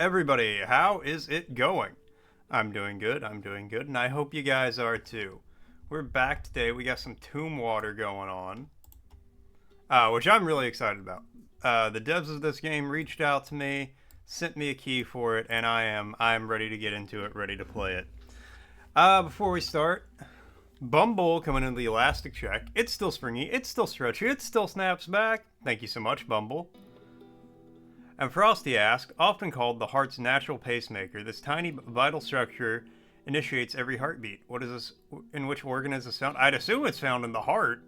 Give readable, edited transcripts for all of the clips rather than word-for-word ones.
everybody? How is it going? I'm doing good, and I hope you guys are too. We're back today. We got some Tombwater going on, which I'm really excited about. The devs of this game reached out to me, sent me a key for it, and I'm ready to get into it, ready to play it. Before we start, Bumble coming into the elastic check. It's still springy, it's still stretchy, it still snaps back. Thank you so much, Bumble. And Frosty asks, often called the heart's natural pacemaker, this tiny vital structure initiates every heartbeat. What is this? In which organ is this found? I'd assume it's found in the heart.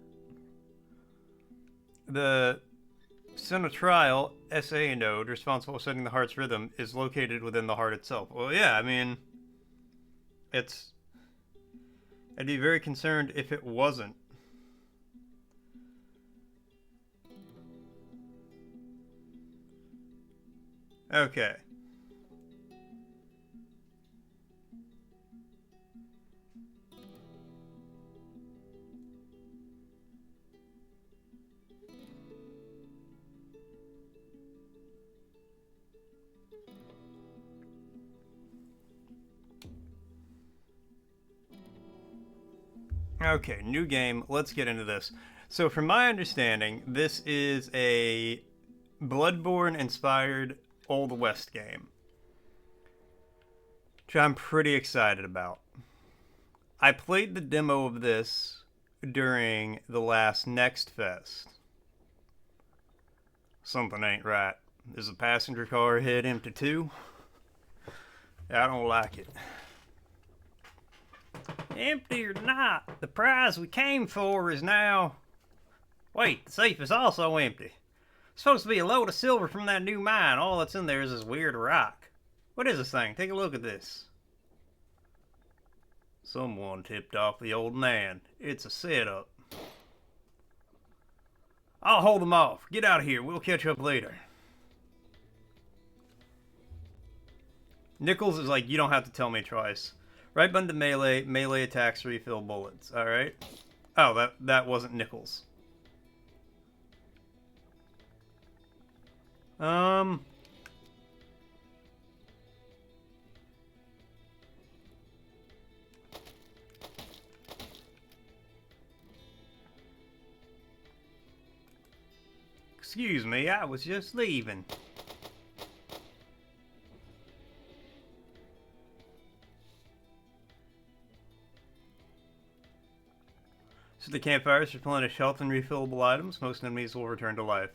The sinoatrial SA node, responsible for setting the heart's rhythm, is located within the heart itself. Well, yeah, I mean, I'd be very concerned if it wasn't. Okay. Okay, new game. Let's get into this. So, from my understanding, this is a Bloodborne-inspired Old West game, which I'm pretty excited about. I played the demo of this during the last Next Fest. Something ain't right. Is the passenger car head empty too? I don't like it. Empty or not, the prize we came for is now... Wait, the safe is also empty. It's supposed to be a load of silver from that new mine. All that's in there is this weird rock. What is this thing? Take a look at this. Someone tipped off the old man. It's a setup. I'll hold them off. Get out of here. We'll catch up later. Nichols is like, you don't have to tell me twice. Right button to melee. Melee attacks refill bullets. Alright. Oh, that wasn't Nichols. Excuse me, I was just leaving. So the campfires replenish health and refillable items. Most enemies will return to life.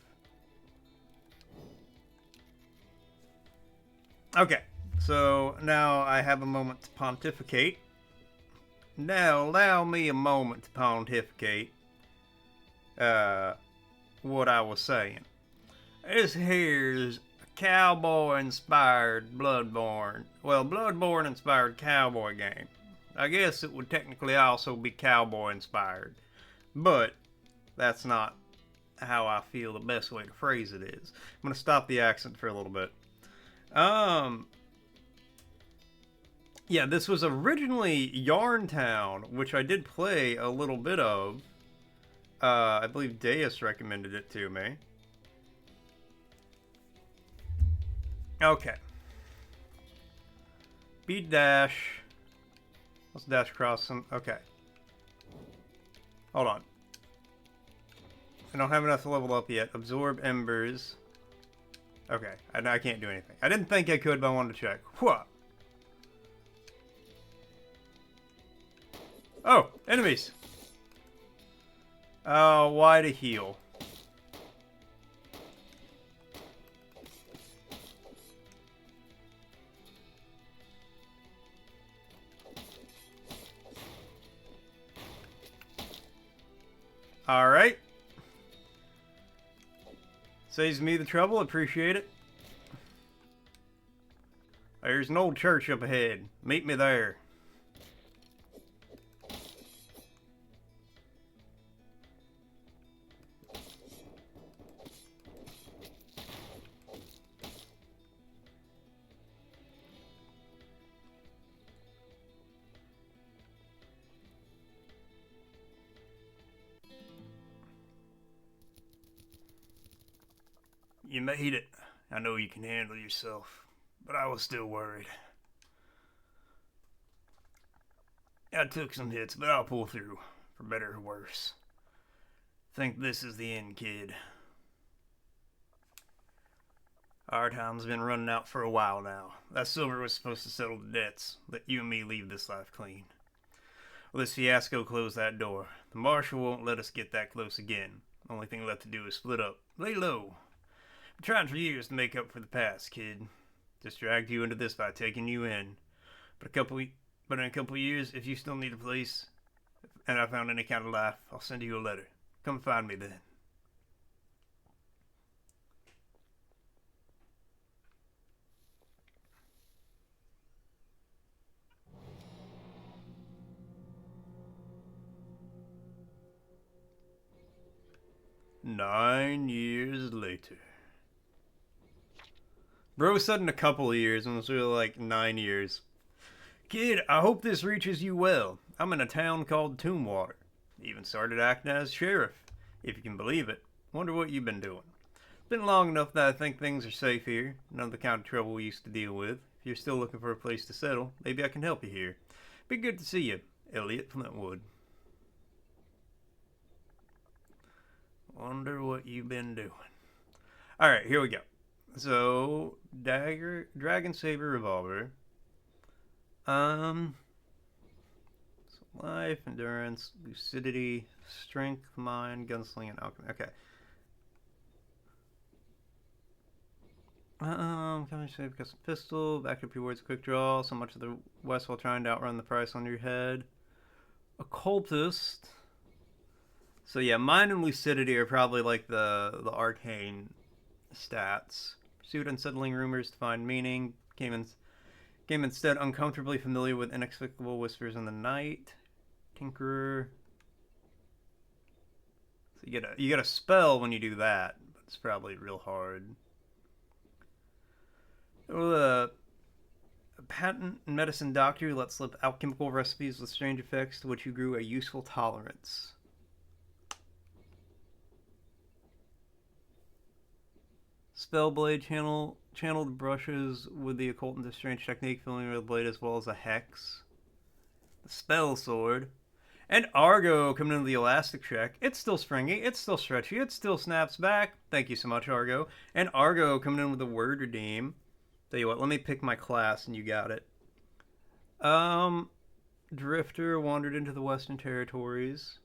Okay, so now I have a moment to pontificate. Now allow me a moment to pontificate what I was saying. This here's a cowboy-inspired Bloodborne-inspired cowboy game. I guess it would technically also be cowboy-inspired, but that's not how I feel the best way to phrase it is. I'm going to stop the accent for a little bit. Yeah, this was originally Yarntown, which I did play a little bit of. I believe Deus recommended it to me. Okay. B dash. Let's dash across some. Okay. Hold on. I don't have enough to level up yet. Absorb embers. Okay. I can't do anything. I didn't think I could, but I wanted to check. What? Oh, enemies. Oh, why to heal? Alright. Saves me the trouble, appreciate it. There's an old church up ahead. Meet me there. You made it. I know you can handle yourself. but I was still worried. I took some hits, but I'll pull through, for better or worse. Think this is the end, kid. Our time's been running out for a while now. That silver was supposed to settle the debts, let you and me leave this life clean. Well, this fiasco closed that door. The marshal won't let us get that close again. Only thing left to do is split up. Lay low. Been trying for years to make up for the past, kid. Just dragged you into this by taking you in. But in a couple of years, if you still need a place, and I found any kind of life, I'll send you a letter. Come find me then. "9 years later." Bro said in a couple of years, and it was really like 9 years. "Kid, I hope this reaches you well. I'm in a town called Tombwater. Even started acting as sheriff, if you can believe it. Wonder what you've been doing. Been long enough that I think things are safe here. None of the kind of trouble we used to deal with. If you're still looking for a place to settle, maybe I can help you here. Be good to see you, Elliot Flintwood." Wonder what you've been doing. Alright, here we go. So, dagger, dragon saber, revolver. Life, endurance, lucidity, strength, mind, gunsling, and alchemy. Okay. Can I say because pistol, back up your words, quick draw, so much of the West while trying to outrun the price on your head. Occultist. So yeah, mind and lucidity are probably like the arcane stats. Pursued unsettling rumors to find meaning. Came instead uncomfortably familiar with inexplicable whispers in the night. Tinkerer. So you get a spell when you do that, but it's probably real hard. A patent medicine doctor who let slip alchemical recipes with strange effects to which you grew a useful tolerance. Spellblade channeled brushes with the occult into strange technique, filling with a blade as well as a hex. The spell sword. And Argo coming into the elastic check. It's still springy, it's still stretchy, it still snaps back. Thank you so much, Argo. And Argo coming in with the word redeem. Tell you what, let me pick my class and you got it. Drifter wandered into the Western Territories,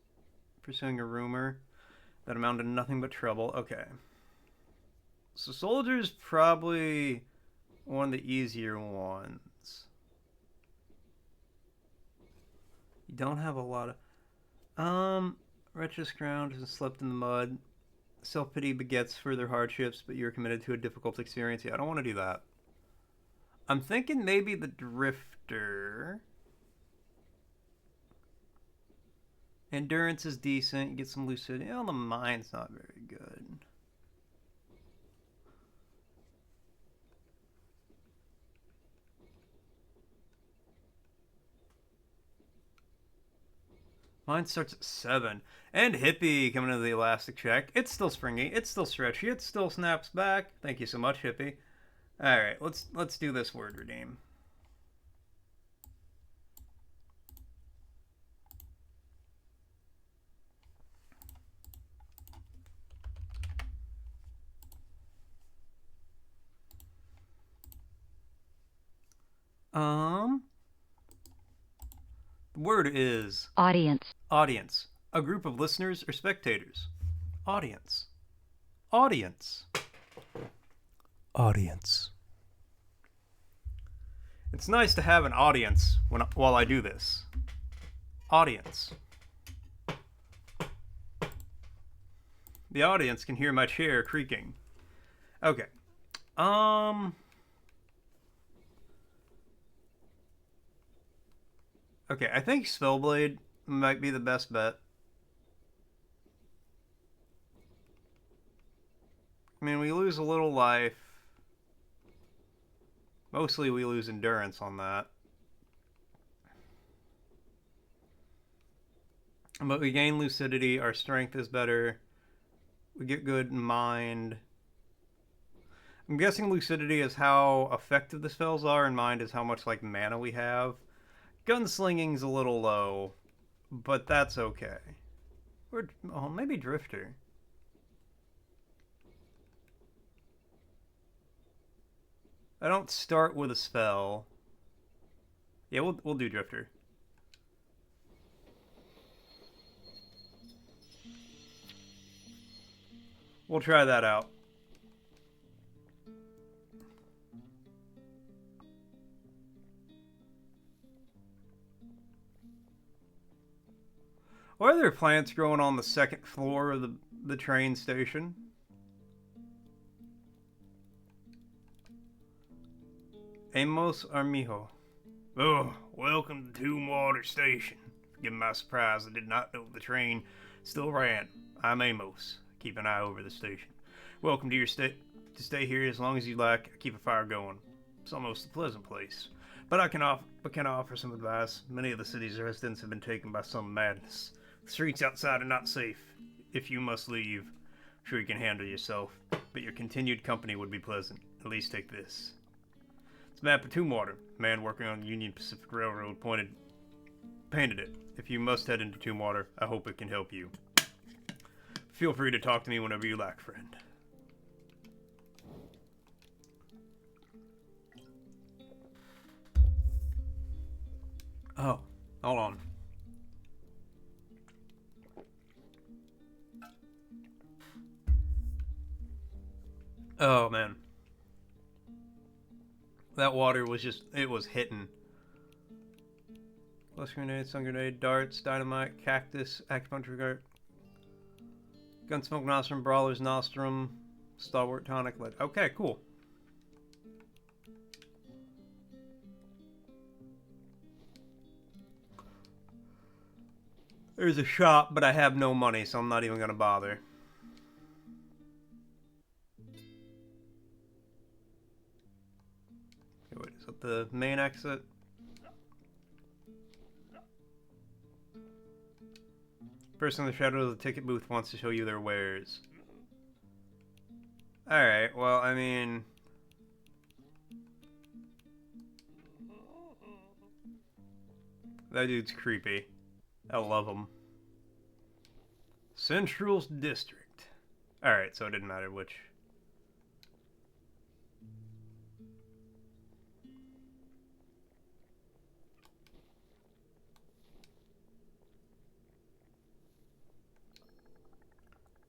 pursuing a rumor that amounted to nothing but trouble. Okay. So soldier's probably one of the easier ones. You don't have a lot of... Wretched ground has slept in the mud. Self-pity begets further hardships, but you're committed to a difficult experience. Yeah, I don't want to do that. I'm thinking maybe the drifter. Endurance is decent. You get some lucidity. Oh, the mind's not very good. Mine starts at 7. And Hippie coming into the elastic check. It's still springy. It's still stretchy. It still snaps back. Thank you so much, Hippie. Alright, let's do this word redeem. The word is audience. Audience. A group of listeners or spectators. Audience. Audience. Audience. It's nice to have an audience while I do this. Audience. The audience can hear my chair creaking. Okay. Okay, I think Spellblade might be the best bet. I mean, we lose a little life. Mostly we lose endurance on that. But we gain lucidity, our strength is better. We get good mind. I'm guessing lucidity is how effective the spells are, and mind is how much like mana we have. Gunslinging's a little low, but that's okay. Or maybe Drifter. I don't start with a spell. Yeah, we'll do Drifter. We'll try that out. Why are there plants growing on the second floor of the train station? Amos Armijo. Oh, welcome to Tombwater Station. Forgive my surprise, I did not know the train still ran. I'm Amos. Keep an eye over the station. Welcome to your to stay here as long as you like. Keep a fire going. It's almost a pleasant place. But I can offer some advice. Many of the city's residents have been taken by some madness. The streets outside are not safe. If you must leave, I'm sure you can handle yourself. But your continued company would be pleasant. At least take this. It's a map of Tombwater. A man working on the Union Pacific Railroad painted it. If you must head into Tombwater, I hope it can help you. Feel free to talk to me whenever you like, friend. Oh, hold on. Oh, man. That water was just, it was hitting. Plus grenade, stun grenade, darts, dynamite, cactus, acupuncture dart, gunsmoke nostrum, brawler's nostrum, stalwart tonic, lead. Okay, cool. There's a shop, but I have no money, so I'm not even gonna bother. Okay, wait, is that the main exit? Person in the shadow of the ticket booth wants to show you their wares. Alright, well, I mean... that dude's creepy. I love him. Central District. Alright, so it didn't matter which.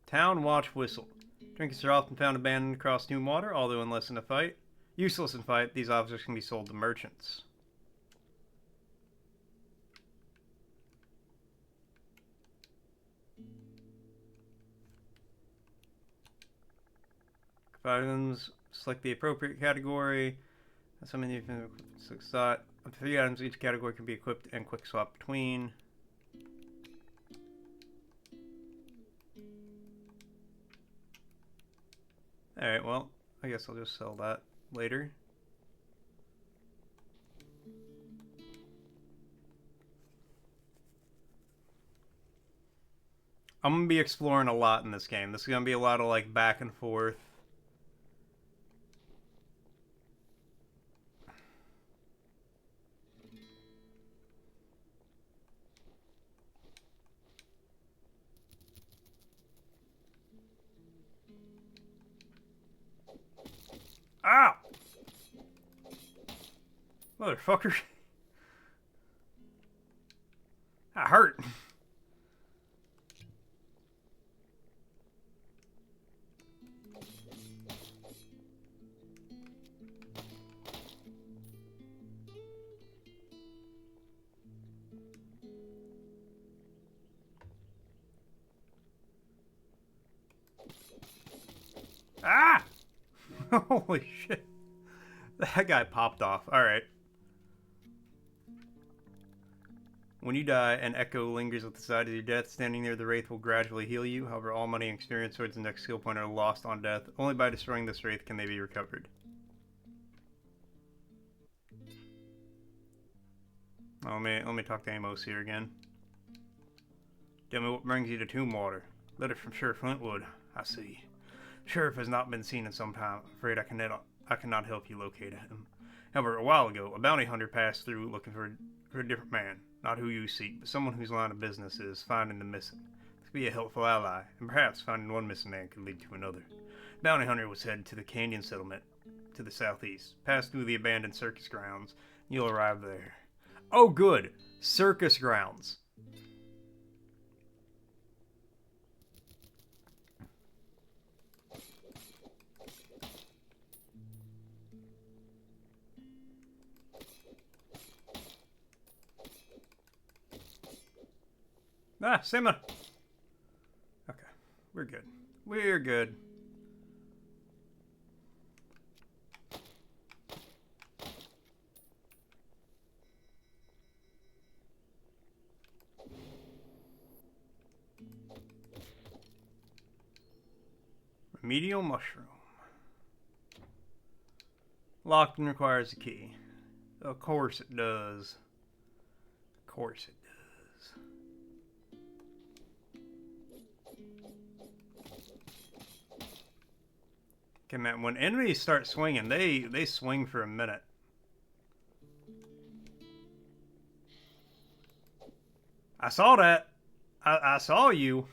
Town Watch Whistle. Trinkets are often found abandoned across Tombwater, although unless in a fight. Useless in fight, these objects can be sold to merchants. Items, select the appropriate category. Some of you can thought. Up to 3 items each category can be equipped and quick swap between. Alright, well, I guess I'll just sell that later. I'm going to be exploring a lot in this game. This is going to be a lot of, like, back and forth. Ow! Motherfucker. That hurt. Ah! Holy shit. That guy popped off. Alright. When you die, an echo lingers at the side of your death. Standing near the wraith will gradually heal you. However, all money and experience towards the next skill point are lost on death. Only by destroying this wraith can they be recovered. Oh, let me talk to Amos here again. Tell me what brings you to Tombwater. Letter from Sheriff Flintwood. I see. Sheriff has not been seen in some time. Afraid I cannot help you locate him. However, a while ago, a bounty hunter passed through looking for a different man. Not who you seek, but someone whose line of business is finding the missing. This could be a helpful ally, and perhaps finding one missing man could lead to another. The bounty hunter was headed to the Canyon settlement to the southeast. Pass through the abandoned circus grounds. You'll arrive there. Oh, good! Circus grounds. Ah, Simon. Okay, we're good. We're good. Remedial mushroom. Locked and requires a key. Of course it does. Of course it does. Okay, man, when enemies start swinging, they swing for a minute. I saw that. I saw you.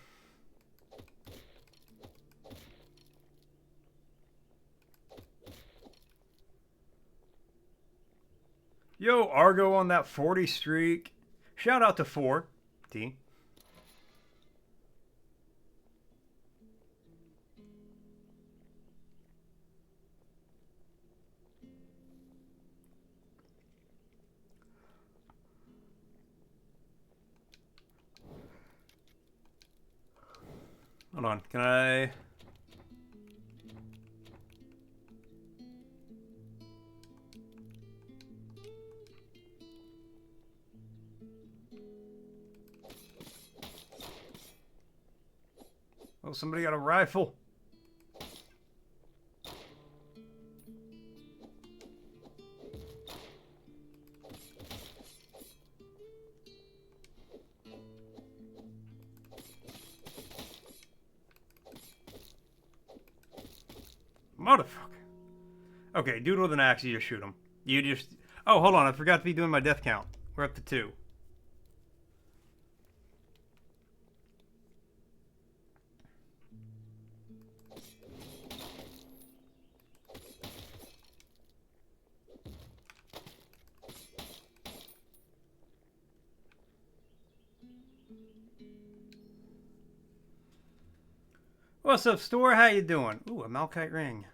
Yo, Argo on that 40 streak. Shout out to 4T. Hold on, can I... Oh, somebody got a rifle. Motherfucker. Okay, dude with an axe, you just shoot him. You just... Oh, hold on, I forgot to be doing my death count. We're up to 2. What's up, store? How you doing? Ooh, a Malachite ring.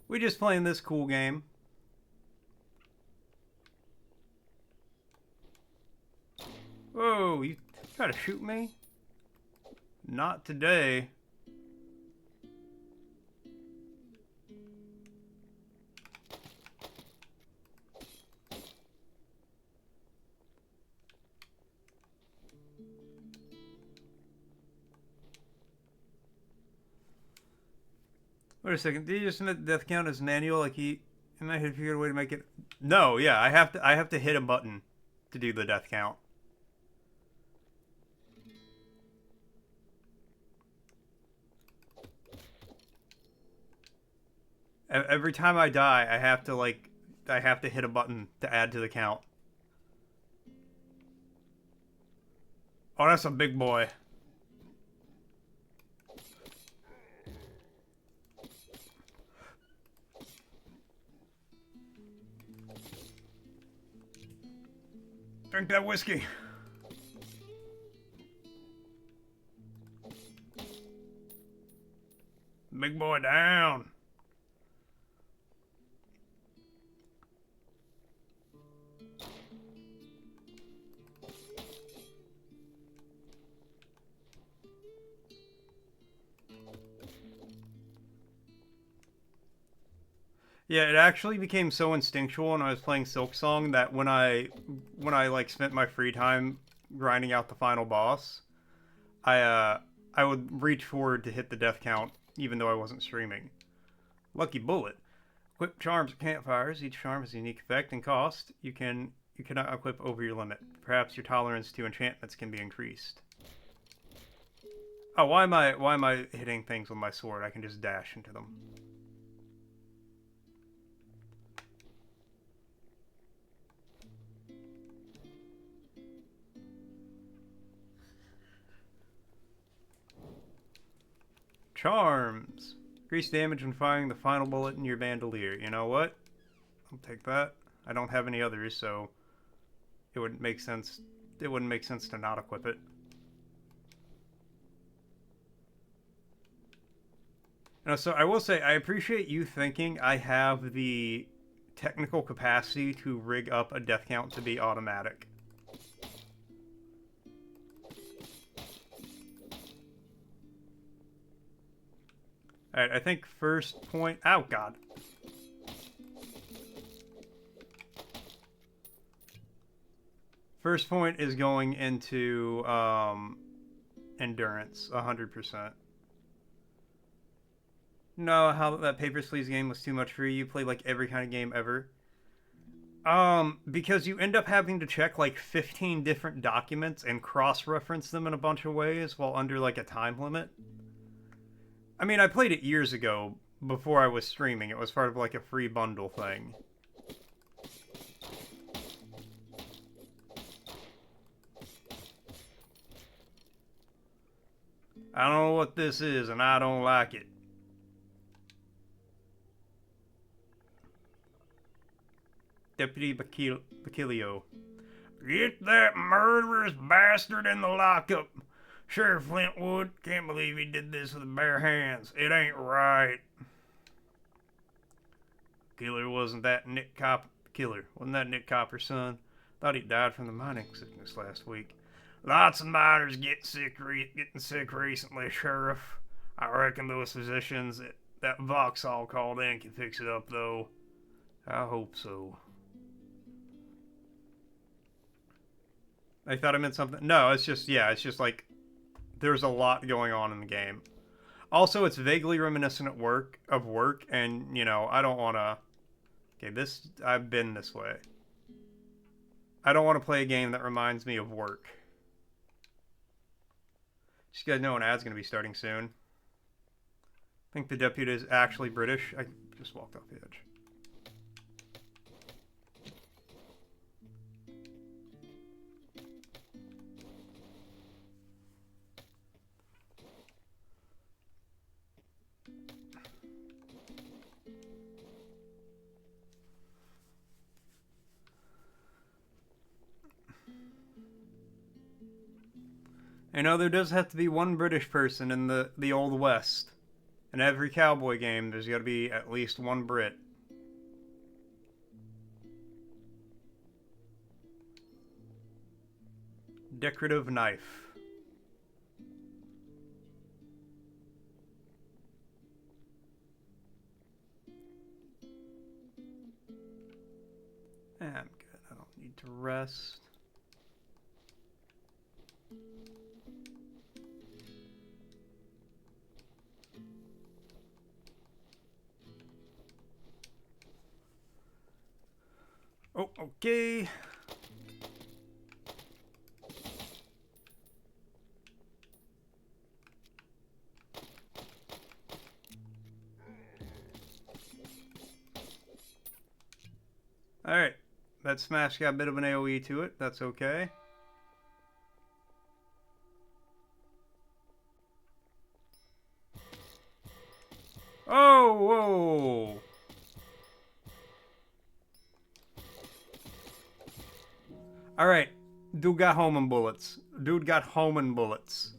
We just playing this cool game. Whoa, you try to shoot me? Not today. Wait a second. Did you just submit death count as manual? Like he, am I figure out a way to make it? No, yeah, I have to hit a button to do the death count. Every time I die, I have to hit a button to add to the count. Oh, that's a big boy. Drink that whiskey. Big boy down. Yeah, it actually became so instinctual when I was playing Silk Song that when I like spent my free time grinding out the final boss, I would reach forward to hit the death count even though I wasn't streaming. Lucky bullet. Equip charms at campfires. Each charm has a unique effect and cost. You can You cannot equip over your limit. Perhaps your tolerance to enchantments can be increased. Oh, why am I hitting things with my sword? I can just dash into them. Charms. Increase damage when firing the final bullet in your bandolier. You know what? I'll take that. I don't have any others, so it wouldn't make sense. It wouldn't make sense to not equip it. Now, so I will say, I appreciate you thinking I have the technical capacity to rig up a death count to be automatic. Alright, I think first point... Oh, God. First point is going into endurance, 100%. No, how that Paper Please game was too much for you. You play like every kind of game ever. Because you end up having to check like 15 different documents and cross-reference them in a bunch of ways while under like a time limit. I mean, I played it years ago before I was streaming. It was part of like a free bundle thing. I don't know what this is, and I don't like it. Deputy Bacilio. Get that murderous bastard in the lockup. Sheriff Flintwood, can't believe he did this with bare hands. It ain't right. Killer wasn't that Nick Copper's son? Thought he died from the mining sickness last week. Lots of miners getting sick recently, Sheriff. I reckon those physicians that Vauxhall called in can fix it up, though. I hope so. I thought I meant something. No, it's just, yeah, it's just like there's a lot going on in the game. Also, it's vaguely reminiscent of work, and, you know, I don't want to... Okay, I've been this way. I don't want to play a game that reminds me of work. Just you guys know an ad's going to be starting soon. I think the deputy is actually British. I just walked off the edge. You know, there does have to be one British person in the Old West. In every cowboy game, there's got to be at least one Brit. Decorative knife. I'm good. I don't need to rest. Oh, okay. Alright. That smash got a bit of an AoE to it. That's okay. Oh, whoa! Alright. Dude got homing bullets. Dude got homing bullets.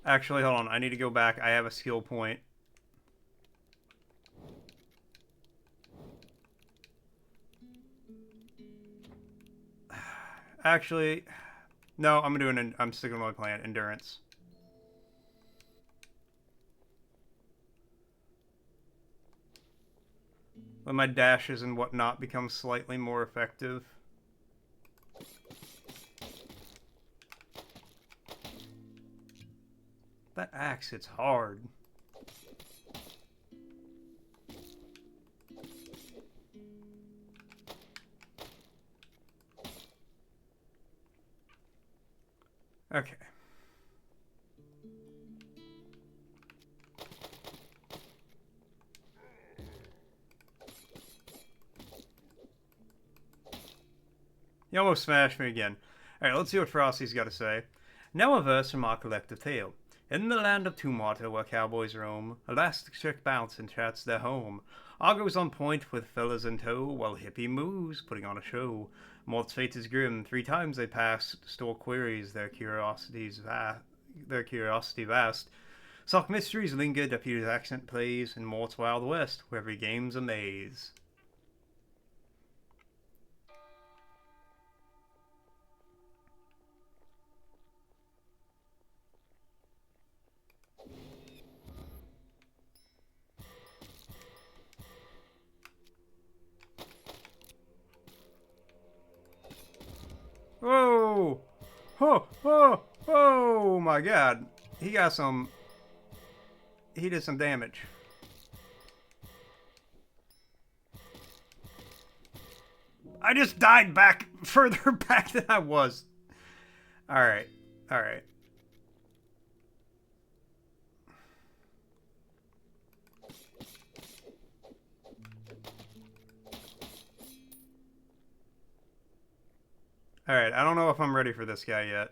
Actually, hold on. I need to go back. I have a skill point. Actually, no. I'm sticking with my plan. Endurance. When my dashes and whatnot become slightly more effective. That axe hits hard. Okay. You almost smashed me again. Alright, let's see what Frosty's got to say. Now a verse from our collective tale. In the land of Tombwater, where cowboys roam, elastic chick bounce and chats their home. Argo's on point with fellas in tow, while hippie moves, putting on a show. Mort's fate is grim. 3 times they pass, store queries, their curiosity vast. Sock mysteries linger, deputy's accent plays, in Mort's Wild West, where every game's a maze. Whoa! Oh, oh, oh my god. He got some... He did some damage. I just died back, further back than I was. Alright, alright. Alright, I don't know if I'm ready for this guy yet.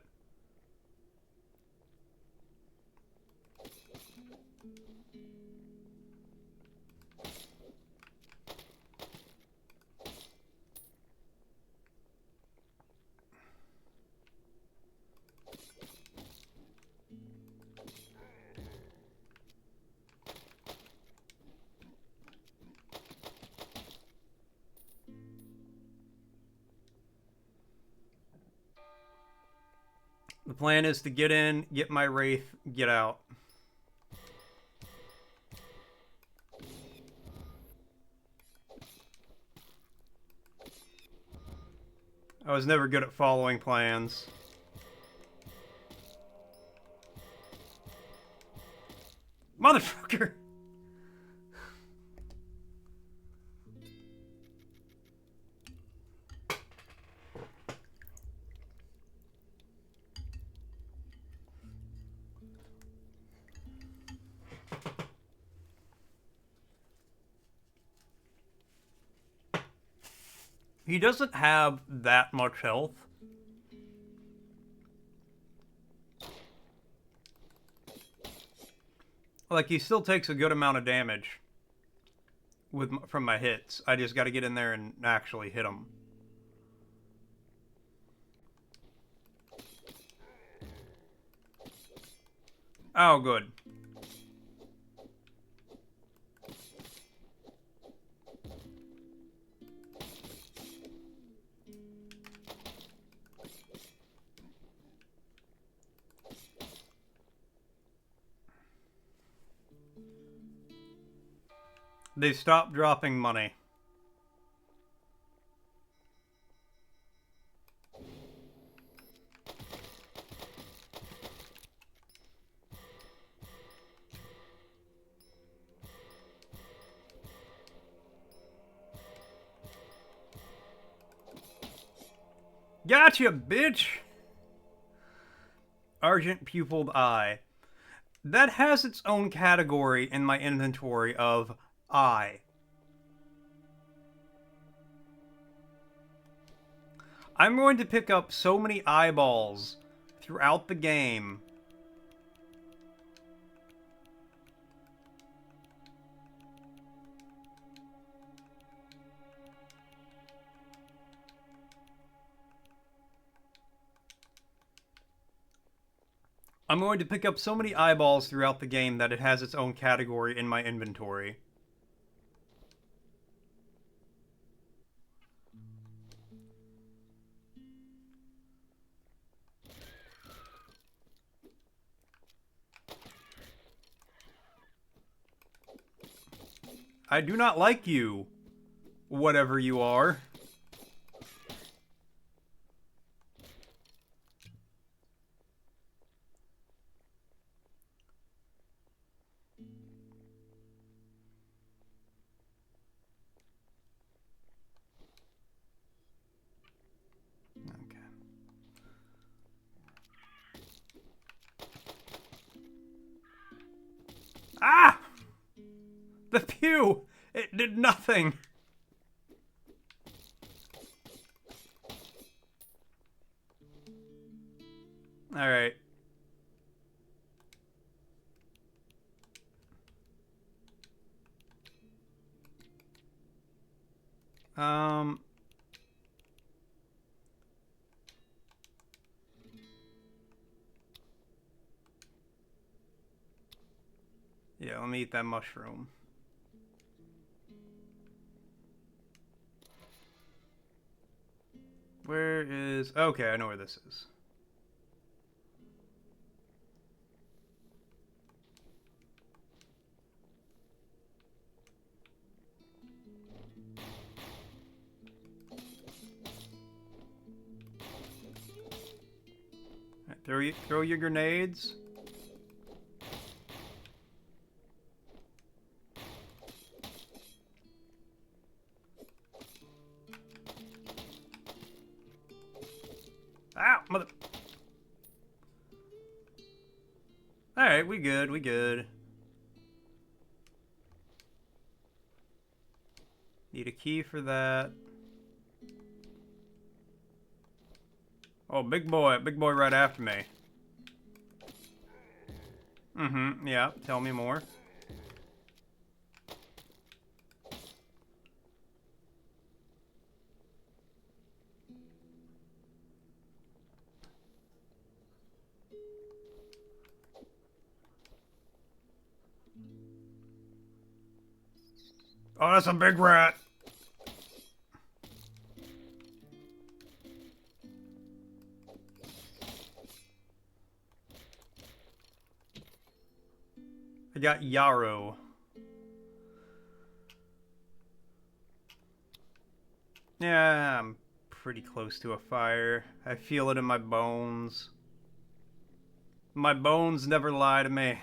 The plan is to get in, get my Wraith, get out. I was never good at following plans. Motherfucker! He doesn't have that much health. Like, he still takes a good amount of damage from my hits. I just gotta get in there and actually hit him. Oh, good. They stopped dropping money. Gotcha, bitch! Argent Pupiled Eye. That has its own category in my inventory of eye. I'm going to pick up so many eyeballs throughout the game. I'm going to pick up so many eyeballs throughout the game that it has its own category in my inventory. I do not like you, whatever you are. The pew! It did nothing! Alright. Yeah, let me eat that mushroom. Where is... Okay, I know where this is. Right, throw your grenades. Ow, mother... Alright, we good, we good. Need a key for that. Oh, big boy right after me. Mm-hmm, yeah, tell me more. Oh, that's a big rat. I got yarrow. Yeah, I'm pretty close to a fire. I feel it in my bones. My bones never lie to me.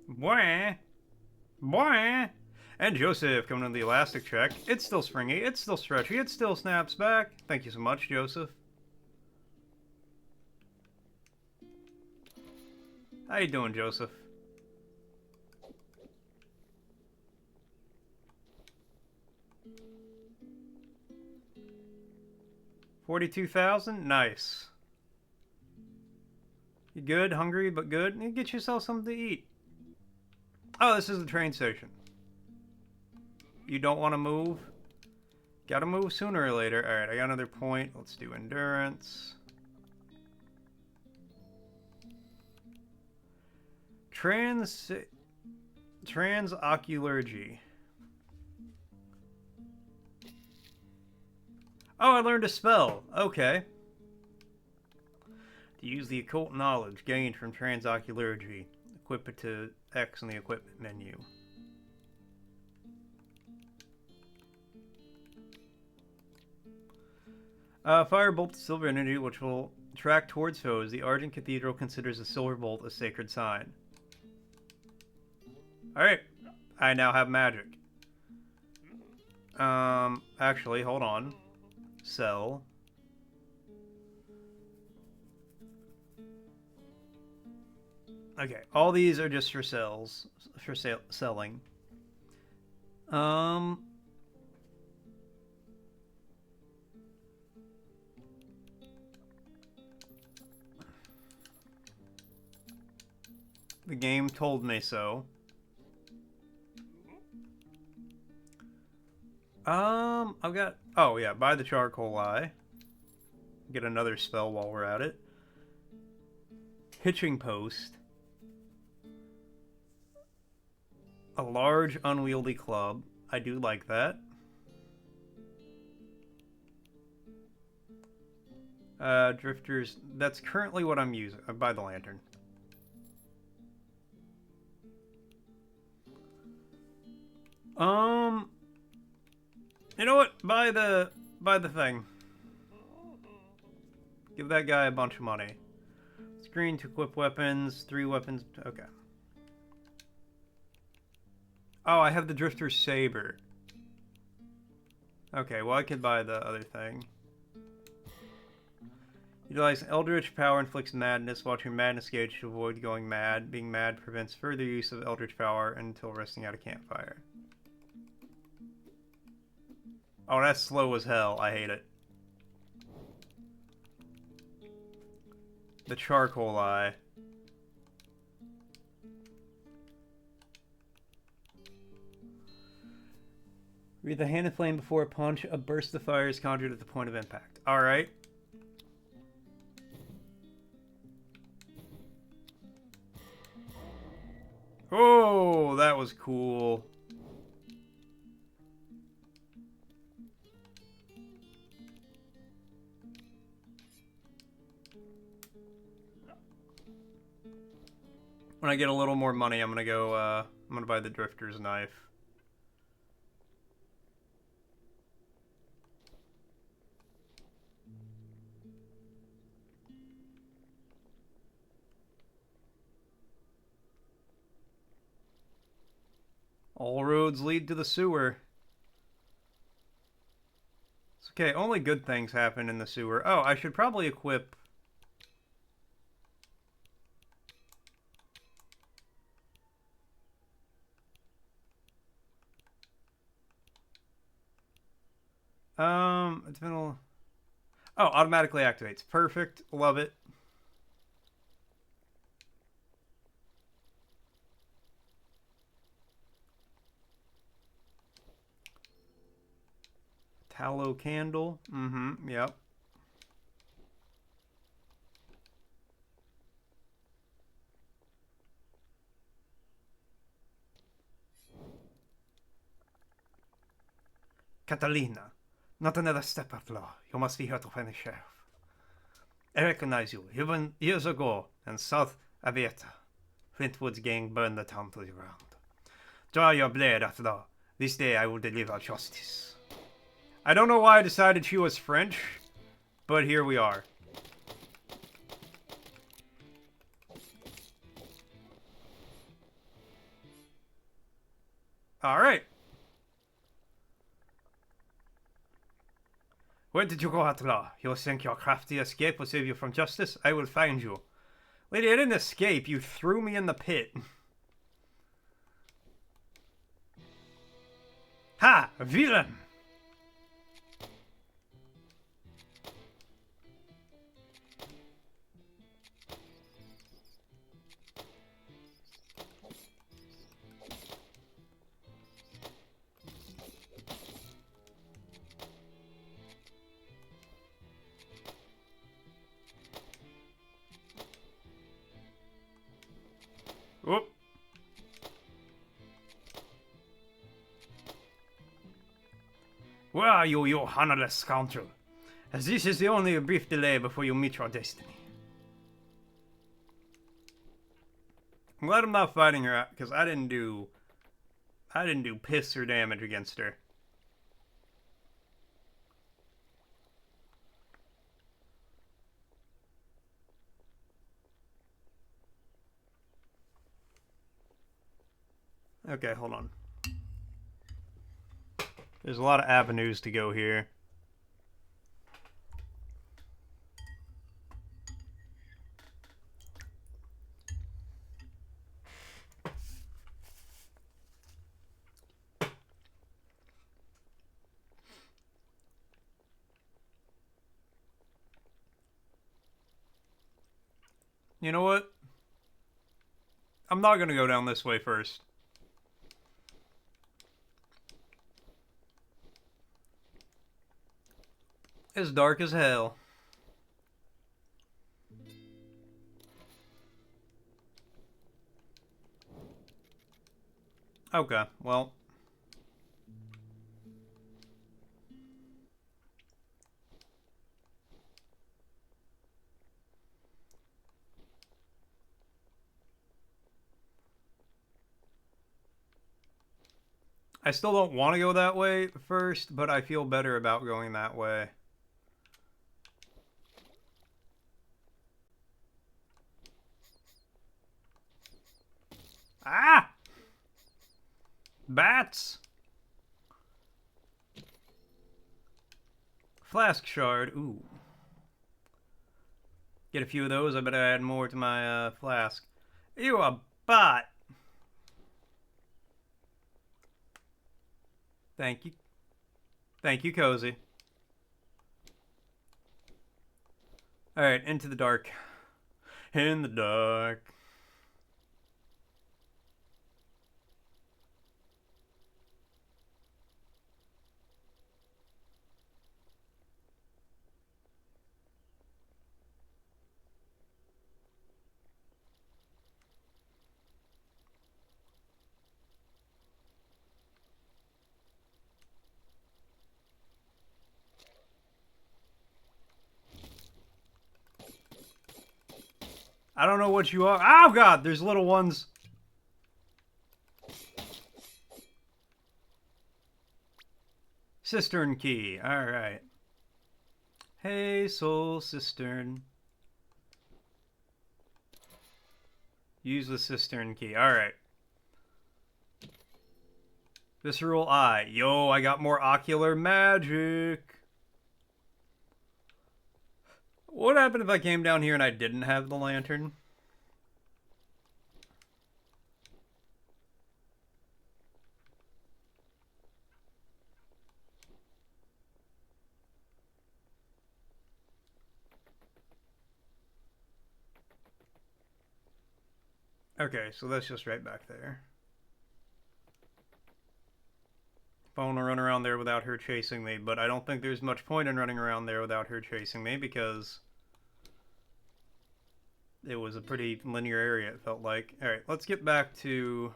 Boy. Boy. And Joseph coming on the elastic check. It's still springy. It's still stretchy. It still snaps back. Thank you so much, Joseph. How you doing, Joseph? $42,000? Nice. You good? Hungry, but good? You get yourself something to eat. Oh, this is the train station. You don't want to move? Gotta move sooner or later. Alright, I got another point. Let's do endurance. Transoculargy. Oh, I learned a spell. Okay. To use the occult knowledge gained from transoculargy, equip it to X in the equipment menu. Firebolt to silver energy, which will track towards foes. The Argent Cathedral considers a silver bolt a sacred sign. Alright. I now have magic. Actually, hold on. Sell. Okay, all these are just for selling. The game told me so. I've got... Oh, yeah, buy the charcoal eye. Get another spell while we're at it. Hitching post. A large, unwieldy club. I do like that. Drifters. That's currently what I'm using. I buy the lantern. You know what? Buy the thing. Give that guy a bunch of money. Screen to equip weapons. 3 weapons. Okay. Oh, I have the Drifter's Saber. Okay, well I could buy the other thing. Utilize Eldritch power inflicts madness. Watch your madness gauge to avoid going mad. Being mad prevents further use of Eldritch power until resting at a campfire. Oh, that's slow as hell. I hate it. The charcoal eye. Read the hand of flame before a punch. A burst of fire is conjured at the point of impact. Alright. Oh, that was cool. When I get a little more money, I'm gonna buy the Drifter's knife. All roads lead to the sewer. It's okay, only good things happen in the sewer. Oh, I should probably equip... it's been a... Oh, automatically activates. Perfect. Love it. Tallow candle. Mm-hmm. Yep. Catalina, not another step outlaw. You must be here to find the sheriff. I recognize you. Even years ago in South Avieta, Flintwood's gang burned the town to the ground. Draw your blade, outlaw. This day I will deliver justice. I don't know why I decided she was French, but here we are. Alright. Where did you go, outlaw? You think your crafty escape will save you from justice? I will find you. Lady, I didn't escape. You threw me in the pit. Ha! Villain! Whoop. Where are you, you honorless scoundrel? As this is the only brief delay before you meet your destiny. I'm glad I'm not fighting her, because I didn't do piss or damage against her. Okay, hold on. There's a lot of avenues to go here. You know what? I'm not gonna go down this way first. It's dark as hell. Okay, well. I still don't want to go that way first, but I feel better about going that way. Ah! Bats! Flask shard, ooh. Get a few of those. I better add more to my flask. You a bot. Thank you. Thank you, Cozy. Alright, into the dark. In the dark. I don't know what you are. Oh, God, there's little ones. Cistern key. Alright. Hey, soul cistern. Use the cistern key. Alright. Visceral eye. Yo, I got more ocular magic. What would happen if I came down here and I didn't have the lantern? Okay, so that's just right back there. If I want to run around there without her chasing me, but I don't think there's much point in running around there without her chasing me because it was a pretty linear area, it felt like. Alright, let's get back to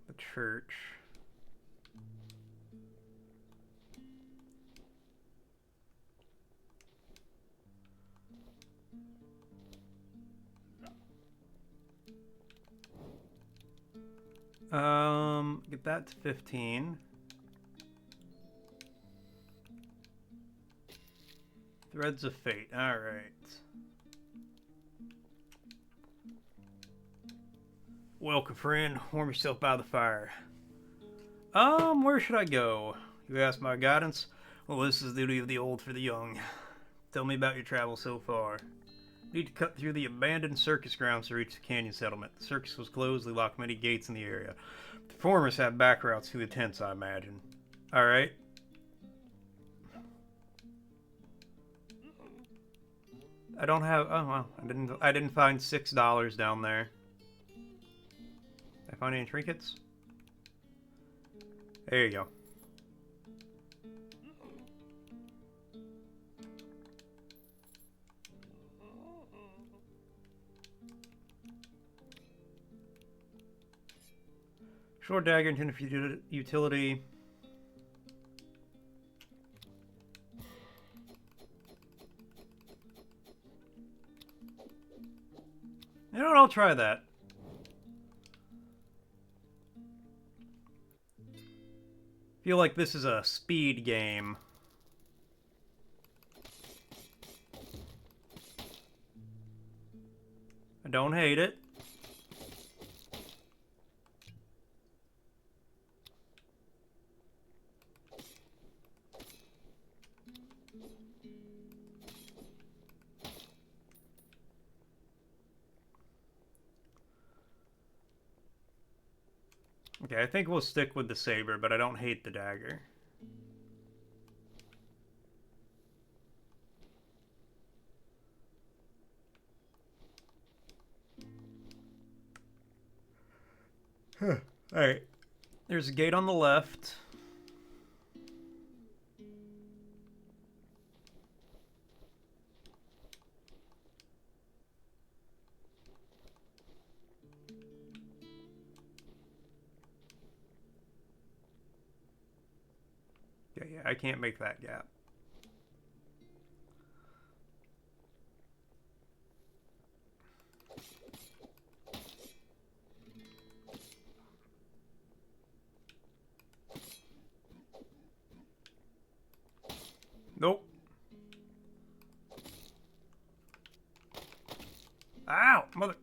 the church. Get that to 15. Threads of Fate. Alright. Welcome, friend. Warm yourself by the fire. Where should I go? You ask my guidance? Well, this is the duty of the old for the young. Tell me about your travels so far. Need to cut through the abandoned circus grounds to reach the canyon settlement. The circus was closed. They locked many gates in the area. The performers have back routes through the tents, I imagine. Alright. I don't have... Oh, well. I didn't find $6 down there. Did I find any trinkets? There you go. Short dagger intended for utility. You know what? I'll try that. Feel like this is a speed game. I don't hate it. Okay, I think we'll stick with the saber, but I don't hate the dagger. Alright. There's a gate on the left. Yeah, I can't make that gap. Nope. Ow! Mother...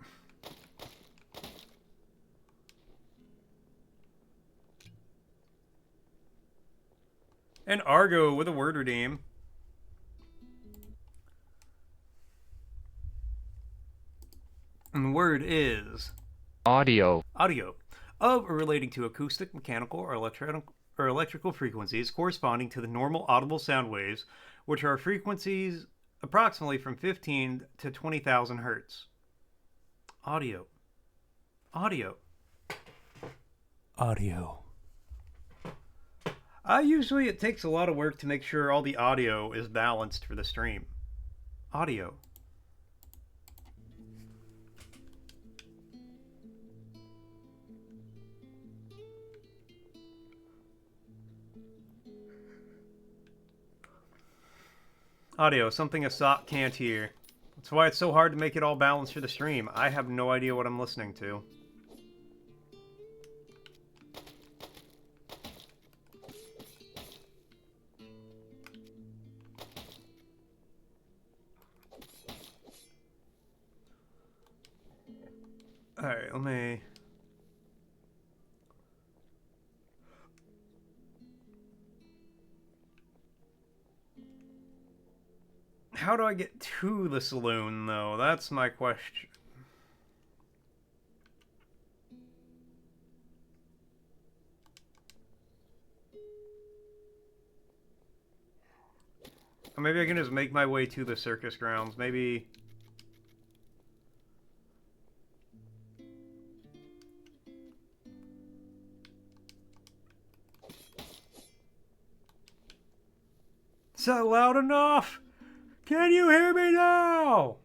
And Argo with a word redeem. word is audio, audio, of or relating to acoustic, mechanical, or electrical frequencies corresponding to the normal audible sound waves, which are frequencies approximately from 15 to 20,000 hertz. Audio. Audio. Audio. Usually it takes a lot of work to make sure all the audio is balanced for the stream. Audio. Audio, something a sock can't hear. That's why it's so hard to make it all balanced for the stream. I have no idea what I'm listening to. Alright, let me... How do I get to the saloon, though? That's my question. Or maybe I can just make my way to the circus grounds. Maybe... Is that loud enough? Can you hear me now?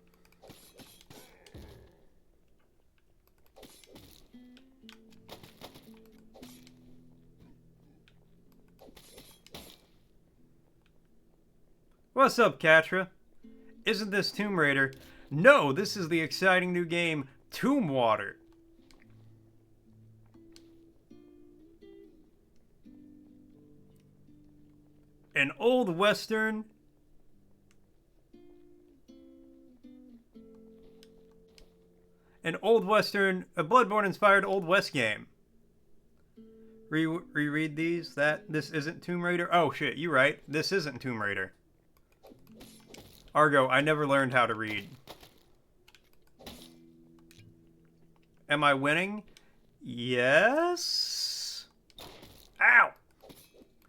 What's up, Katra? Isn't this Tomb Raider? No, this is the exciting new game, Tombwater. An old western... a Bloodborne-inspired Old West game. Reread these? This isn't Tomb Raider? Oh shit, you right. This isn't Tomb Raider. Argo, I never learned how to read. Am I winning? Yes? Ow!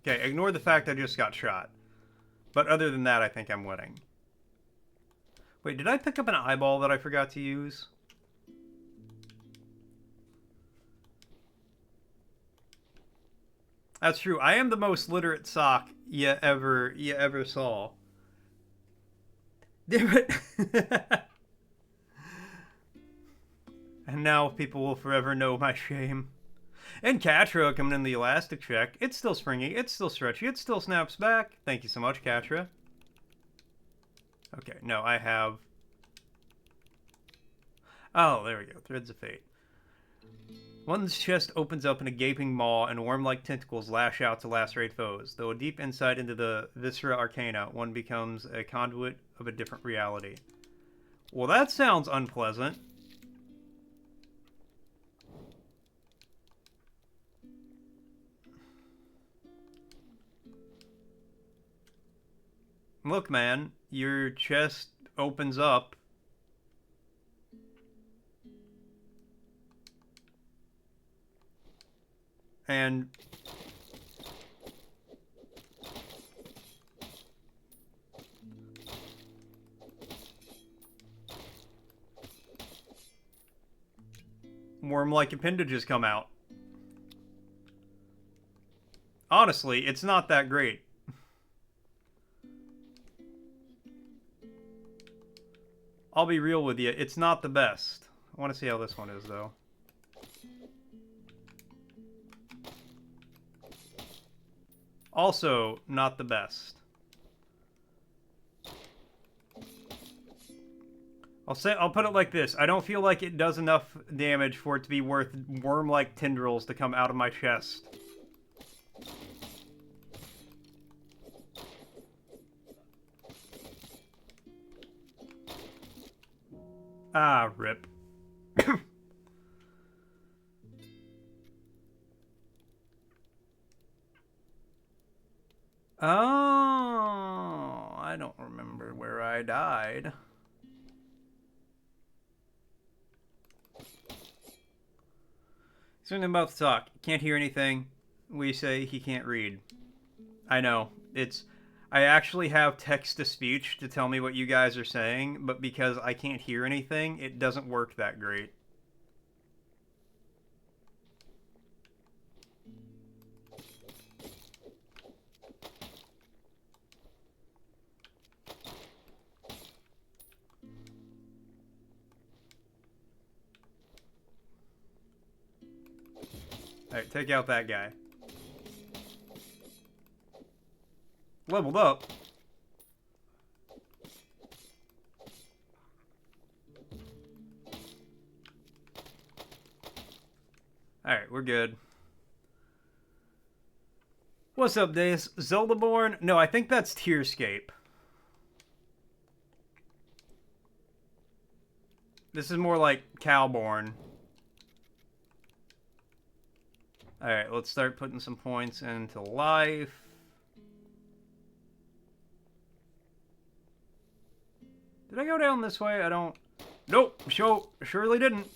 Okay, ignore the fact I just got shot. But other than that, I think I'm winning. Wait, did I pick up an eyeball that I forgot to use? That's true. I am the most literate sock you ever saw. Damn it. And now people will forever know my shame. And Katra coming in the elastic check. It's still springy. It's still stretchy. It still snaps back. Thank you so much, Katra. Okay, no, I have... Oh, there we go. Threads of Fate. One's chest opens up in a gaping maw, and worm-like tentacles lash out to lacerate foes. Though a deep insight into the viscera arcana, one becomes a conduit of a different reality. Well, that sounds unpleasant. Look, man, your chest opens up. And worm-like appendages come out. Honestly, it's not that great. I'll be real with you, it's not the best. I want to see how this one is, though. Also, not the best. I'll put it like this. I don't feel like it does enough damage for it to be worth worm-like tendrils to come out of my chest. Ah, rip. Oh, I don't remember where I died. Something about the talk. Can't hear anything. We say he can't read. I know. I actually have text to speech to tell me what you guys are saying, but because I can't hear anything, it doesn't work that great. Alright, take out that guy. Leveled up. Alright, we're good. What's up, Days? Zeldaborn? No, I think that's Tearscape. This is more like Cowborn. Alright, let's start putting some points into life. Did I go down this way? I don't... Nope, surely didn't.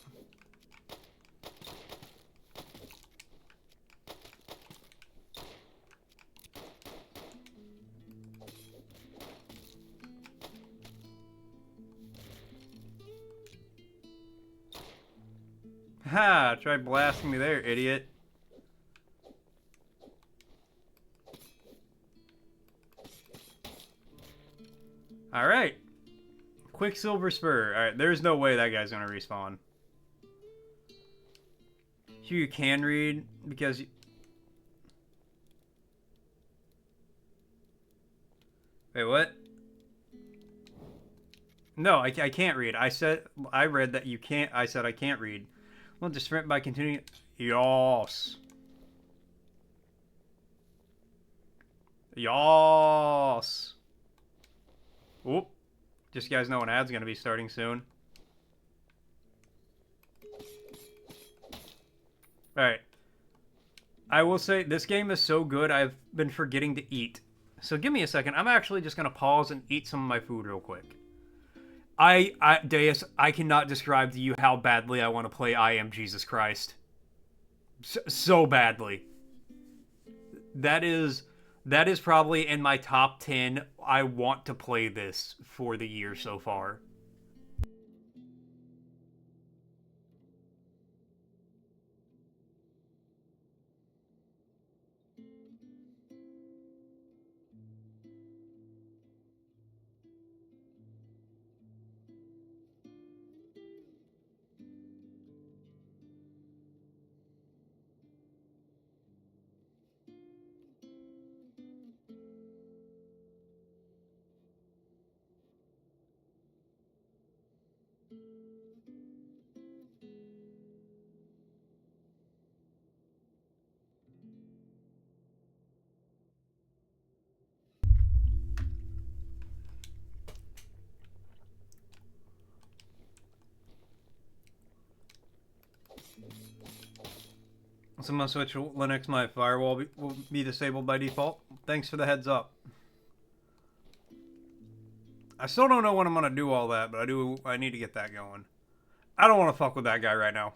Ha! Try blasting me there, idiot. Alright. Quicksilver Spur. Alright, there's no way that guy's gonna respawn. You can read, because... Wait, what? No, I can't read. I read that you can't... I said I can't read. Well, to sprint by continuing... Yos. Yos. Oop. Just you guys know an ad's gonna be starting soon. Alright. I will say, this game is so good, I've been forgetting to eat. So give me a second. I'm actually just gonna pause and eat some of my food real quick. Deus, I cannot describe to you how badly I want to play I Am Jesus Christ. So badly. That is probably in my top 10. I want to play this for the year so far. So I'm gonna switch Linux. My firewall will be disabled by default. Thanks for the heads up. I still don't know when I'm gonna do all that, but I need to get that going. I don't want to fuck with that guy right now.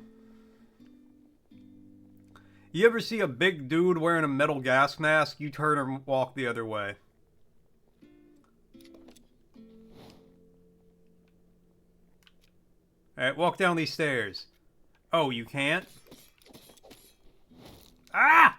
You ever see a big dude wearing a metal gas mask? You turn and walk the other way. Alright, walk down these stairs. Oh, you can't? Ah!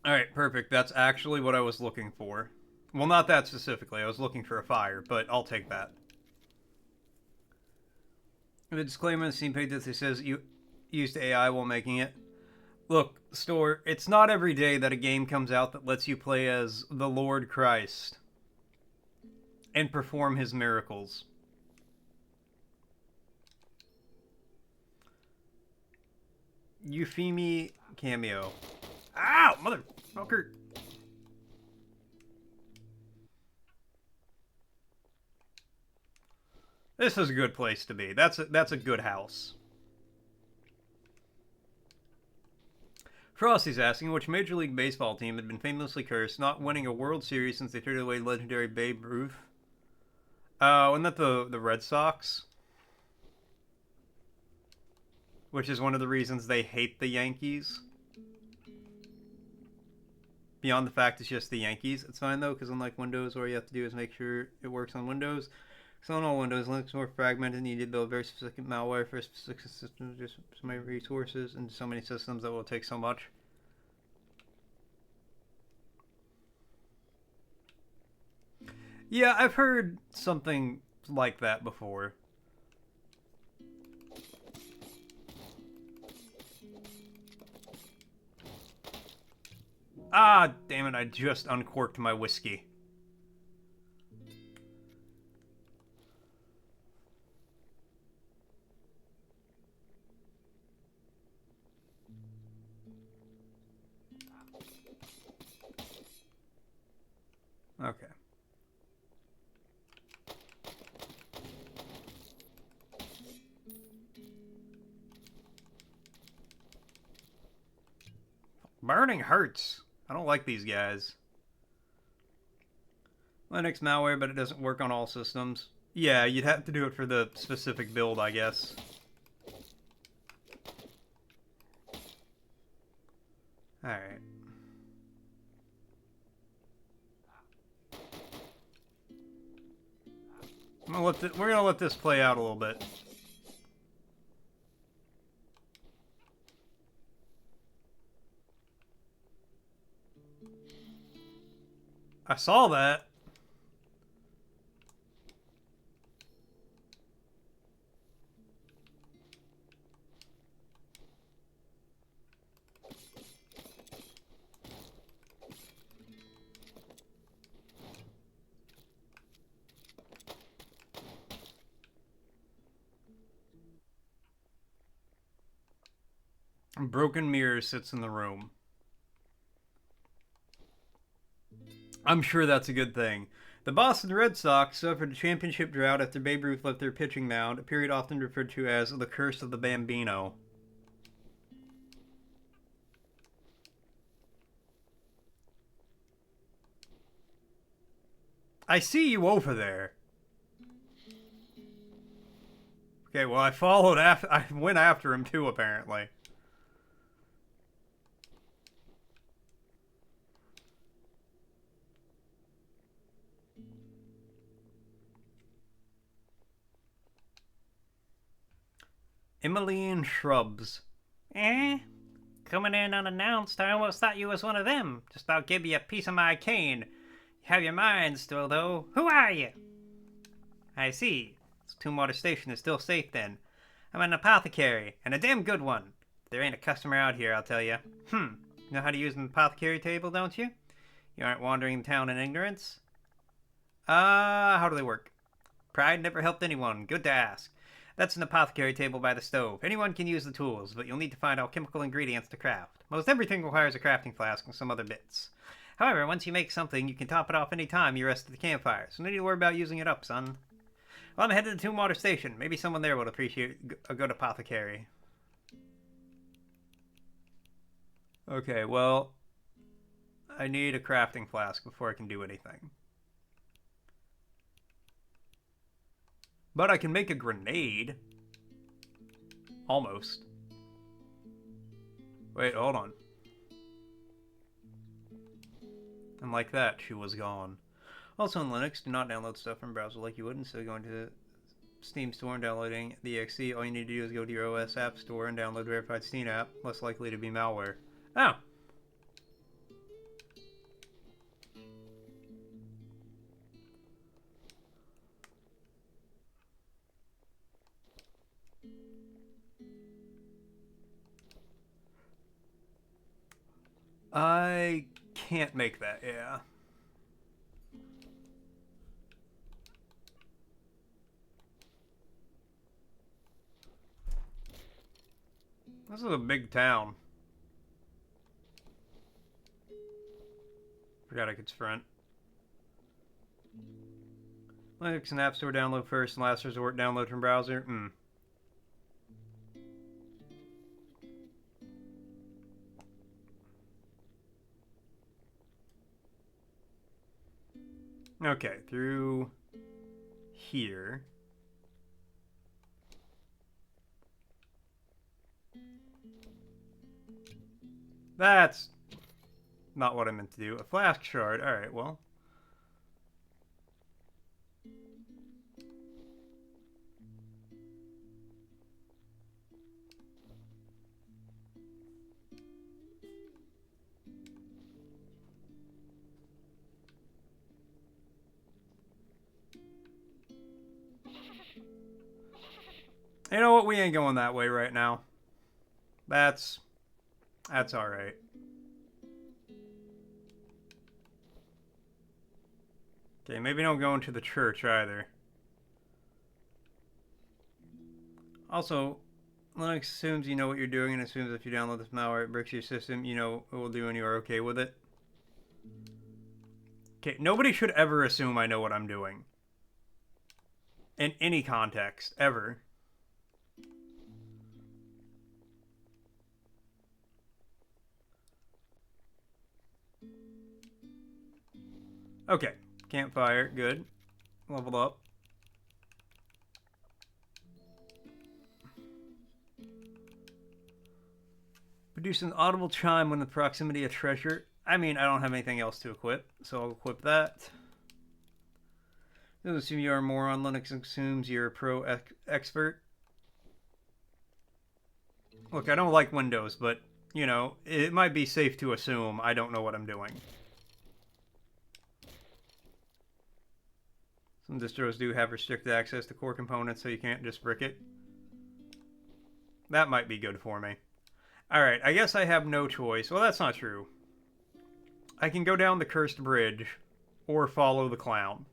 Alright, perfect. That's actually what I was looking for. Well, not that specifically. I was looking for a fire, but I'll take that. The disclaimer on the Steam page that says you used AI while making it. Look, Store, it's not every day that a game comes out that lets you play as the Lord Christ and perform his miracles. Euphemie cameo. Ow, motherfucker. This is a good place to be. That's a good house. Frosty's asking which Major League Baseball team had been famously cursed, not winning a World Series since they traded away legendary Babe Ruth. Wasn't that the Red Sox? Which is one of the reasons they hate the Yankees. Beyond the fact it's just the Yankees. It's fine though, because unlike Windows, all you have to do is make sure it works on Windows. So on all Windows, Linux is more fragmented and you need to build very specific malware for a specific system, just so many resources and so many systems that will take so much. Yeah, I've heard something like that before. Ah, damn it, I just uncorked my whiskey. Okay. Burning hurts. I don't like these guys. Linux malware, but it doesn't work on all systems. Yeah, you'd have to do it for the specific build, I guess. Alright. We're gonna let this play out a little bit. I saw that. A broken mirror sits in the room. I'm sure that's a good thing. The Boston Red Sox suffered a championship drought after Babe Ruth left their pitching mound, a period often referred to as the Curse of the Bambino. I see you over there. Okay, well, I went after him too, apparently. Himalayan shrubs. Coming in unannounced, I almost thought you was one of them. Just thought I'd give you a piece of my cane. You have your mind still, though. Who are you? I see. This Tombwater station is still safe, then. I'm an apothecary, and a damn good one. There ain't a customer out here, I'll tell you. You know how to use an apothecary table, don't you? You aren't wandering the town in ignorance? How do they work? Pride never helped anyone. Good to ask. That's an apothecary table by the stove. Anyone can use the tools, but you'll need to find alchemical ingredients to craft. Most everything requires a crafting flask and some other bits. However, once you make something, you can top it off any time you rest at the campfire, so no need to worry about using it up, son. Well, I'm headed to Tombwater Station. Maybe someone there would appreciate a good apothecary. Okay, well, I need a crafting flask before I can do anything. But I can make a grenade. Almost. Wait, hold on. And like that, she was gone. Also in Linux, do not download stuff from a browser like you would. Instead of going to the Steam store and downloading the exe, all you need to do is go to your OS App Store and download verified Steam app. Less likely to be malware. Oh! I can't make that, yeah. This is a big town. Forgot I could sprint. Linux and App Store download first and last resort download from browser. Okay, through here. That's not what I meant to do. A flask shard. Alright, well. You know what? We ain't going that way right now. That's alright. Okay, maybe don't go into the church either. Also, Linux assumes you know what you're doing and assumes if you download this malware, it breaks your system, you know it will do and you are okay with it. Okay, nobody should ever assume I know what I'm doing. In any context, ever. Okay, campfire, good. Leveled up. Produce an audible chime when in proximity of treasure. I mean, I don't have anything else to equip, so I'll equip that. Doesn't assume you are a moron. Linux assumes you're a pro expert. Look, I don't like Windows, but, you know, it might be safe to assume I don't know what I'm doing. Some distros do have restricted access to core components, so you can't just brick it. That might be good for me. Alright, I guess I have no choice. Well, that's not true. I can go down the cursed bridge, or follow the clown.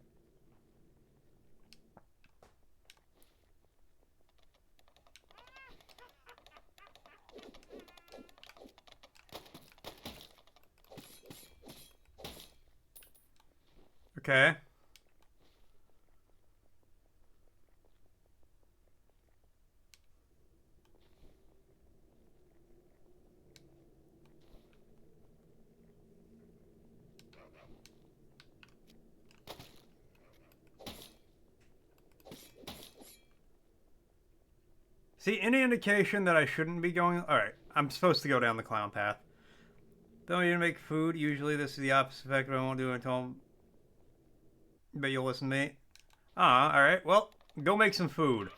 Okay. See, any indication that I shouldn't be going... Alright, I'm supposed to go down the clown path. Don't need to make food. Usually this is the opposite effect, but I won't do it until... But you'll listen to me. Ah, alright. Well, go make some food.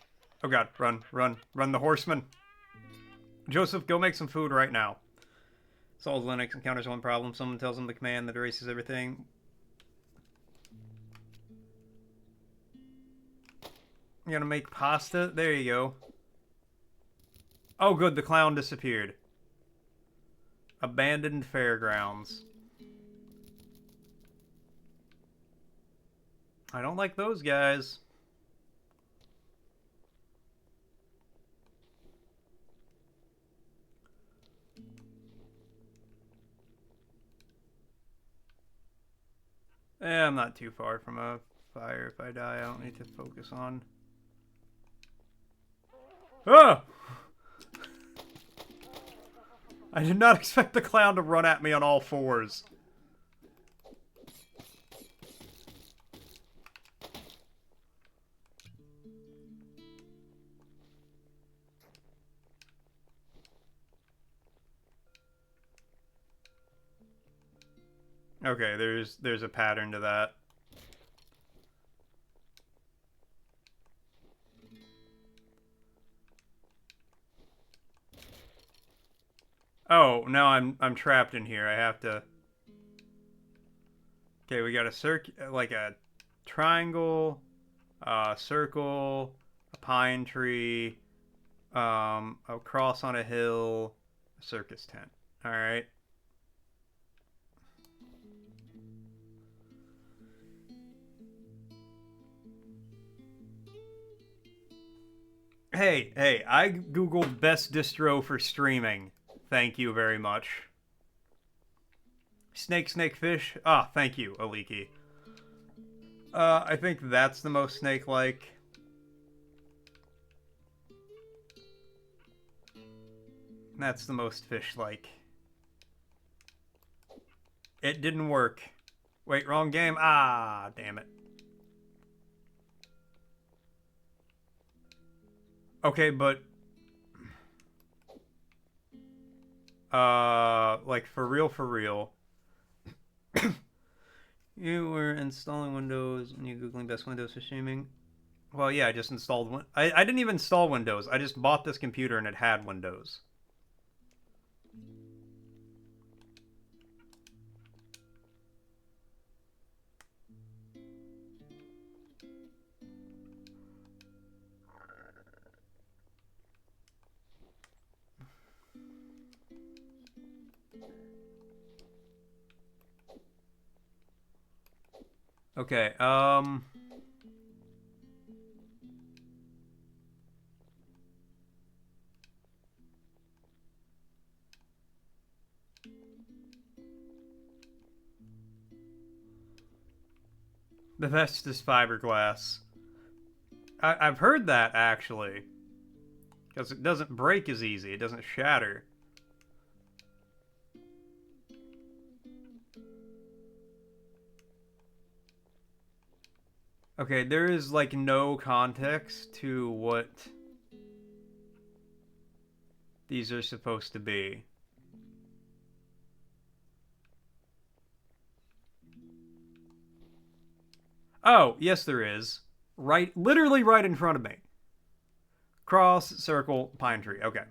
Oh god, run, run, run the horseman. Joseph, go make some food right now. Solves Linux, encounters one problem. Someone tells him the command that erases everything. You gonna make pasta? There you go. Oh good, the clown disappeared. Abandoned fairgrounds. I don't like those guys. I'm not too far from a fire. If I die, I don't need to focus on... Ah! I did not expect the clown to run at me on all fours. Okay, there's a pattern to that. Oh, now I'm trapped in here. I have to... Okay, we got like a triangle, a circle, a pine tree, a cross on a hill, a circus tent. Alright. Hey, I googled best distro for streaming. Thank you very much. Snake, fish. Ah, thank you, Aliki. I think that's the most snake-like. That's the most fish-like. It didn't work. Wait, wrong game. Ah, damn it. Okay, but like for real. You were installing Windows and you googling best Windows for streaming. Well, yeah, I just installed one. I didn't even install Windows. I just bought this computer and it had Windows. Okay, the best is fiberglass. I've heard that, actually. Because it doesn't break as easy. It doesn't shatter. Okay, there is, like, no context to what these are supposed to be. Oh, yes there is. Right, literally right in front of me. Cross, circle, pine tree. Okay.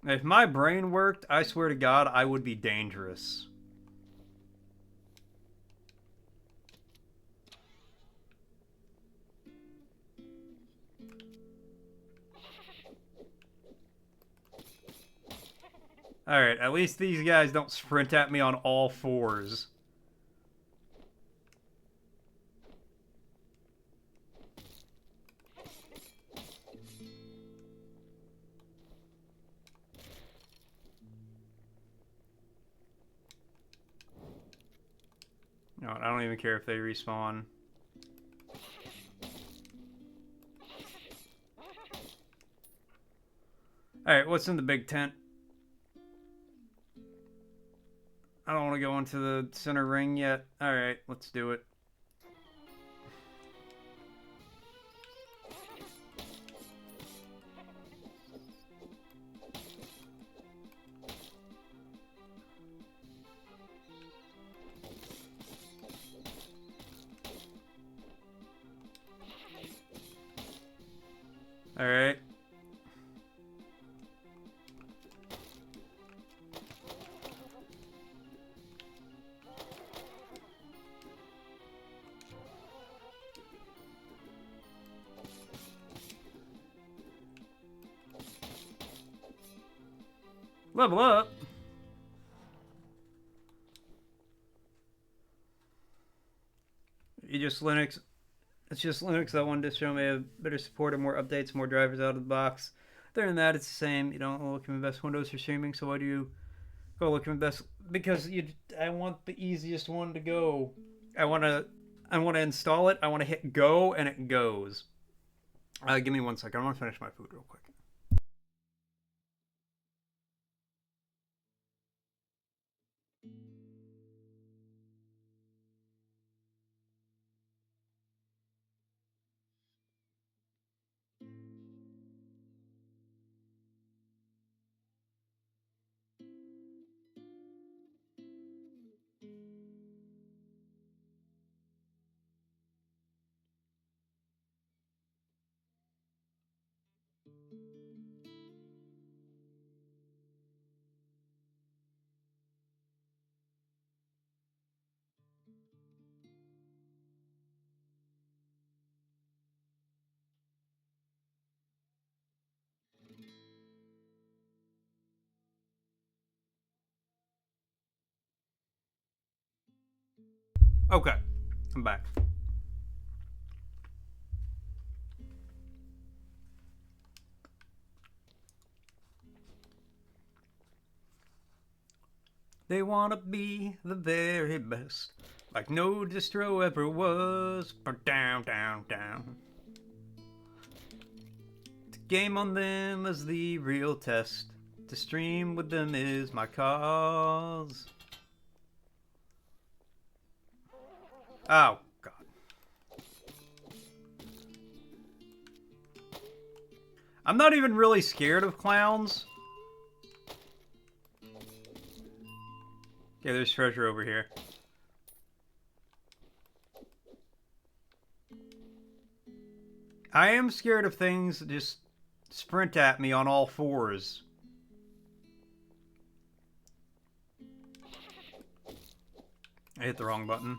If my brain worked, I swear to God, I would be dangerous. Alright, at least these guys don't sprint at me on all fours. No, I don't even care if they respawn. Alright, what's in the big tent? I don't want to go into the center ring yet. Alright, let's do it. Alright. Level up. You just Linux. It's just Linux. I wanted to show me a better support and more updates, more drivers out of the box. Other than that, it's the same. You don't look at my best Windows for streaming, so why do you go look at my best? Because I want the easiest one to go. I want to install it. I want to hit go, and it goes. Give me 1 second. I want to finish my food real quick. Okay, I'm back. They wanna be the very best, like no distro ever was. Down, down, down. Game on them is the real test. To stream with them is my cause. Oh, God. I'm not even really scared of clowns. Yeah, there's treasure over here. I am scared of things that just sprint at me on all fours. I hit the wrong button.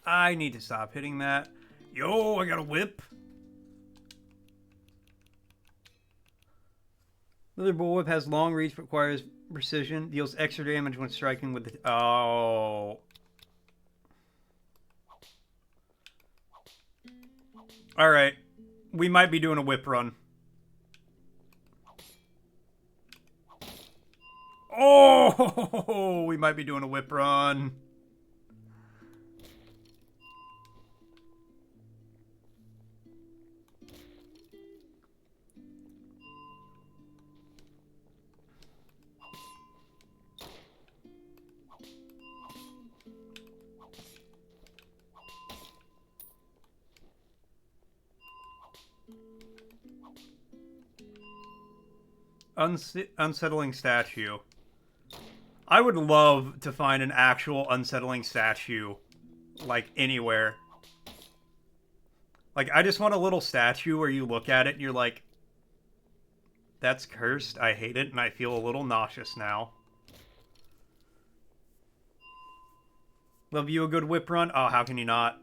I need to stop hitting that. Yo, I got a whip. Another bull whip has long reach but requires precision. Deals extra damage when striking with the... Oh. Alright. We might be doing a whip run. Oh! We might be doing a whip run. Unsettling statue. I would love to find an actual unsettling statue, like, anywhere. Like, I just want a little statue where you look at it and you're like, that's cursed, I hate it, and I feel a little nauseous now. Love you a good whip run? Oh, how can you not?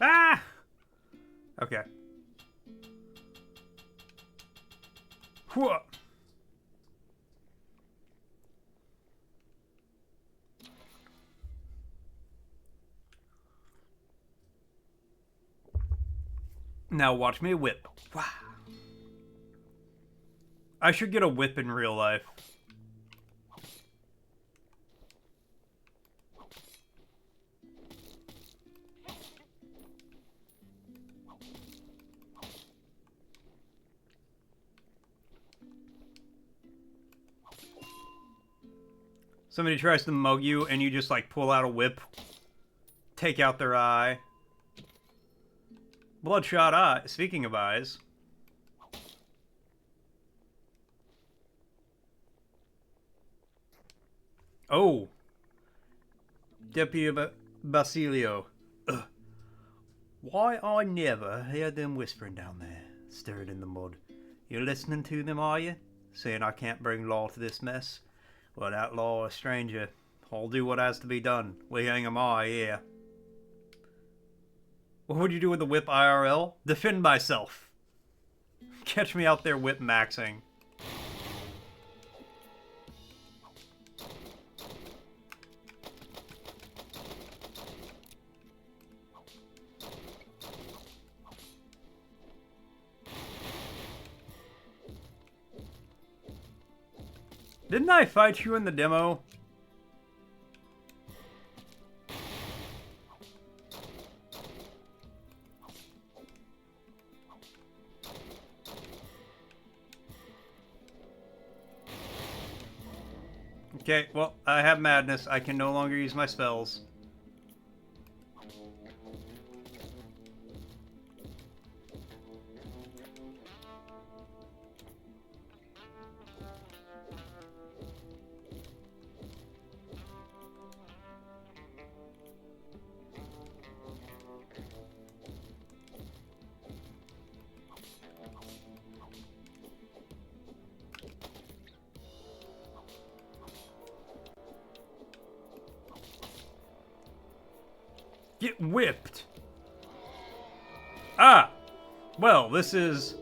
Ah! Okay. Whoa. Now watch me whip. Wow. I should get a whip in real life. Somebody tries to mug you and you just like pull out a whip, take out their eye. Bloodshot eye. Speaking of eyes. Oh. Deputy Basilio. Ugh. Why I never heard them whispering down there, stirring in the mud. You listening to them, are you? Saying I can't bring law to this mess? Well, that law a stranger. I'll do what has to be done. We hang 'em all, yeah. What would you do with the whip IRL? Defend myself. Catch me out there whip maxing. Didn't I fight you in the demo? Okay, well, I have madness. I can no longer use my spells. Get whipped. Ah! Well, this is...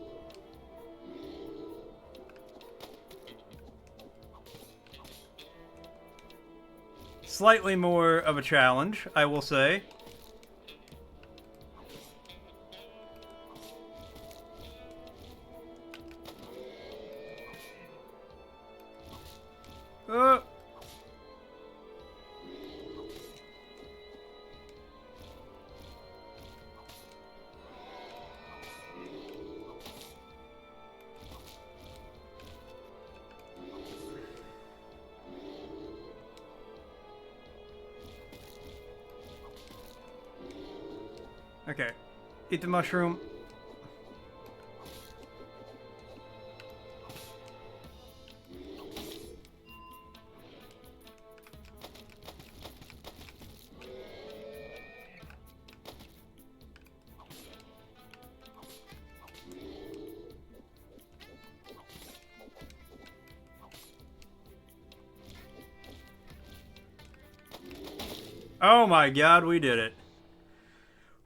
Slightly more of a challenge, I will say. Uh. Okay. Eat the mushroom. Oh my god, we did it.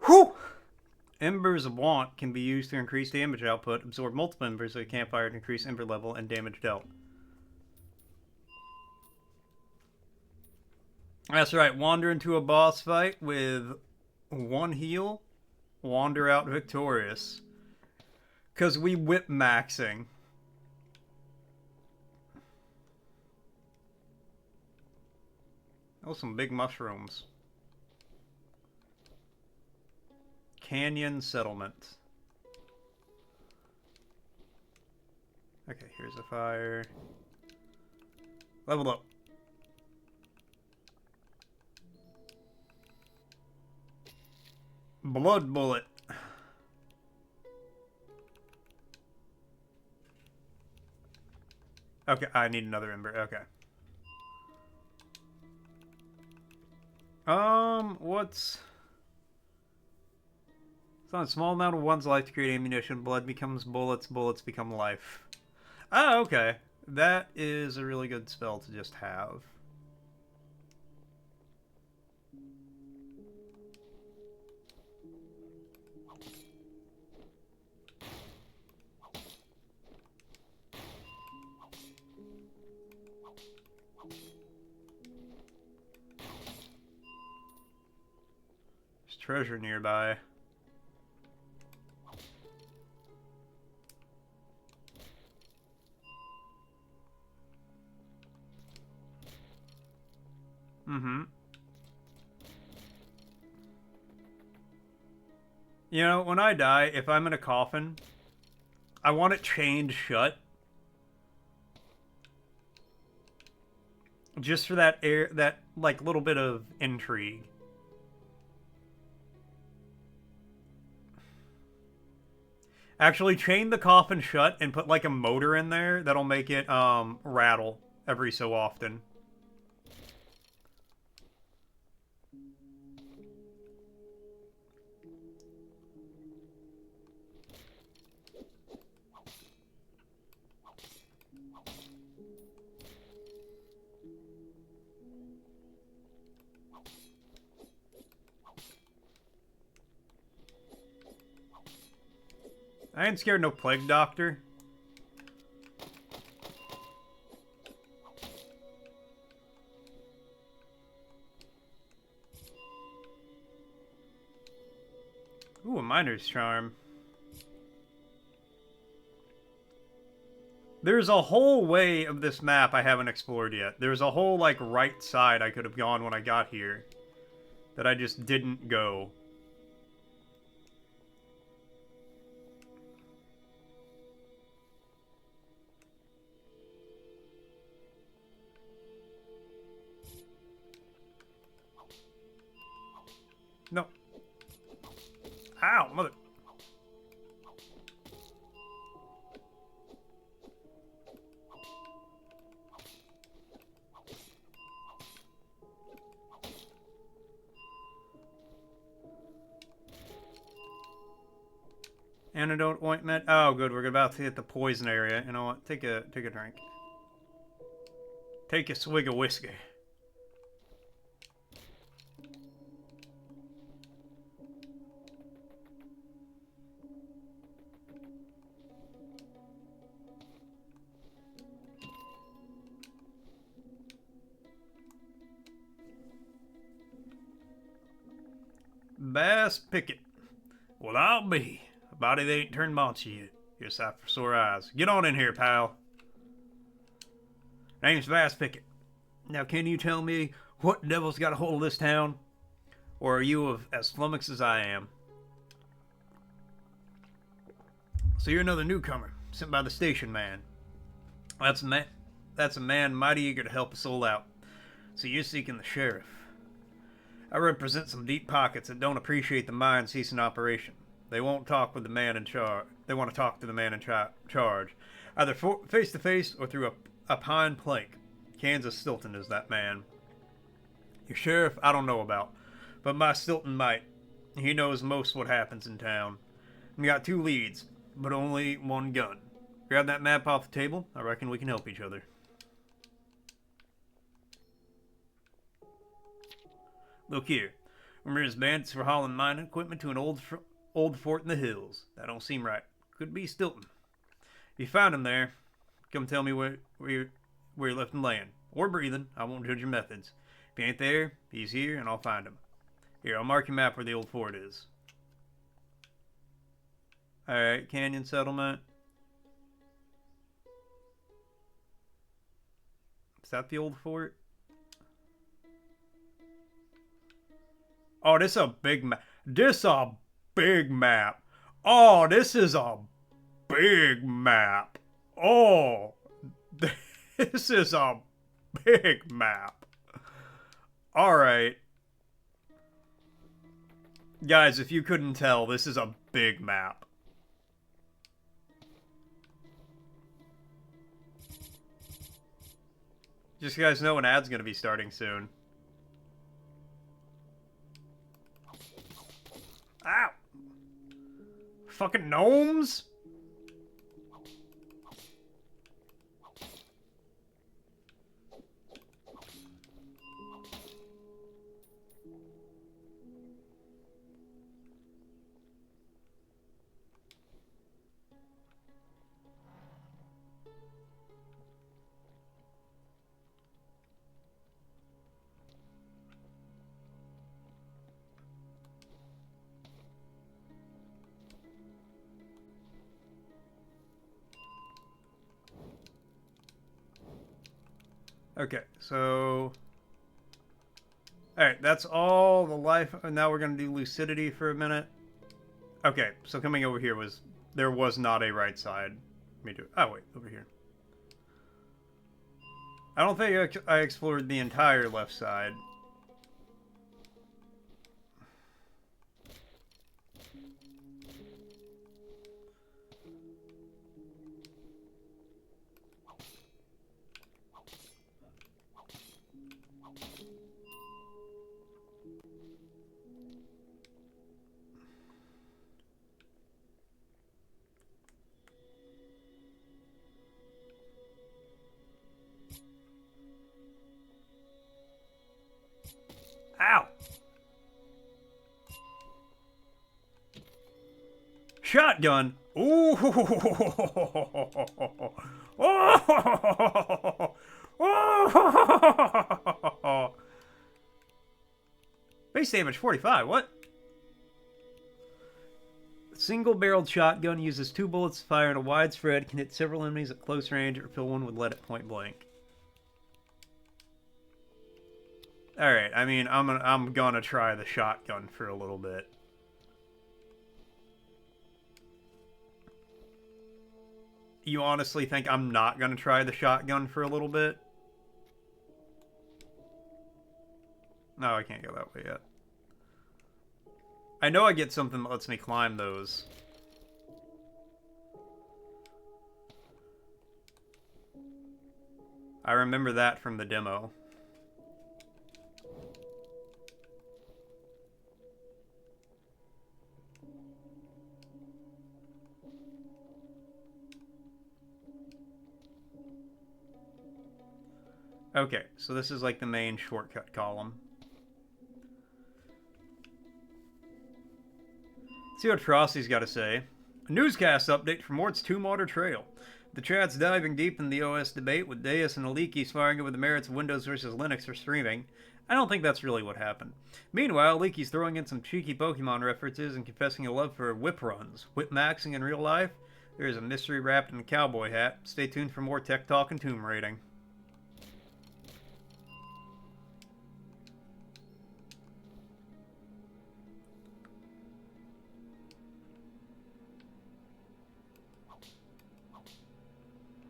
Whew! Embers of Want can be used to increase damage output, absorb multiple embers of a campfire to increase ember level and damage dealt. That's right, wander into a boss fight with one heal, wander out victorious. Because we whip maxing. Oh, some big mushrooms. Canyon Settlement. Okay, here's a fire. Leveled up. Blood bullet. Okay, I need another ember. Okay. What's... It's on a small amount of one's life to create ammunition. Blood becomes bullets. Bullets become life. Oh, okay. That is a really good spell to just have. There's treasure nearby. Mm-hmm. You know, when I die, if I'm in a coffin, I want it chained shut. Just for that air, that, like, little bit of intrigue. Actually, chain the coffin shut and put, like, a motor in there that'll make it, rattle every so often. I ain't scared no plague doctor. Ooh, a miner's charm. There's a whole way of this map I haven't explored yet. There's a whole, like, right side I could have gone when I got here that I just didn't go. No. Ow, mother... Antidote ointment. Oh, good. We're about to hit the poison area. You know what? Take a drink. Take a swig of whiskey. Bass Pickett. Well, I'll be. A body that ain't turned monster yet. You're a sight for sore eyes. Get on in here, pal. Name's Bass Pickett. Now, can you tell me what devil's got a hold of this town? Or are you as flummoxed as I am? So you're another newcomer, sent by the station man. That's a man mighty eager to help us all out. So you're seeking the sheriff. I represent some deep pockets that don't appreciate the mine ceasing operation. They won't talk with the man in charge. They want to talk to the man in charge, either face to face or through a pine plank. Kansas Stilton is that man. Your sheriff, I don't know about, but my Stilton might. He knows most what happens in town. We got 2 leads, but only 1 gun. Grab that map off the table. I reckon we can help each other. Look here. Remember his bandits for hauling mining equipment to an old fort in the hills. That don't seem right. Could be Stilton. If you find him there, come tell me where you left him laying. Or breathing. I won't judge your methods. If he ain't there, he's here and I'll find him. Here, I'll mark your map where the old fort is. Alright, Canyon Settlement. Is that the old fort? Oh, this is a big map. This a big map. Oh, this is a big map. Oh, this is a big map. Alright. Guys, if you couldn't tell, this is a big map. Just so you guys know, an ad's gonna be starting soon. Ow! Fucking gnomes? Okay, so... Alright, that's all the life... Now we're going to do lucidity for a minute. Okay, so coming over here was... There was not a right side. Let me do it. Oh, wait, over here. I don't think I explored the entire left side. Ow! Shotgun! Ooh! Base damage 45, what? Single-barreled shotgun uses 2 bullets to fire in a wide spread, can hit several enemies at close range, or fill one with lead at point blank. Alright, I mean, I'm gonna try the shotgun for a little bit. You honestly think I'm not gonna try the shotgun for a little bit? No, I can't go that way yet. I know I get something that lets me climb those. I remember that from the demo. Okay, so this is like the main shortcut column. Let's see what Frosty's got to say. A newscast update from Mort's Tombwater Trail. The chat's diving deep in the OS debate with Deus and Aliki sparring over the merits of Windows versus Linux for streaming. I don't think that's really what happened. Meanwhile, Leaky's throwing in some cheeky Pokemon references and confessing a love for whip runs. Whip maxing in real life? There is a mystery wrapped in a cowboy hat. Stay tuned for more tech talk and tomb raiding.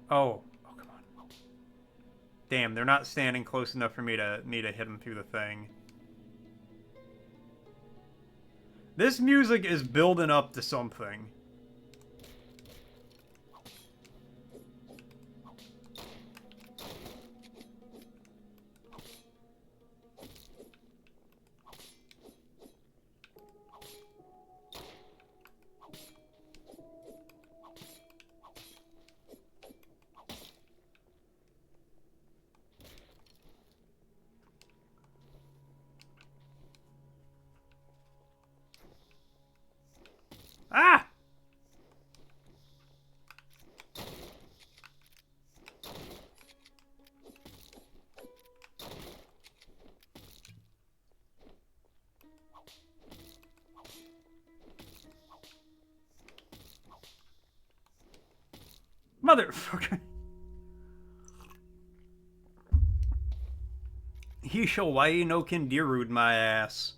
Oh, come on. Damn, they're not standing close enough for me to hit them through the thing. This music is building up to something. Ah! Motherfucker. He shall why no can deerrood my ass.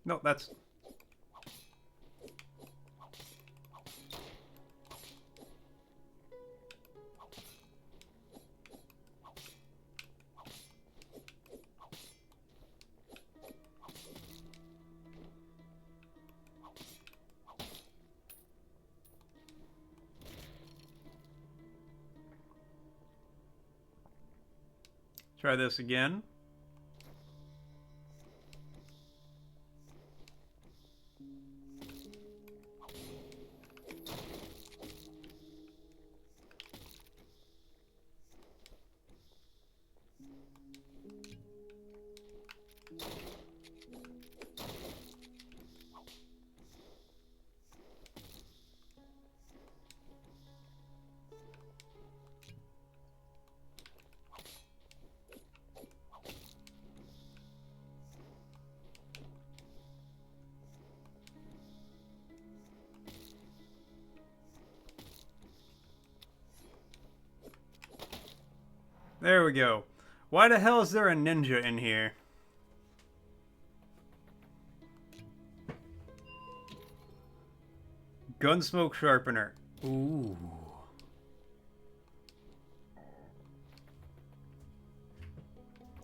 No, that's... Try this again. There we go. Why the hell is there a ninja in here? Gunsmoke sharpener. Ooh.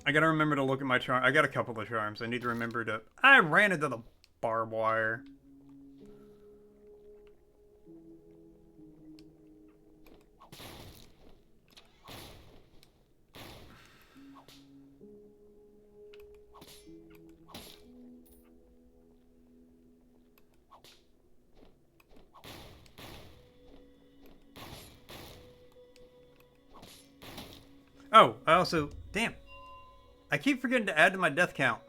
I gotta remember to look at my charm. I got a couple of charms. I need to remember to... I ran into the barbed wire. Oh, I also... Damn. I keep forgetting to add to my death count.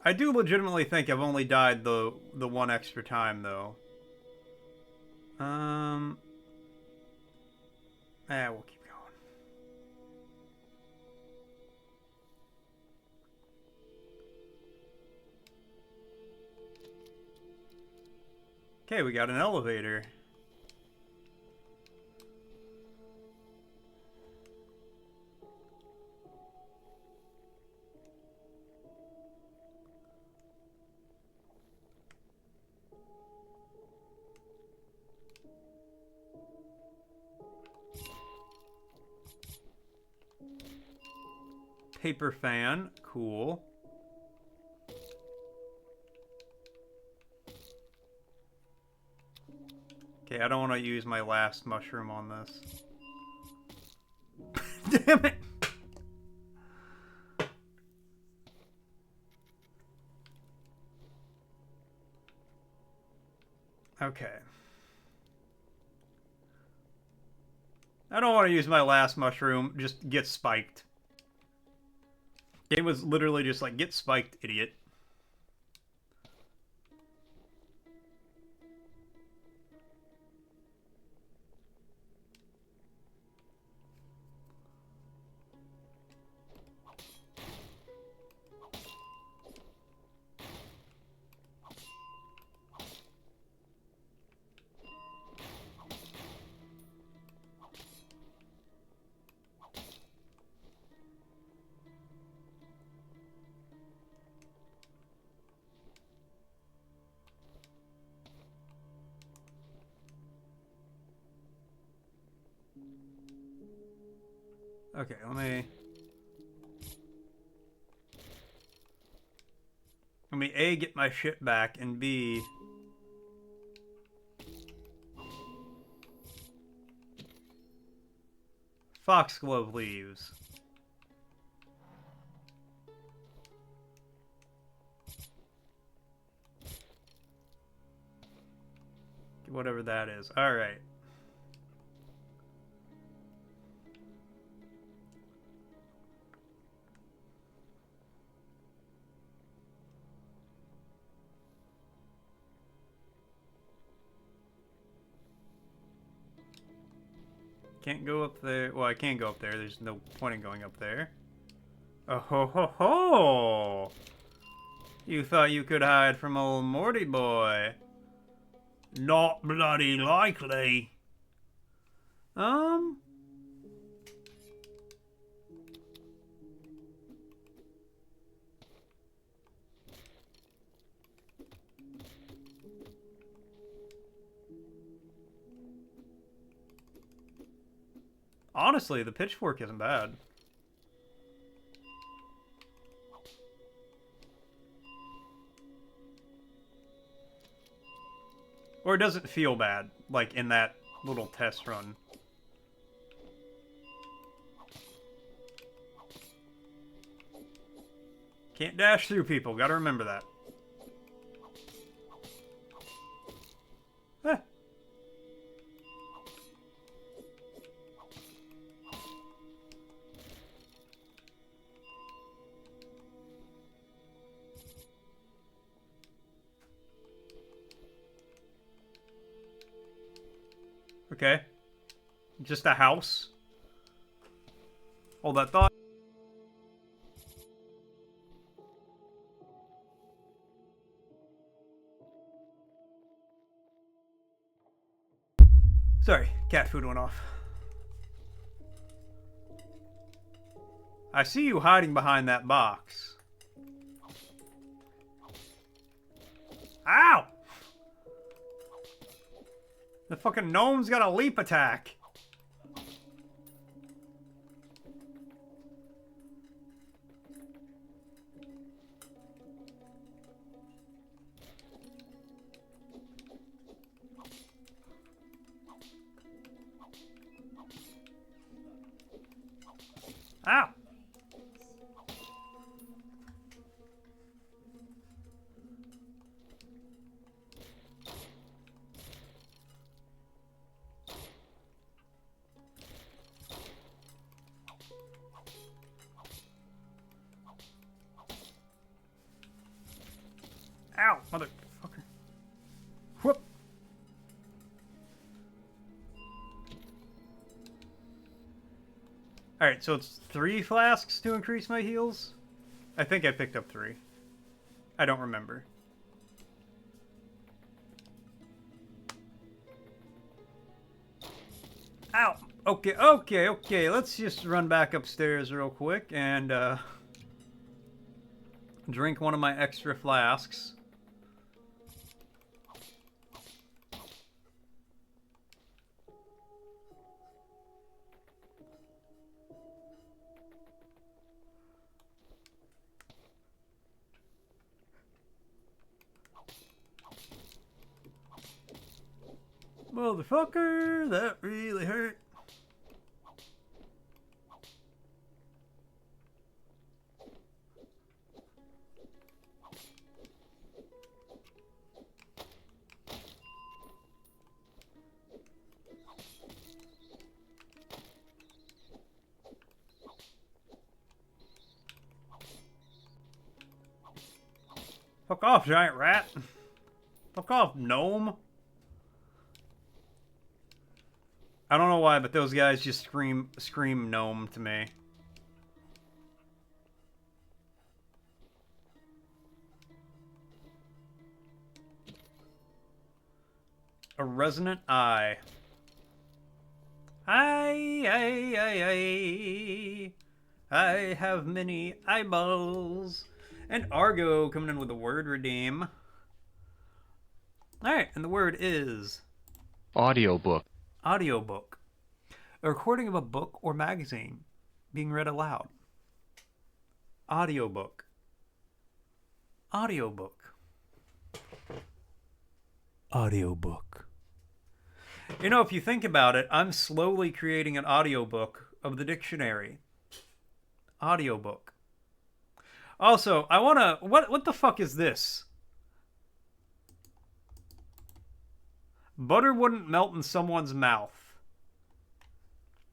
I do legitimately think I've only died the one extra time, though. We'll keep going. Okay, we got an elevator. Paper fan, cool. Okay, I don't want to use my last mushroom on this. Damn it! Okay. I don't want to use my last mushroom. Just get spiked. It was literally just like, get spiked, idiot. Okay, let me A, get my shit back, and B, foxglove leaves. Whatever that is. Alright. Can't go up there. Well, I can't go up there. There's no point in going up there. Oh ho ho ho! You thought you could hide from old Morty boy. Not bloody likely. Honestly, the pitchfork isn't bad. Or it doesn't feel bad, like in that little test run. Can't dash through people, gotta remember that. Eh. Okay. Just a house. Hold that thought. Sorry, cat food went off. I see you hiding behind that box. Ow! The fucking gnome's got a leap attack. Ow! Ow, motherfucker. Whoop. Alright, so it's 3 flasks to increase my heals? I think I picked up 3. I don't remember. Ow! Okay. Let's just run back upstairs real quick and, drink one of my extra flasks. Motherfucker, that really hurt. Fuck off, giant rat. Fuck off, gnome. I don't know why, but those guys just scream gnome to me. A resonant eye. I have many eyeballs. And Argo coming in with the word redeem. Alright, and the word is... Audiobook. Audiobook. A recording of a book or magazine being read aloud. Audiobook. Audiobook. Audiobook. You know, if you think about it, I'm slowly creating an audiobook of the dictionary. Audiobook. Also, I wanna... What the fuck is this? Butter wouldn't melt in someone's mouth.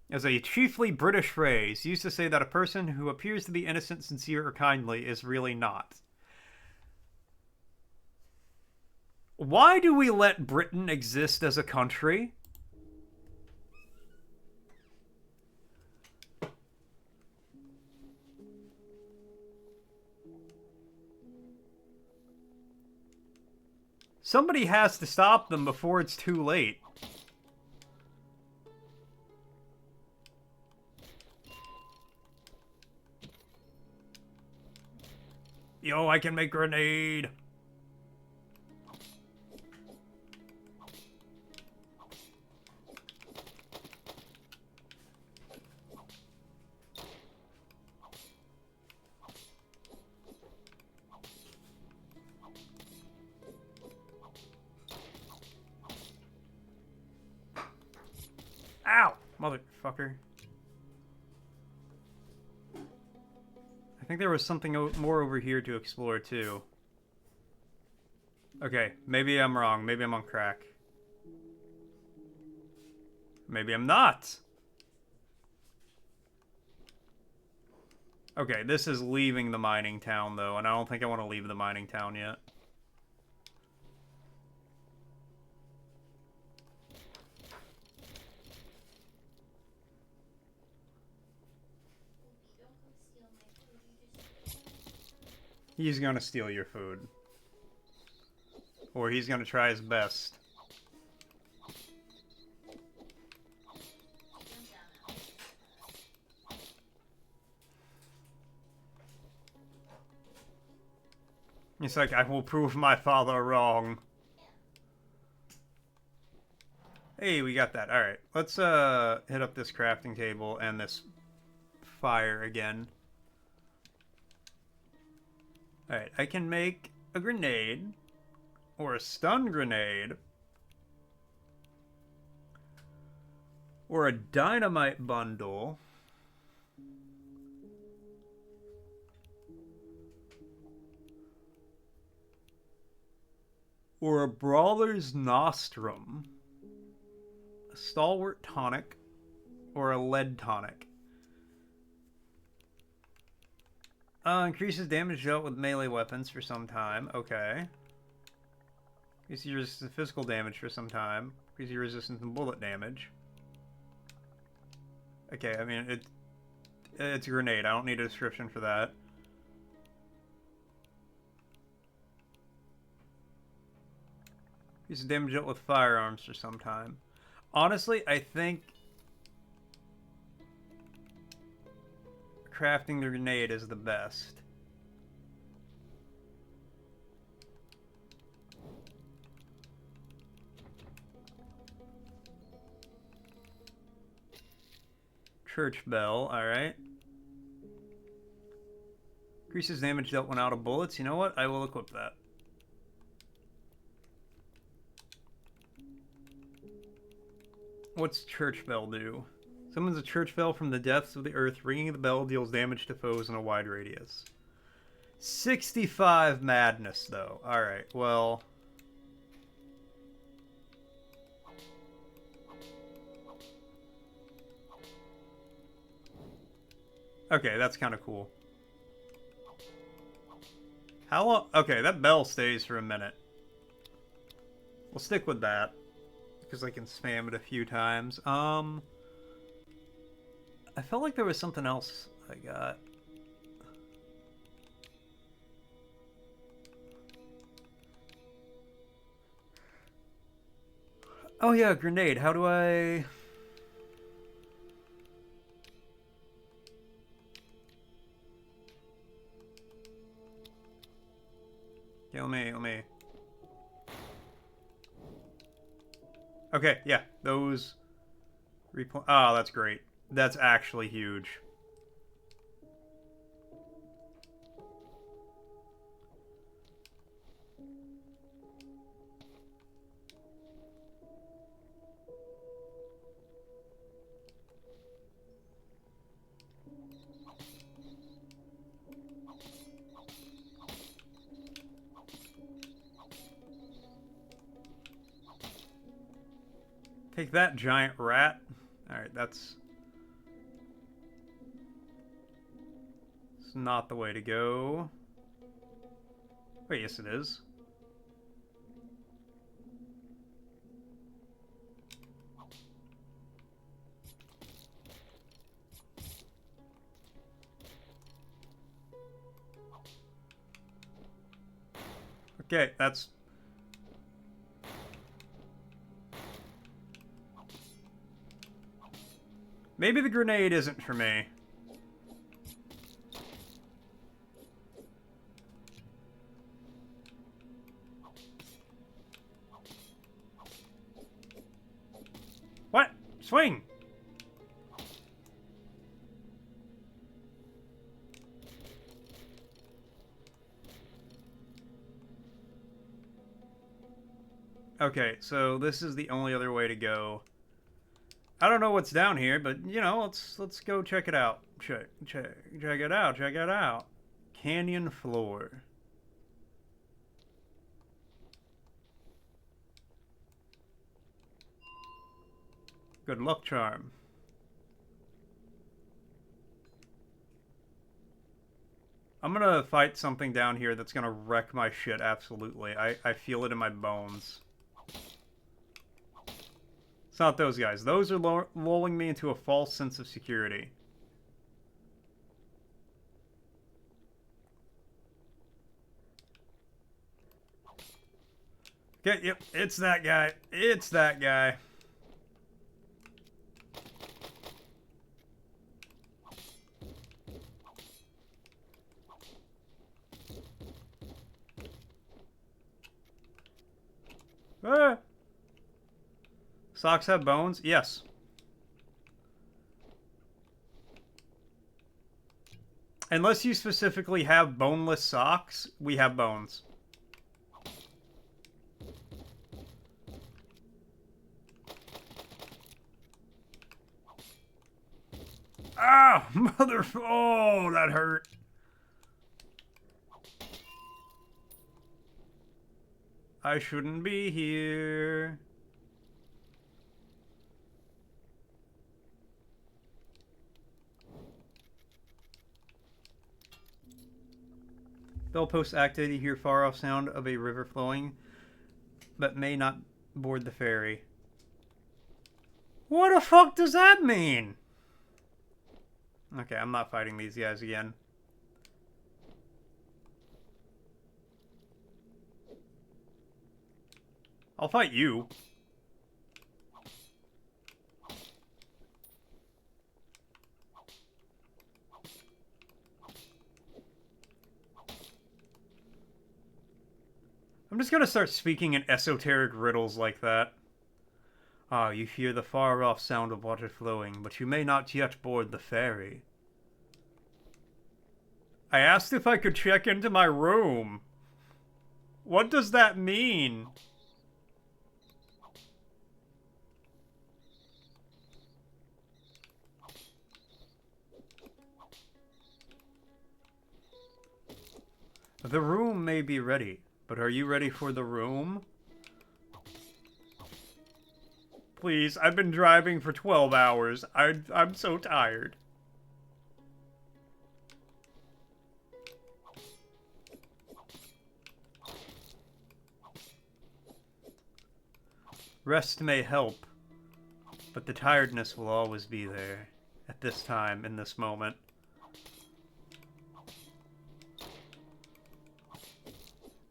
As a chiefly British phrase used to say that a person who appears to be innocent, sincere, or kindly is really not. Why do we let Britain exist as a country? Somebody has to stop them before it's too late. Yo, I can make grenade. Ow! Motherfucker. I think there was something more over here to explore, too. Okay, maybe I'm wrong. Maybe I'm on crack. Maybe I'm not! Okay, this is leaving the mining town, though, and I don't think I want to leave the mining town yet. He's gonna steal your food. Or he's gonna try his best. He's like, I will prove my father wrong. Hey, we got that. Alright, let's hit up this crafting table and this fire again. Alright, I can make a grenade, or a stun grenade, or a dynamite bundle, or a brawler's nostrum, a stalwart tonic, or a lead tonic. Increases damage dealt with melee weapons for some time. Okay. Increases your resistance to physical damage for some time. Increases your resistance to bullet damage. Okay, I mean, it's a grenade. I don't need a description for that. Increases damage dealt with firearms for some time. Honestly, I think crafting the grenade is the best. Church bell, alright. Increases damage dealt when out of bullets. You know what? I will equip that. What's church bell do? Summons a church bell from the depths of the earth. Ringing the bell deals damage to foes in a wide radius. 65 madness, though. Alright, well... Okay, that's kind of cool. How long? Okay, that bell stays for a minute. We'll stick with that because I can spam it a few times. I felt like there was something else I got. Oh yeah, grenade. How do I... Yeah, let me... Okay, yeah, those... Oh, that's great. That's actually huge. Take that, giant rat. Alright, that's... It's not the way to go. Wait, yes it is. Okay, that's... Maybe the grenade isn't for me. What? Swing! Okay, so this is the only other way to go. I don't know what's down here, but you know, let's go check it out. Check it out. Check it out. Canyon floor. Good luck charm. I'm gonna fight something down here that's gonna wreck my shit absolutely. I feel it in my bones. It's not those guys. Those are lulling me into a false sense of security. Okay, yep, it's that guy. It's that guy. Ah! Socks have bones? Yes. Unless you specifically have boneless socks, we have bones. Ah, mother... Oh, that hurt. I shouldn't be here. Bellpost activity. Hear far off sound of a river flowing, but may not board the ferry. What the fuck does that mean? Okay, I'm not fighting these guys again. I'll fight you. I'm just gonna start speaking in esoteric riddles like that. Ah, you hear the far-off sound of water flowing, but you may not yet board the ferry. I asked if I could check into my room. What does that mean? The room may be ready, but are you ready for the room? Please, I've been driving for 12 hours. I'm so tired. Rest may help, but the tiredness will always be there at this time, in this moment.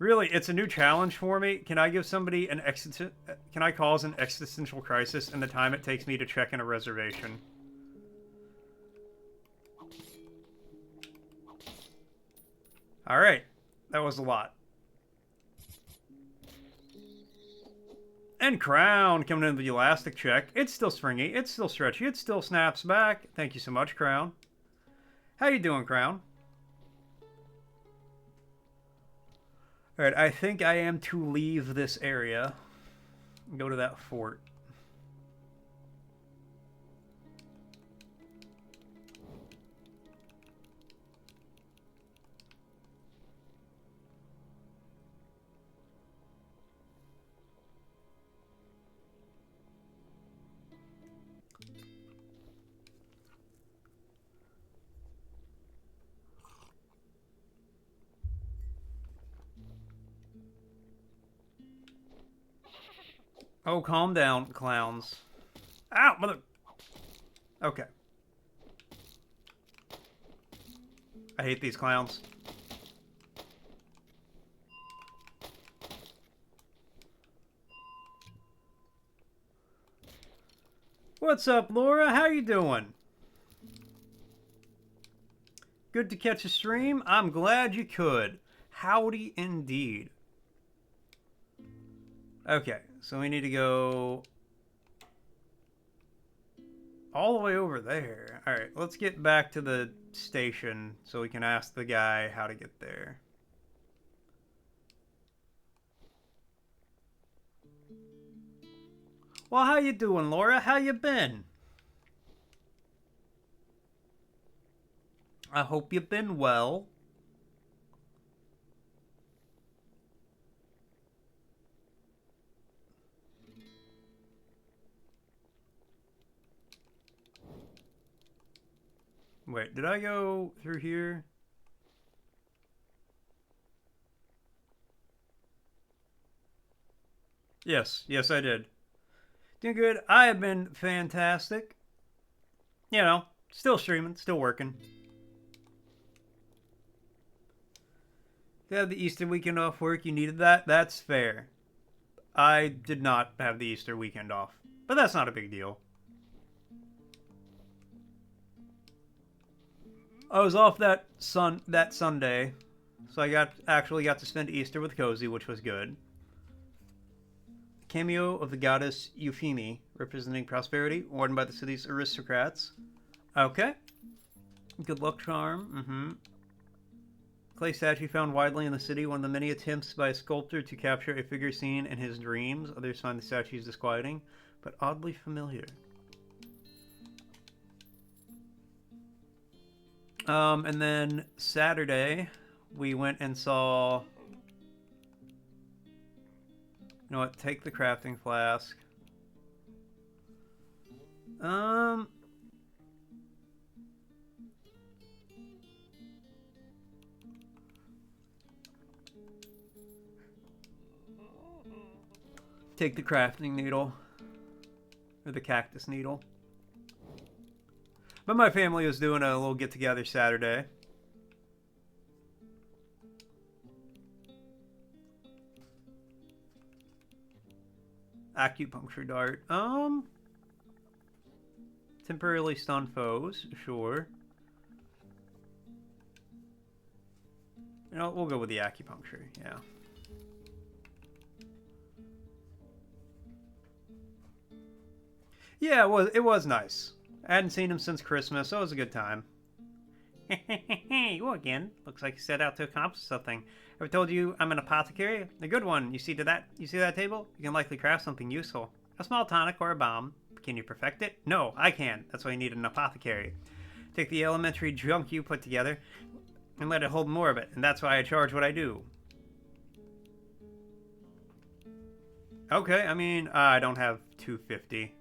Really, it's a new challenge for me. Can I give somebody an can I cause an existential crisis in the time it takes me to check in a reservation? Alright. That was a lot. And Crown coming in with the elastic check. It's still springy. It's still stretchy. It still snaps back. Thank you so much, Crown. How you doing, Crown? Alright, I think I am to leave this area and go to that fort. Oh, calm down, clowns. Ow, mother... Okay. I hate these clowns. What's up, Laura? How you doing? Good to catch a stream? I'm glad you could. Howdy indeed. Okay, so we need to go all the way over there. Alright, let's get back to the station so we can ask the guy how to get there. Well, how you doing, Laura? How you been? I hope you've been well. Wait, did I go through here? Yes, yes I did. Doing good. I have been fantastic. You know, still streaming, still working. You had the Easter weekend off work, you needed that? That's fair. I did not have the Easter weekend off, but that's not a big deal. I was off that Sunday, so I actually got to spend Easter with Cozy, which was good. Cameo of the goddess Euphemie, representing prosperity, worn by the city's aristocrats. Okay. Good luck charm. Clay statue found widely in the city, one of the many attempts by a sculptor to capture a figure seen in his dreams. Others find the statues disquieting, but oddly familiar. And then Saturday, we went and saw... You know what? Take the crafting flask. Take the crafting needle. Or the cactus needle. But my family was doing a little get-together Saturday. Acupuncture dart. Temporarily stun foes, sure. You know, we'll go with the acupuncture, yeah. Yeah, it was nice. I hadn't seen him since Christmas, so it was a good time. You again. Looks like you set out to accomplish something. Ever told you I'm an apothecary? A good one. You see that table? You can likely craft something useful. A small tonic or a balm. Can you perfect it? No, I can. That's why you need an apothecary. Take the elementary junk you put together and let it hold more of it, and that's why I charge what I do. Okay, I mean, I don't have 250.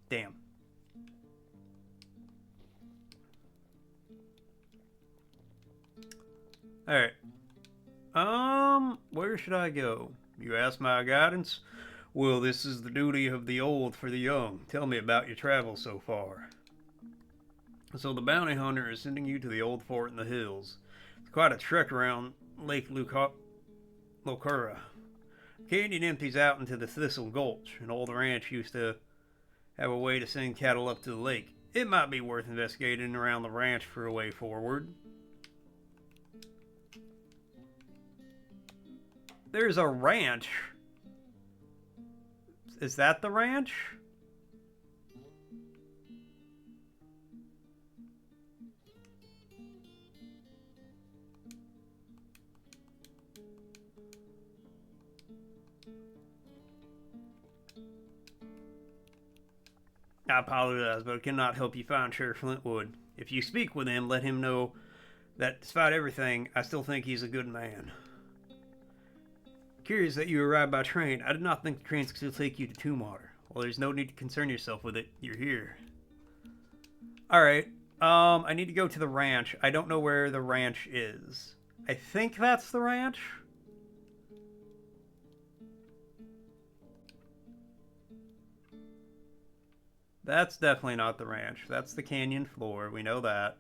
Damn. Alright. Where should I go? You ask my guidance? Well, this is the duty of the old for the young. Tell me about your travels so far. So the bounty hunter is sending you to the old fort in the hills. It's quite a trek around Lake Locura. Canyon empties out into the Thistle Gulch. An old ranch used to have a way to send cattle up to the lake. It might be worth investigating around the ranch for a way forward. There's a ranch. Is that the ranch? I apologize, but I cannot help you find Sheriff Flintwood. If you speak with him, let him know that despite everything, I still think he's a good man. Curious that you arrived by train. I did not think the trains could still take you to Tombwater. Well, there's no need to concern yourself with it. You're here. Alright. I need to go to the ranch. I don't know where the ranch is. I think that's the ranch. That's definitely not the ranch. That's the canyon floor. We know that.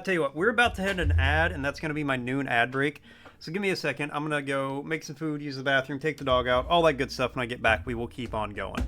Tell you what, we're about to hit an ad, and that's going to be my noon ad break. So give me a second. I'm going to go make some food, use the bathroom, take the dog out, all that good stuff. When I get back, we will keep on going.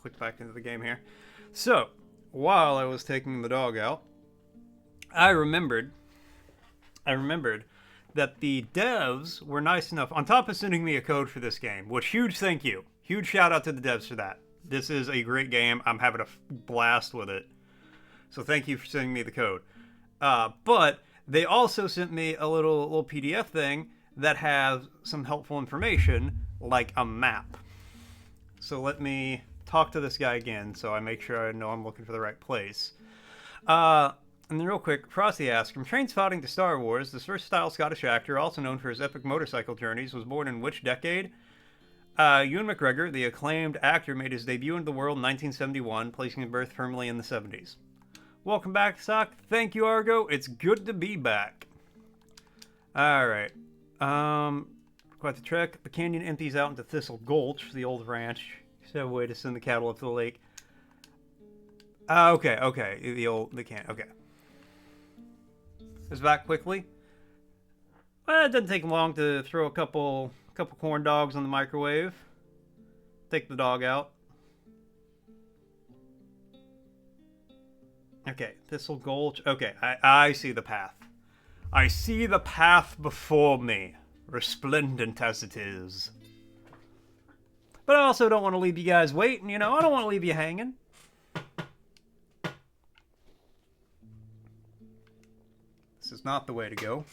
click back into the game here. So, while I was taking the dog out, I remembered that the devs were nice enough, on top of sending me a code for this game, which huge thank you. Huge shout out to the devs for that. This is a great game. I'm having a blast with it. So thank you for sending me the code. But they also sent me a little PDF thing that has some helpful information, like a map. So let me talk to this guy again so I make sure I know I'm looking for the right place. And then real quick, Frosty asks, from train spotting to Star Wars, this versatile Scottish actor, also known for his epic motorcycle journeys, was born in which decade? Ewan McGregor, the acclaimed actor, made his debut into the world in 1971, placing his birth firmly in the 70s. Welcome back, Sock. Thank you, Argo. It's good to be back. Alright. Quite the trek. The canyon empties out into Thistle Gulch, the old ranch. Just have a way to send the cattle up to the lake. Okay. Okay. Is back quickly. Well, it doesn't take long to throw a couple corn dogs on the microwave. Take the dog out. Okay, Thistle Gulch. Okay, I see the path. I see the path before me, resplendent as it is. But I also don't want to leave you guys waiting, you know? I don't want to leave you hanging. This is not the way to go.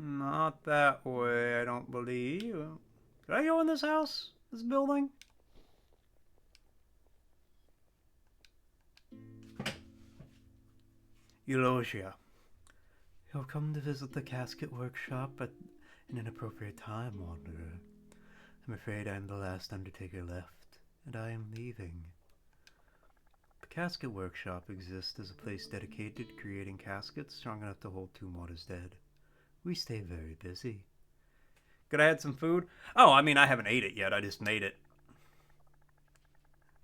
Not that way, I don't believe. Did I go in this house? This building? Eulogia. You've come to visit the casket workshop at an inappropriate time, Wanderer. I'm afraid I am the last Undertaker left, and I am leaving. The casket workshop exists as a place dedicated to creating caskets strong enough to hold Tombwater's dead. We stay very busy. Could I add some food? Oh, I mean, I haven't ate it yet. I just made it.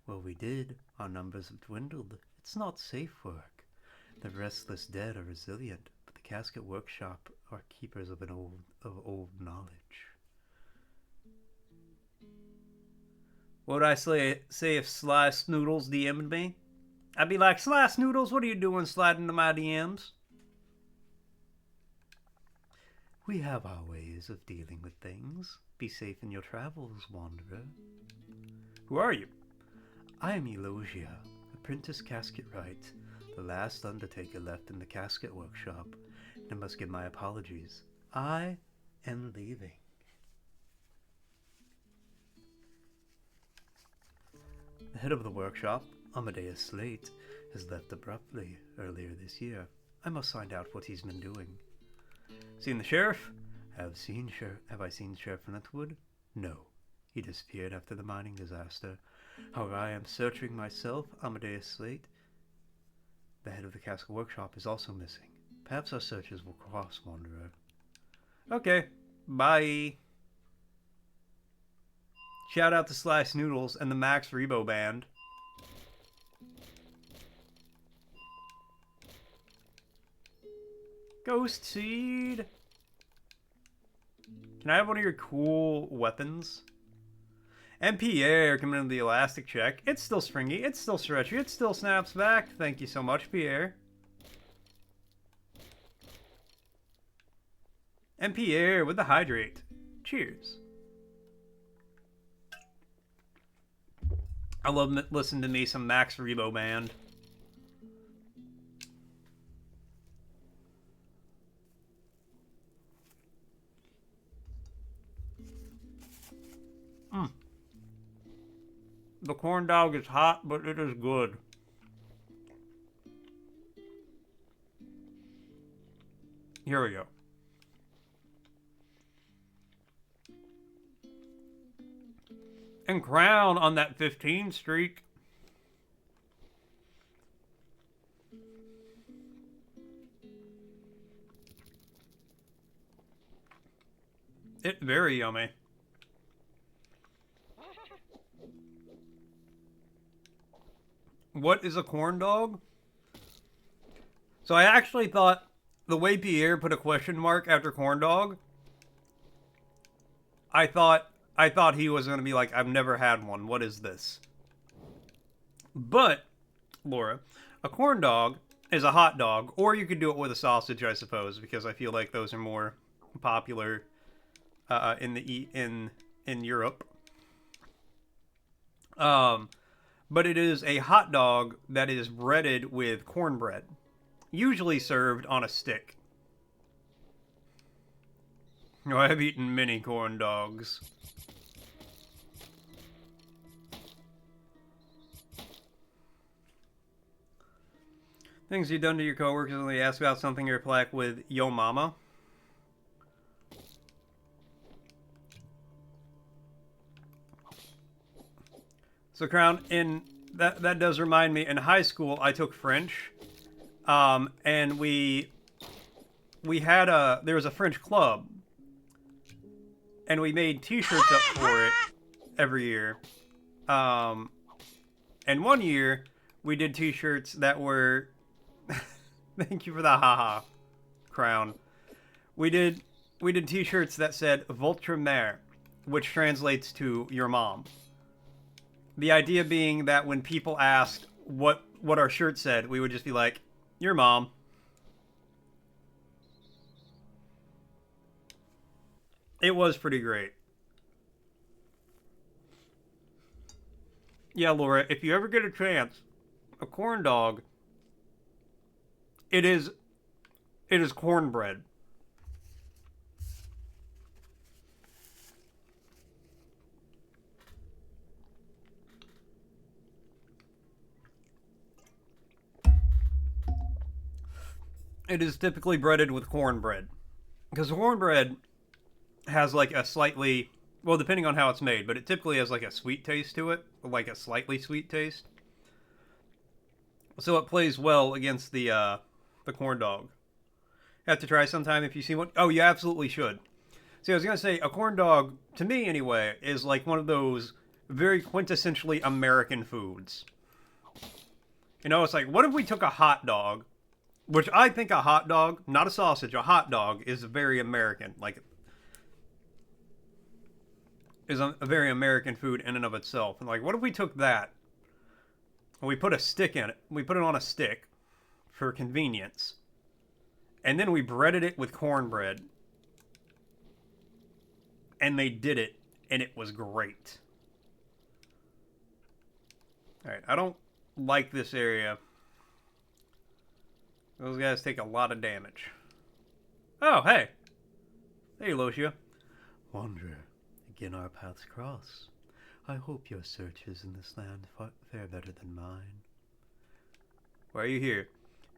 Well, we did. Our numbers have dwindled. It's not safe work. The restless dead are resilient, but the casket workshop are keepers of old knowledge. What would I say if Sly Snoodles DM'd me? I'd be like, Sly Snoodles, what are you doing sliding into my DMs? We have our ways of dealing with things. Be safe in your travels, Wanderer. Who are you? I am Eulogia, apprentice casket wright, the last Undertaker left in the casket workshop, and I must give my apologies. I am leaving. The head of the workshop, Amadeus Slate, has left abruptly earlier this year. I must find out what he's been doing. Seen the sheriff? Have I seen Sheriff Flintwood? No. He disappeared after the mining disaster. However, I am searching myself, Amadeus Slate. The head of the casket workshop is also missing. Perhaps our searches will cross, Wanderer. Okay. Bye. Shout out to Sly Snoodles and the Max Rebo Band. Ghost Seed. Can I have one of your cool weapons? And Pierre coming into the elastic check. It's still springy. It's still stretchy. It still snaps back. Thank you so much, Pierre. And Pierre with the hydrate. Cheers. I love listening to me some Max Rebo Band. The corn dog is hot, but it is good. Here we go. And Crown on that 15 streak. It's very yummy. What is a corn dog? So I actually thought the way Pierre put a question mark after corn dog, I thought he was going to be like, I've never had one. What is this? But, Laura, a corn dog is a hot dog, or you could do it with a sausage, I suppose, because I feel like those are more popular in Europe. But it is a hot dog that is breaded with cornbread, usually served on a stick. Oh, I've eaten many corn dogs. Things you've done to your coworkers when they ask about something, you reply with "Yo, mama." So, Crown, in that does remind me. In high school, I took French, and we had there was a French club, and we made T-shirts up for it every year. And one year we did T-shirts that were. Thank you for the haha, Crown. We did T-shirts that said "Votre mère," which translates to "your mom." The idea being that when people asked what our shirt said, we would just be like, "Your mom." It was pretty great. Yeah, Laura, if you ever get a chance, a corn dog, it is cornbread. It is typically breaded with cornbread. Because cornbread has like a slightly, well, depending on how it's made, but it typically has like a sweet taste to it, like a slightly sweet taste. So it plays well against the corn dog. Have to try sometime if you see one. Oh, you absolutely should. See, I was gonna say a corn dog, to me anyway, is like one of those very quintessentially American foods. You know, it's like, what if we took a hot dog, which I think a hot dog, not a sausage, a hot dog is very American. Like, is a very American food in and of itself. And like, what if we took that and we put a stick in it? We put it on a stick for convenience, and then we breaded it with cornbread, and they did it, and it was great. All right, I don't like this area. Those guys take a lot of damage. Oh, hey. Hey, Lotia. Wanderer, again our paths cross. I hope your searches in this land fare better than mine. Why are you here?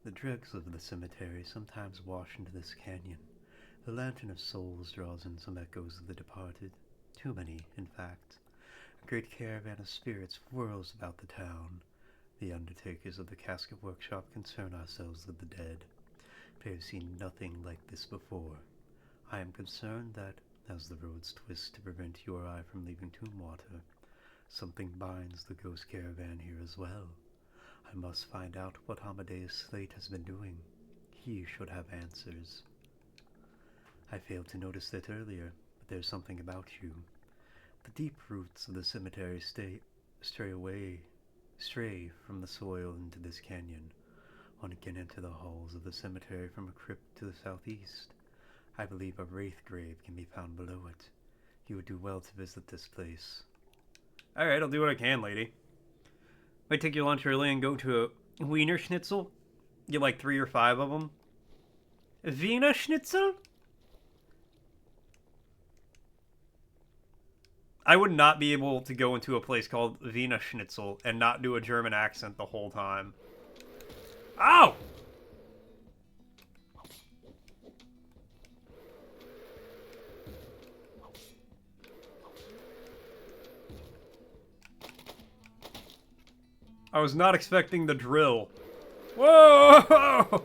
The dregs of the cemetery sometimes wash into this canyon. The lantern of souls draws in some echoes of the departed. Too many, in fact. A great caravan of spirits whirls about the town. The undertakers of the casket workshop concern ourselves with the dead. We have seen nothing like this before. I am concerned that, as the roads twist to prevent you or I from leaving Tombwater, something binds the ghost caravan here as well. I must find out what Amadeus Slate has been doing. He should have answers. I failed to notice that earlier, but there's something about you. The deep roots of the cemetery stray from the soil into this canyon. One can enter the halls of the cemetery from a crypt to the southeast. I believe a wraith grave can be found below it. You would do well to visit this place. Alright, I'll do what I can, lady. Might take your lunch early and go to a Wiener Schnitzel. Get like 3 or 5 of them. Wiener Schnitzel? I would not be able to go into a place called Wiener Schnitzel and not do a German accent the whole time. Ow! I was not expecting the drill. Whoa!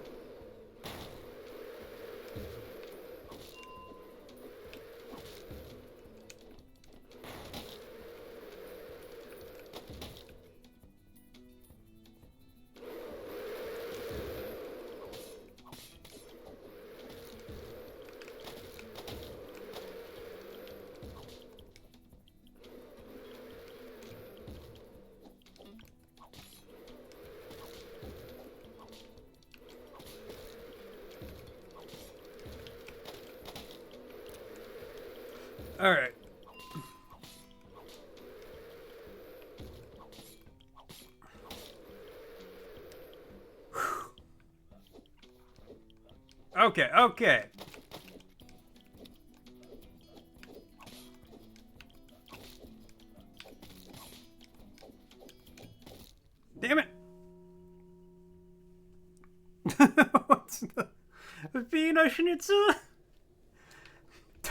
All right. Okay, okay. Damn it. What's the Wiener Schnitzel?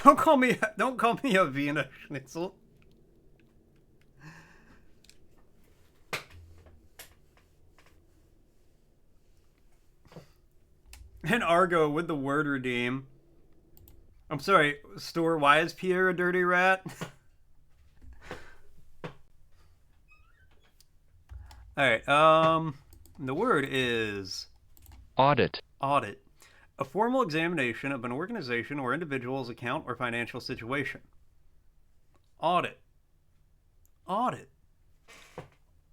Don't call me a Wiener Schnitzel. And Argo with the word redeem. I'm sorry, store, why is Pierre a dirty rat? Alright, the word is Audit. audit. A formal examination of an organization or individual's account or financial situation. Audit. Audit.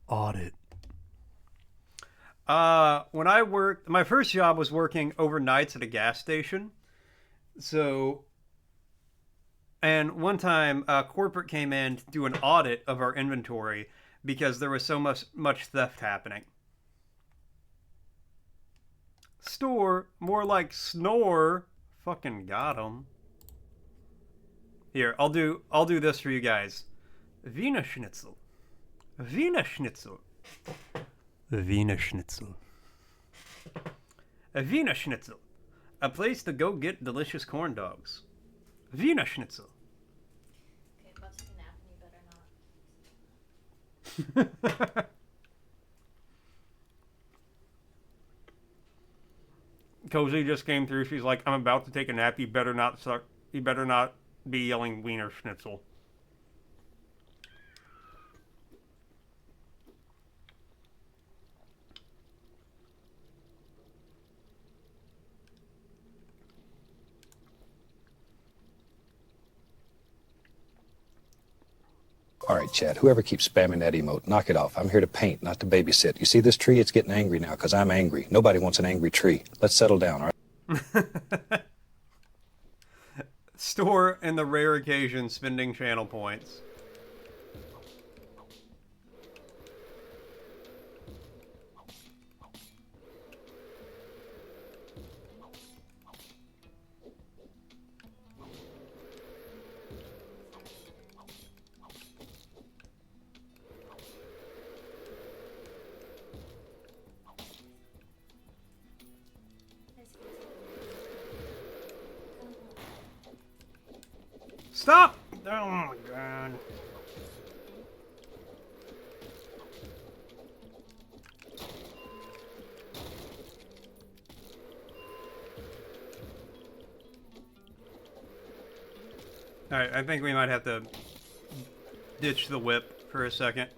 Audit. When I worked, my first job was working overnights at a gas station. So, and one time, corporate came in to do an audit of our inventory because there was so much theft happening. Store, more like snore. Fucking got 'em. Here, I'll do this for you guys. Wiener Schnitzel. Wiener Schnitzel. Wiener Schnitzel. A Wiener Schnitzel. A place to go get delicious corn dogs. Wiener Schnitzel. Okay, about to nap and you better not. Cozy just came through. She's like, I'm about to take a nap. You better not suck. You better not be yelling Wiener Schnitzel. All right, Chad, whoever keeps spamming that emote, knock it off. I'm here to paint, not to babysit. You see this tree? It's getting angry now because I'm angry. Nobody wants an angry tree. Let's settle down, all right? Store and the rare occasion spending channel points. Stop! Oh my god. Alright, I think we might have to ditch the whip for a second.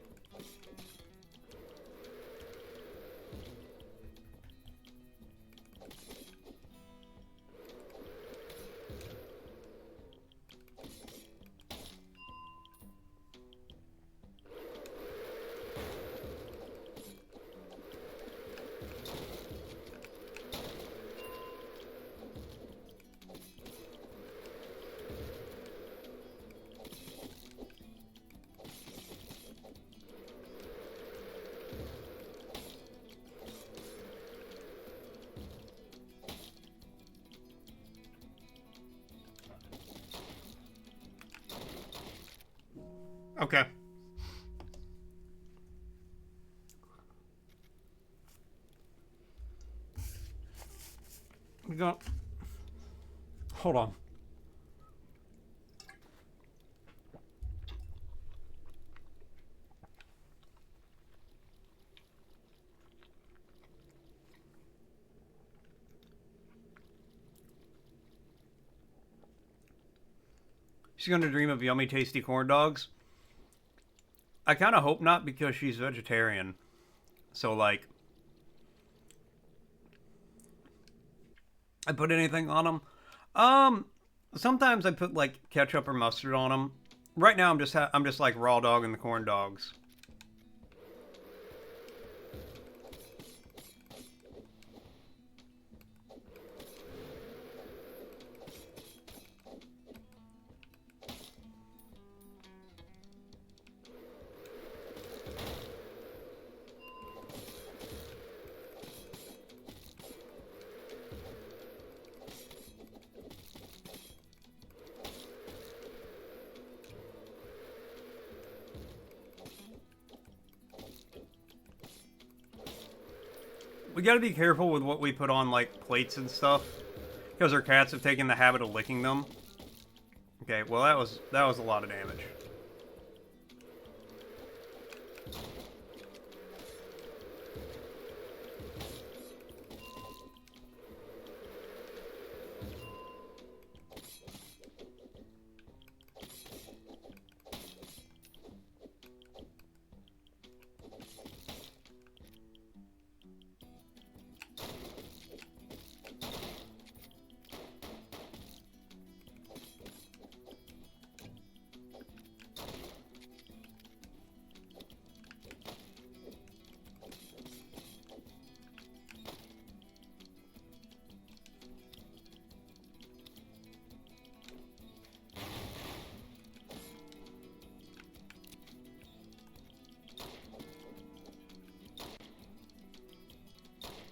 Okay. We got. Hold on. She's gonna dream of yummy, tasty corn dogs. I kind of hope not because she's vegetarian. So, like, I put anything on them. Sometimes I put like ketchup or mustard on them. Right now, I'm just like raw dog and the corn dogs. We gotta be careful with what we put on, like, plates and stuff. Because our cats have taken the habit of licking them. Okay, well that was a lot of damage.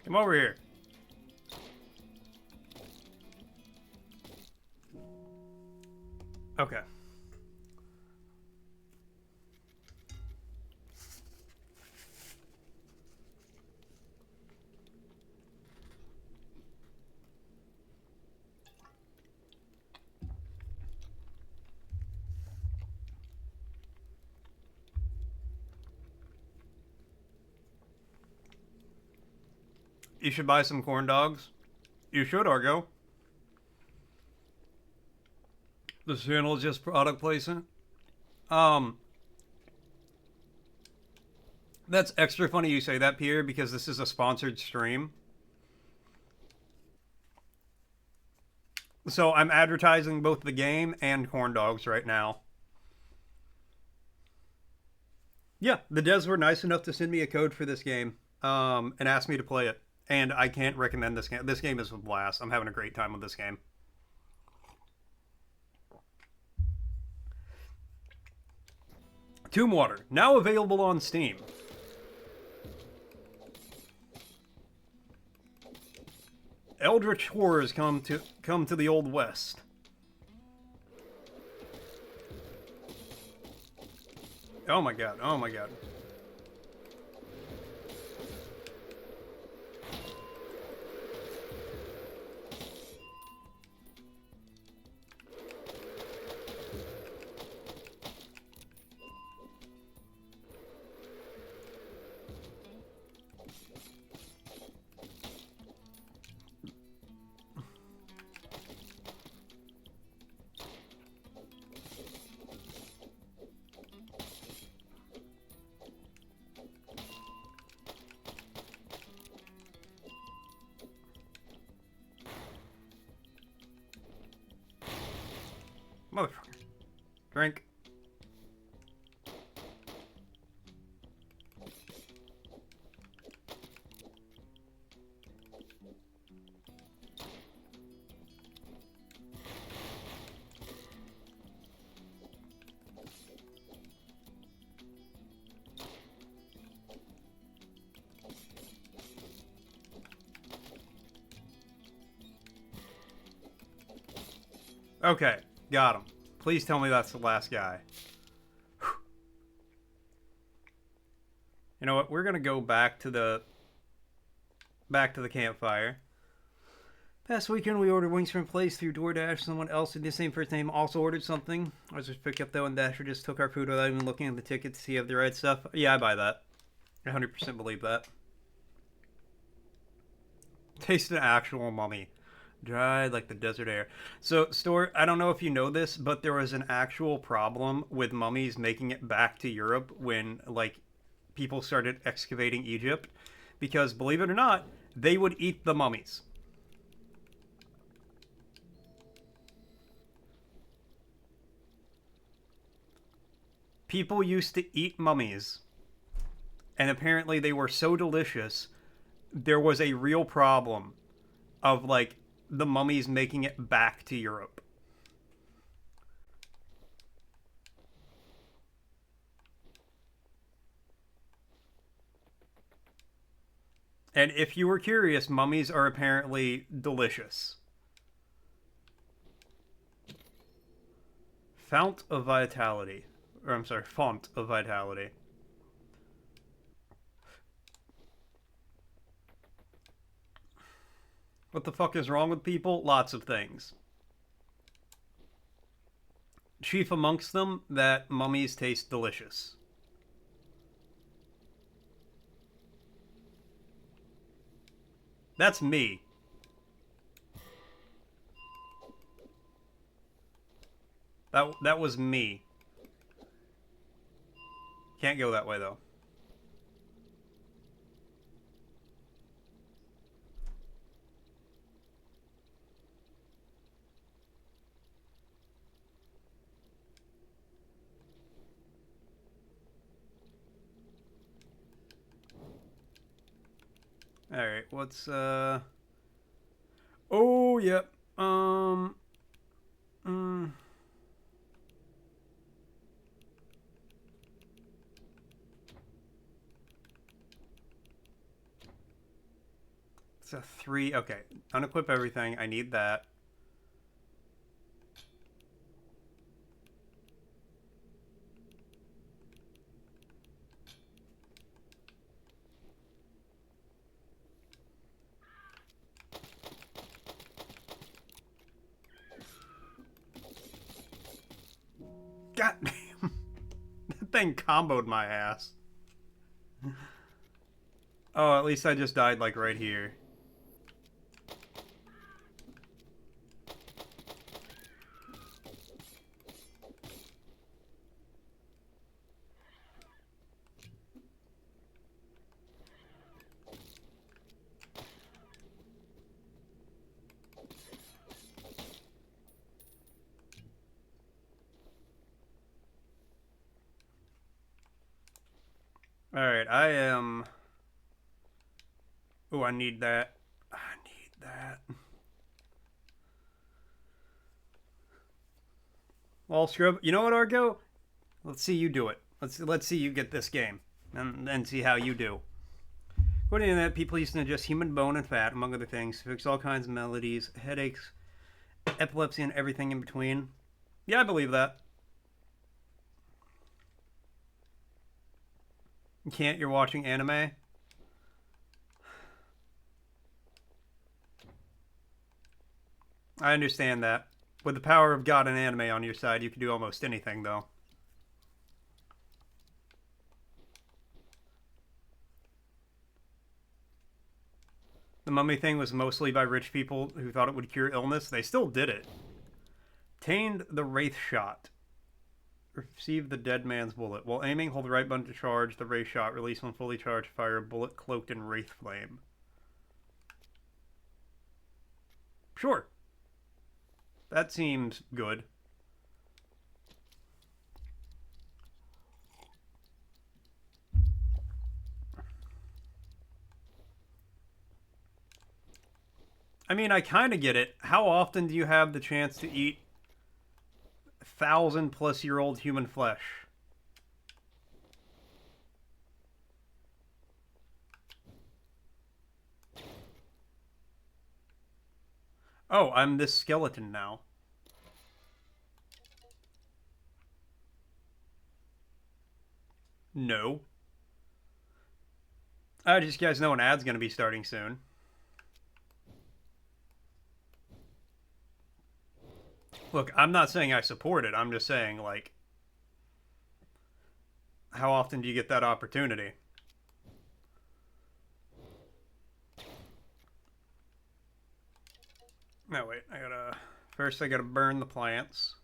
Come over here. Okay. You should buy some corn dogs. You should, Argo. This channel is just product placement. That's extra funny you say that, Pierre, because this is a sponsored stream. So I'm advertising both the game and corn dogs right now. Yeah, the devs were nice enough to send me a code for this game, and ask me to play it. And I can't recommend this game. This game is a blast. I'm having a great time with this game. Tombwater, now available on Steam. Eldritch horrors come to the Old West. Oh my god, oh my god. Motherfucker. Drink. Okay, got him. Please tell me that's the last guy. Whew. You know what? We're gonna go back to the campfire. Past weekend, we ordered wings from a place through DoorDash. Someone else with the same first name also ordered something. I was just picked up though, and Dasher just took our food without even looking at the ticket to see if the right stuff. Yeah, I buy that. I 100% believe that. Taste an actual mummy. Dry like the desert air. So, Store, I don't know if you know this, but there was an actual problem with mummies making it back to Europe when, like, people started excavating Egypt. Because, believe it or not, they would eat the mummies. People used to eat mummies. And apparently they were so delicious, there was a real problem of, like, the mummies making it back to Europe. And if you were curious, mummies are apparently delicious. Fount of Vitality. Or, I'm sorry, Font of Vitality. What the fuck is wrong with people? Lots of things. Chief amongst them, that mummies taste delicious. That's me. That was me. Can't go that way, though. Alright, what's, Oh, yep. It's a 3. Okay, unequip everything. I need that. God damn. That thing comboed my ass. Oh, at least I just died, like, right here. Alright, I am... Oh, I need that. I need that. Wall scrub. You know what, Argo? Let's see you do it. Let's see you get this game. And then see how you do. According to that, people used to ingest human bone and fat, among other things, to fix all kinds of maladies, headaches, epilepsy, and everything in between. Yeah, I believe that. You can't? You're watching anime? I understand that. With the power of God and anime on your side, you can do almost anything, though. The mummy thing was mostly by rich people who thought it would cure illness. They still did it. Obtained the Wraith shot. Receive the dead man's bullet. While aiming, hold the right button to charge the Wraith shot. Release when fully charged. Fire a bullet cloaked in Wraith flame. Sure. That seems good. I mean, I kind of get it. How often do you have the chance to eat 1,000-plus-year-old human flesh? Oh, I'm this skeleton now. No. Just you guys know an ad's gonna be starting soon. Look, I'm not saying I support it. I'm just saying, like, how often do you get that opportunity? No, wait. First I gotta burn the plants.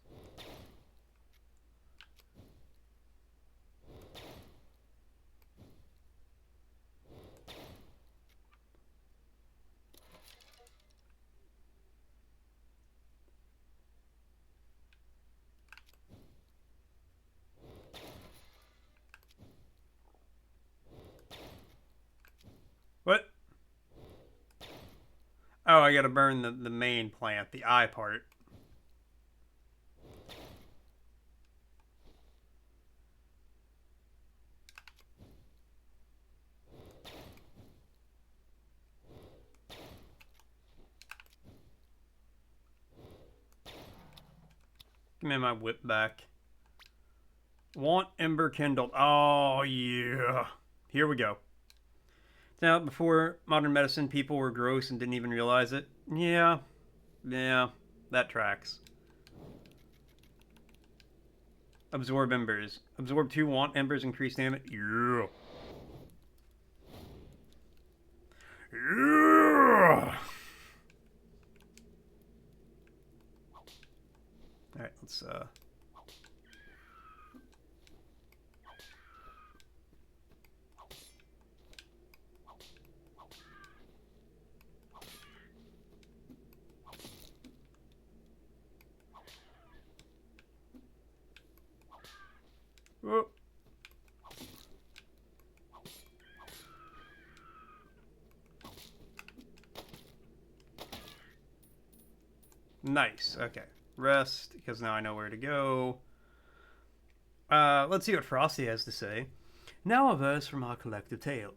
What? Oh, I gotta burn the main plant, the eye part. Give me my whip back. Want ember kindled. Oh, yeah. Here we go. Now, before modern medicine, people were gross and didn't even realize it. Yeah. Yeah. That tracks. Absorb embers. Absorb 2 want embers, increase damage. Yeah. Yeah. Alright, let's oh. Nice. Okay. Rest, because now I know where to go. Let's see what Frosty has to say. Now a verse from our collective tale.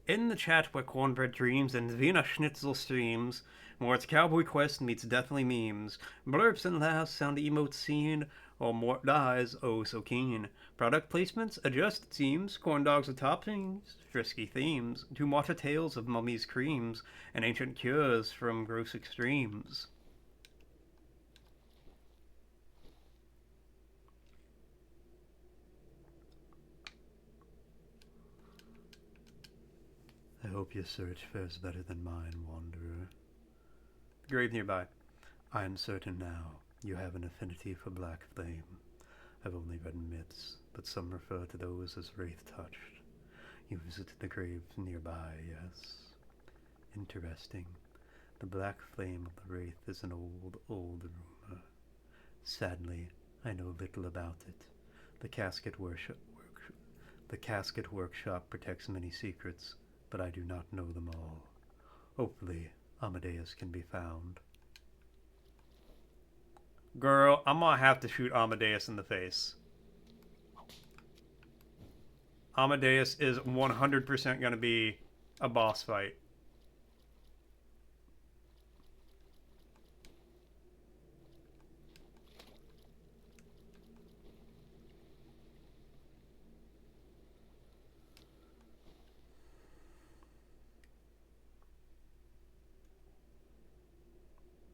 In the chat where cornbread dreams and Wiener Schnitzel streams, more it's Cowboy Quest meets Deathly Memes, blurbs and laughs sound emote scene, or Mort dies oh so keen. Product placements adjust it seems, corn dogs with toppings, frisky themes, Tombwater tales of mummies' creams, and ancient cures from gross extremes. I hope your search fares better than mine, wanderer. The grave nearby. I am certain now you have an affinity for black flame. I've only read myths, but some refer to those as wraith-touched. You visited the grave nearby, yes. Interesting. The black flame of the wraith is an old, old rumor. Sadly, I know little about it. The casket workshop protects many secrets, but I do not know them all. Hopefully, Amadeus can be found. Girl, I'm gonna have to shoot Amadeus in the face. Amadeus is 100% gonna be a boss fight.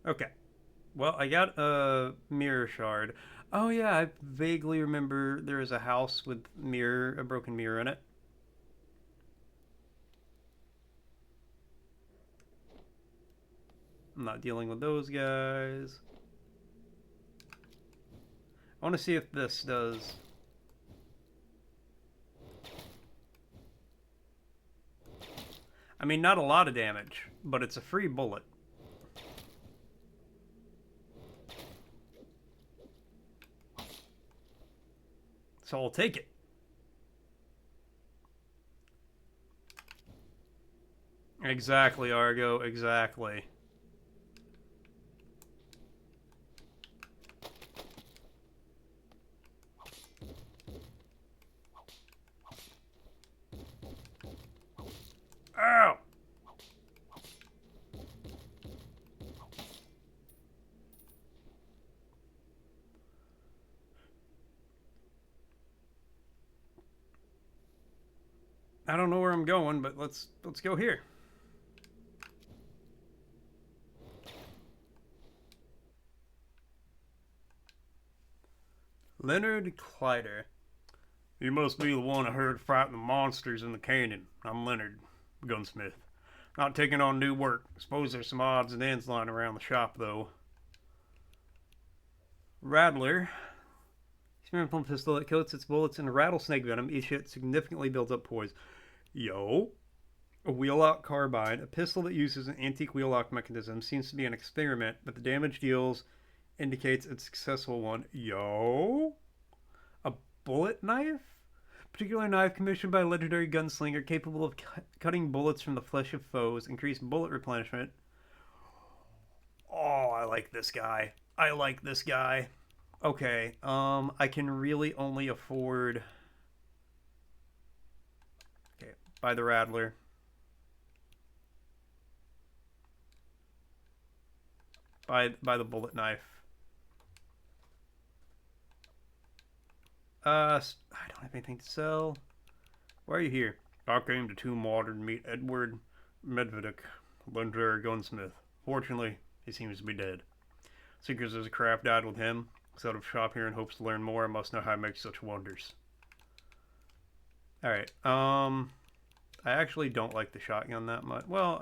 Okay. Well, I got a mirror shard. Oh yeah, I vaguely remember there is a house with a broken mirror in it. I'm not dealing with those guys. I want to see if this does. I mean, not a lot of damage, but it's a free bullet. So I'll take it. Exactly, Argo, exactly. Ow! I don't know where I'm going, but let's go here. Leonard Kleider. You must be the one I heard fighting the monsters in the canyon. I'm Leonard, gunsmith. Not taking on new work. Suppose there's some odds and ends lying around the shop, though. Rattler. Experimental pistol that coats its bullets in rattlesnake venom. Each hit significantly builds up poise. Yo. A wheel-lock carbine. A pistol that uses an antique wheel-lock mechanism. Seems to be an experiment, but the damage deals indicates a successful one. Yo. A bullet knife? Particular knife commissioned by a legendary gunslinger capable of cutting bullets from the flesh of foes. Increased bullet replenishment. Oh, I like this guy. I like this guy. Okay, I can really only afford... Okay, buy the Rattler. Buy the bullet knife. I don't have anything to sell. Why are you here? I came to Tombwater to meet Edward Medvedik, legendary gunsmith. Fortunately, he seems to be dead. Seekers as a craft died with him. Set up shop here in hopes to learn more. I must know how to make such wonders. Alright, I actually don't like the shotgun that much. Well,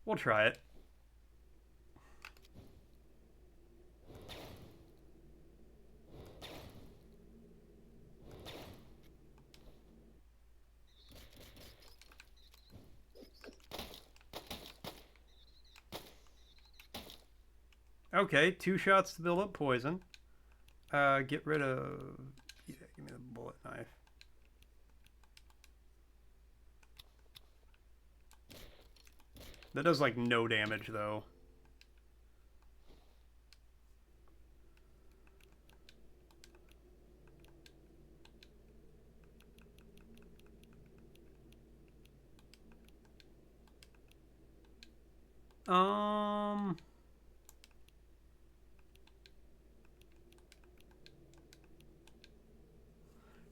we'll try it. Okay, 2 shots to build up poison. Get rid of... Yeah, give me the bullet knife. That does, like, no damage, though.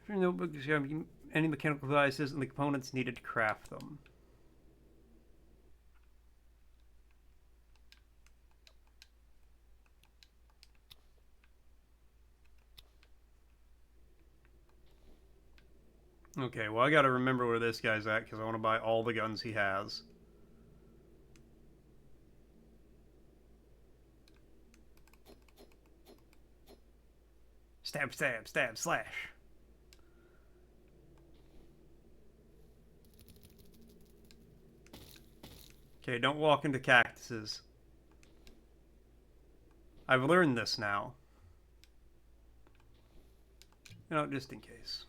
For notebooks, you have any mechanical devices and the components needed to craft them. Okay, well, I gotta remember where this guy's at because I want to buy all the guns he has. Stab, stab, stab, slash. Okay, don't walk into cactuses. I've learned this now. You know, just in case.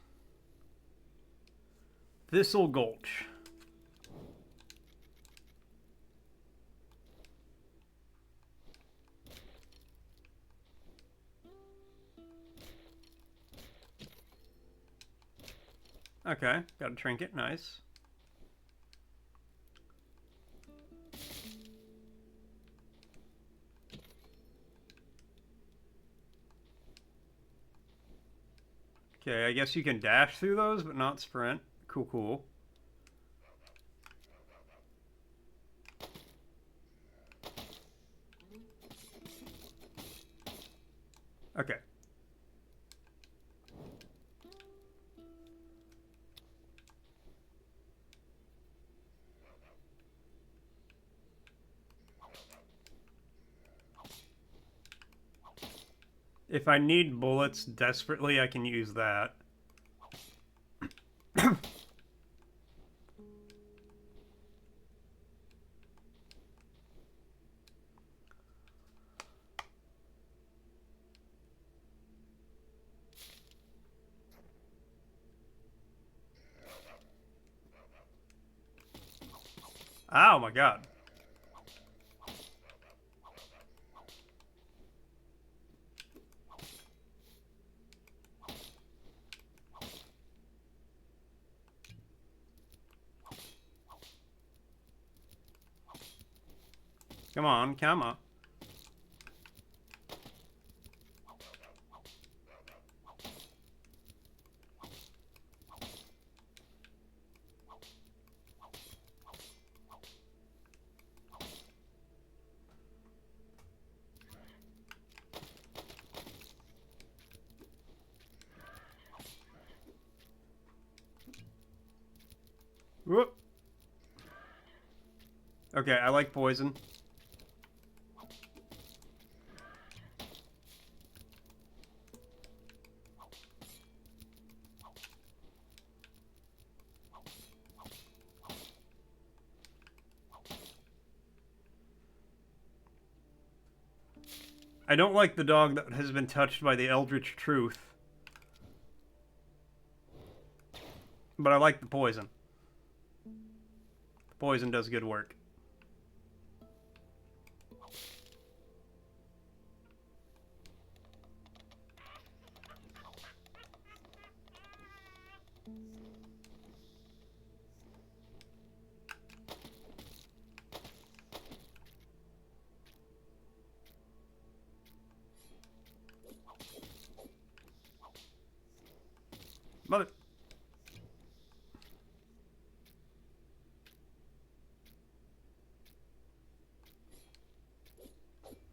Thistle Gulch. Okay, got a trinket, nice. Okay, I guess you can dash through those, but not sprint. Cool, cool. Okay. If I need bullets desperately, I can use that. Oh my god. Come on, come on. Whoop. Okay, I like poison. I don't like the dog that has been touched by the Eldritch Truth. But I like the poison. The poison does good work. Mother...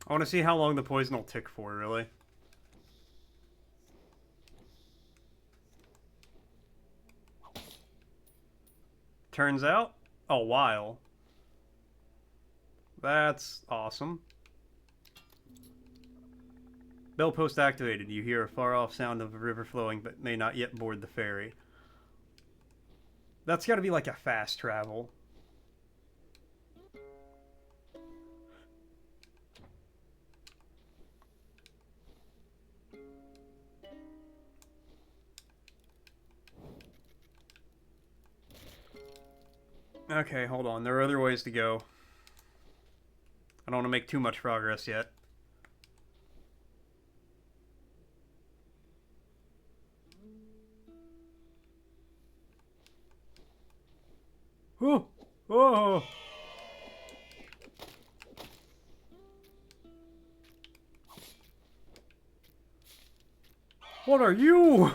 I want to see how long the poison will tick for, really. Turns out, a while. That's awesome. Bell post activated. You hear a far-off sound of a river flowing, but may not yet board the ferry. That's got to be like a fast travel. Okay, hold on. There are other ways to go. I don't want to make too much progress yet. Oh! Oh! What are you?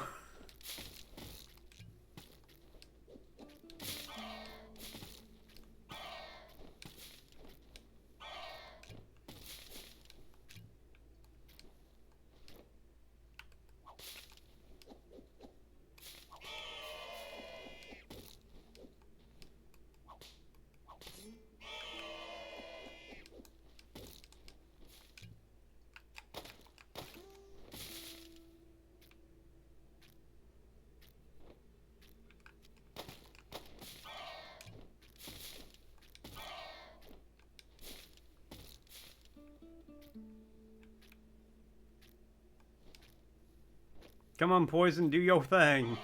Come on, poison, do your thing.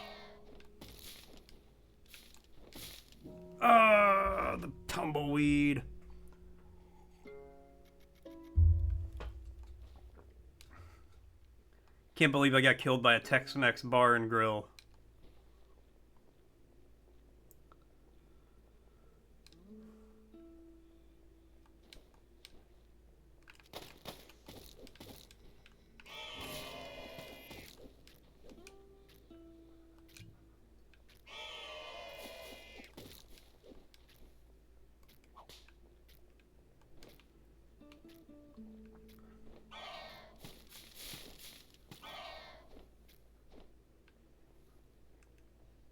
Ah, the tumbleweed. Can't believe I got killed by a Tex-Mex bar and grill.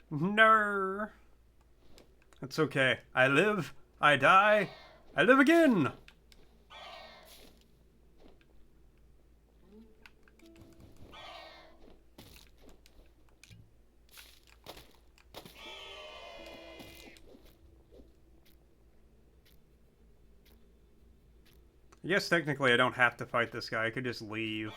No. It's okay. I live, I die, I live again! I guess technically I don't have to fight this guy, I could just leave.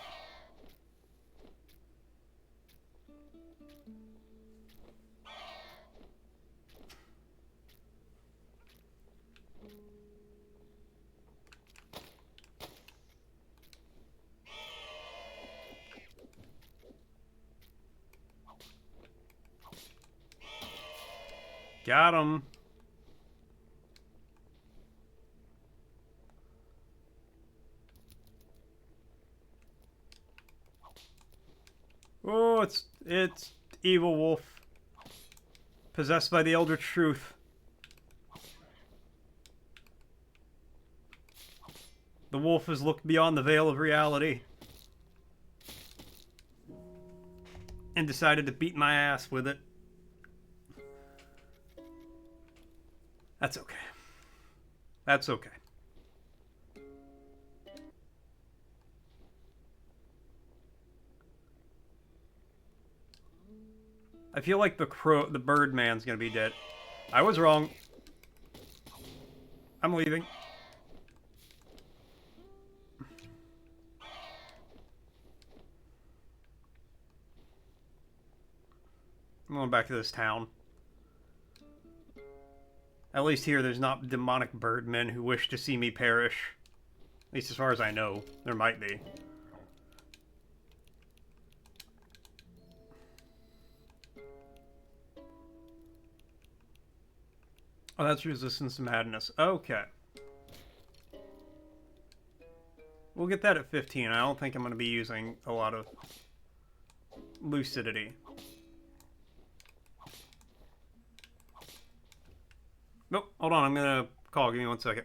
Got him. Oh, it's evil wolf. Possessed by the elder truth. The wolf has looked beyond the veil of reality. And decided to beat my ass with it. That's okay. That's okay. I feel like the bird man's gonna be dead. I was wrong. I'm leaving. I'm going back to this town. At least here there's not demonic birdmen who wish to see me perish. At least as far as I know. There might be. Oh, that's resistance to madness. Okay. We'll get that at 15. I don't think I'm going to be using a lot of lucidity. Nope, hold on. I'm going to call. Give me 1 second.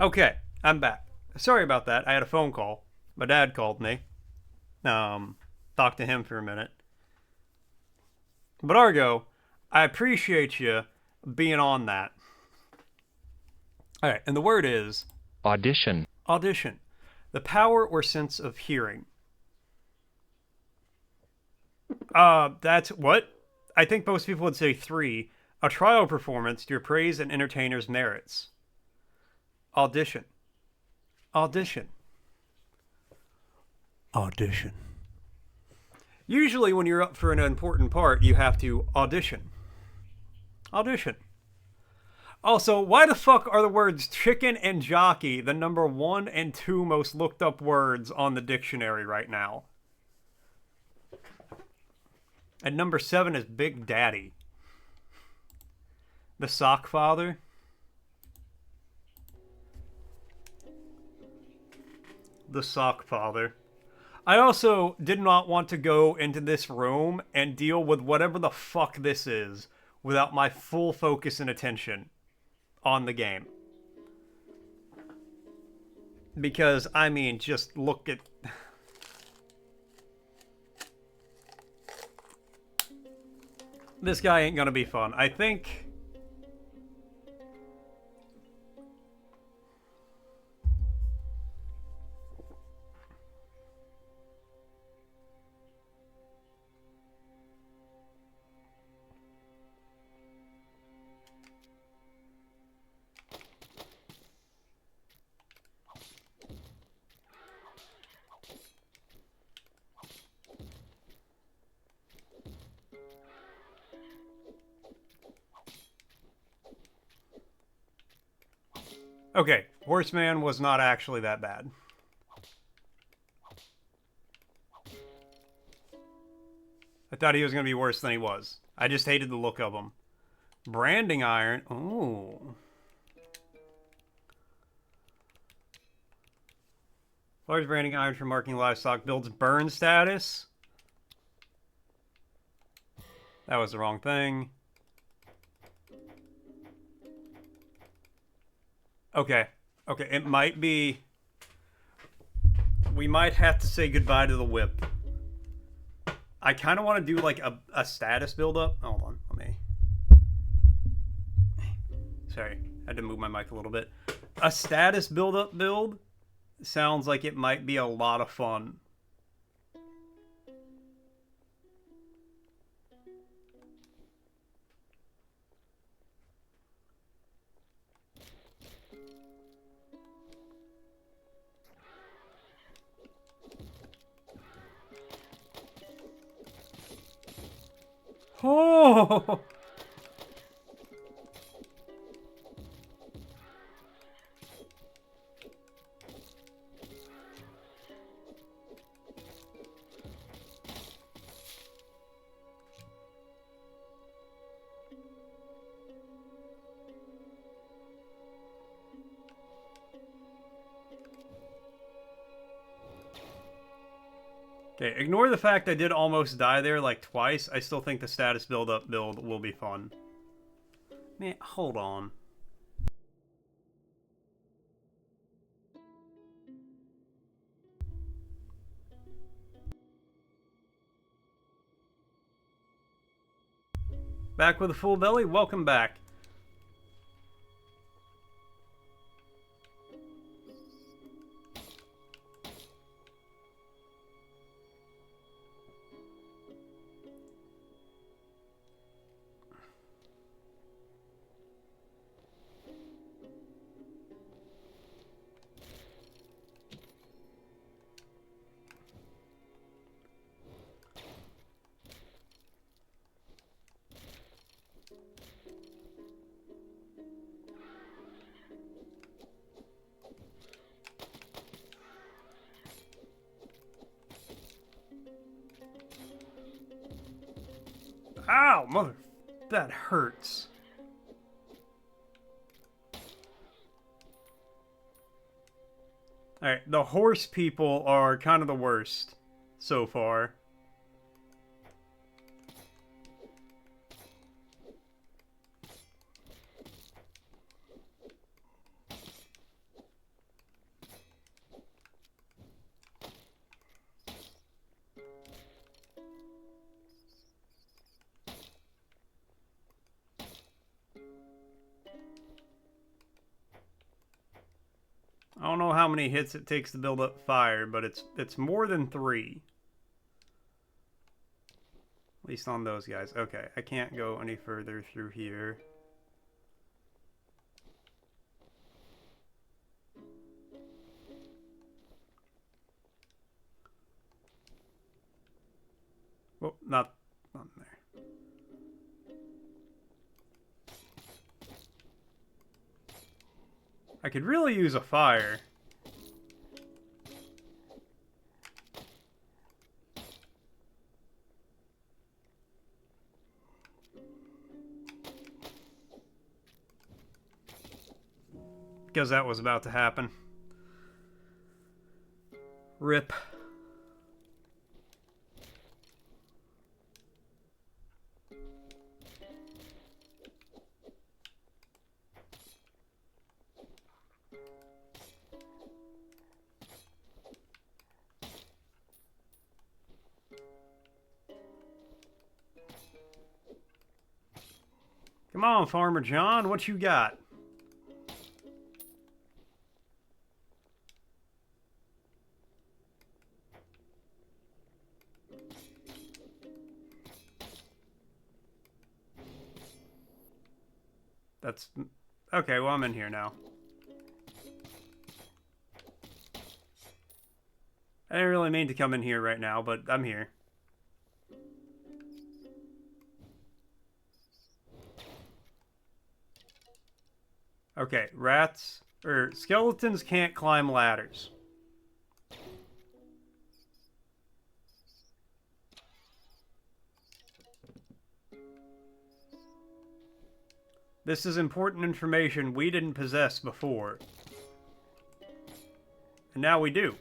Okay, I'm back. Sorry about that. I had a phone call. My dad called me. Talked to him for a minute. But Argo, I appreciate you being on that. All right, and the word is Audition. audition. The power or sense of hearing. That's what? I think most people would say 3. A trial performance to appraise an entertainer's merits. Audition. Audition. Audition. Usually when you're up for an important part, you have to audition. Audition. Also, why the fuck are the words chicken and jockey the number 1 and 2 most looked up words on the dictionary right now? And number 7 is Big Daddy. The Sock Father. The Sock Father. I also did not want to go into this room and deal with whatever the fuck this is without my full focus and attention on the game. Because, I mean, just look at... This guy ain't gonna be fun. I think... Okay, Horseman was not actually that bad. I thought he was going to be worse than he was. I just hated the look of him. Branding iron. Ooh. Large branding iron for marking livestock builds burn status. That was the wrong thing. Okay. Okay, it might be... We might have to say goodbye to the whip. I kind of want to do like a status build-up. Hold on, let me... Sorry, I had to move my mic a little bit. A status build-up build sounds like it might be a lot of fun. Oh! Okay, ignore the fact I did almost die there like twice. I still think the status build-up build will be fun. Man, hold on. Back with a full belly? Welcome back. Ow, mother... That hurts. Alright, the horse people are kind of the worst so far. I don't know how many hits it takes to build up fire, but it's more than 3. At least on those guys. Okay, I can't go any further through here. Well, not on there. I could really use a fire. Because that was about to happen. Rip. Come on, Farmer John, what you got? That's... Okay, well, I'm in here now. I didn't really mean to come in here right now, but I'm here. Okay, rats... or skeletons can't climb ladders. This is important information we didn't possess before. And now we do.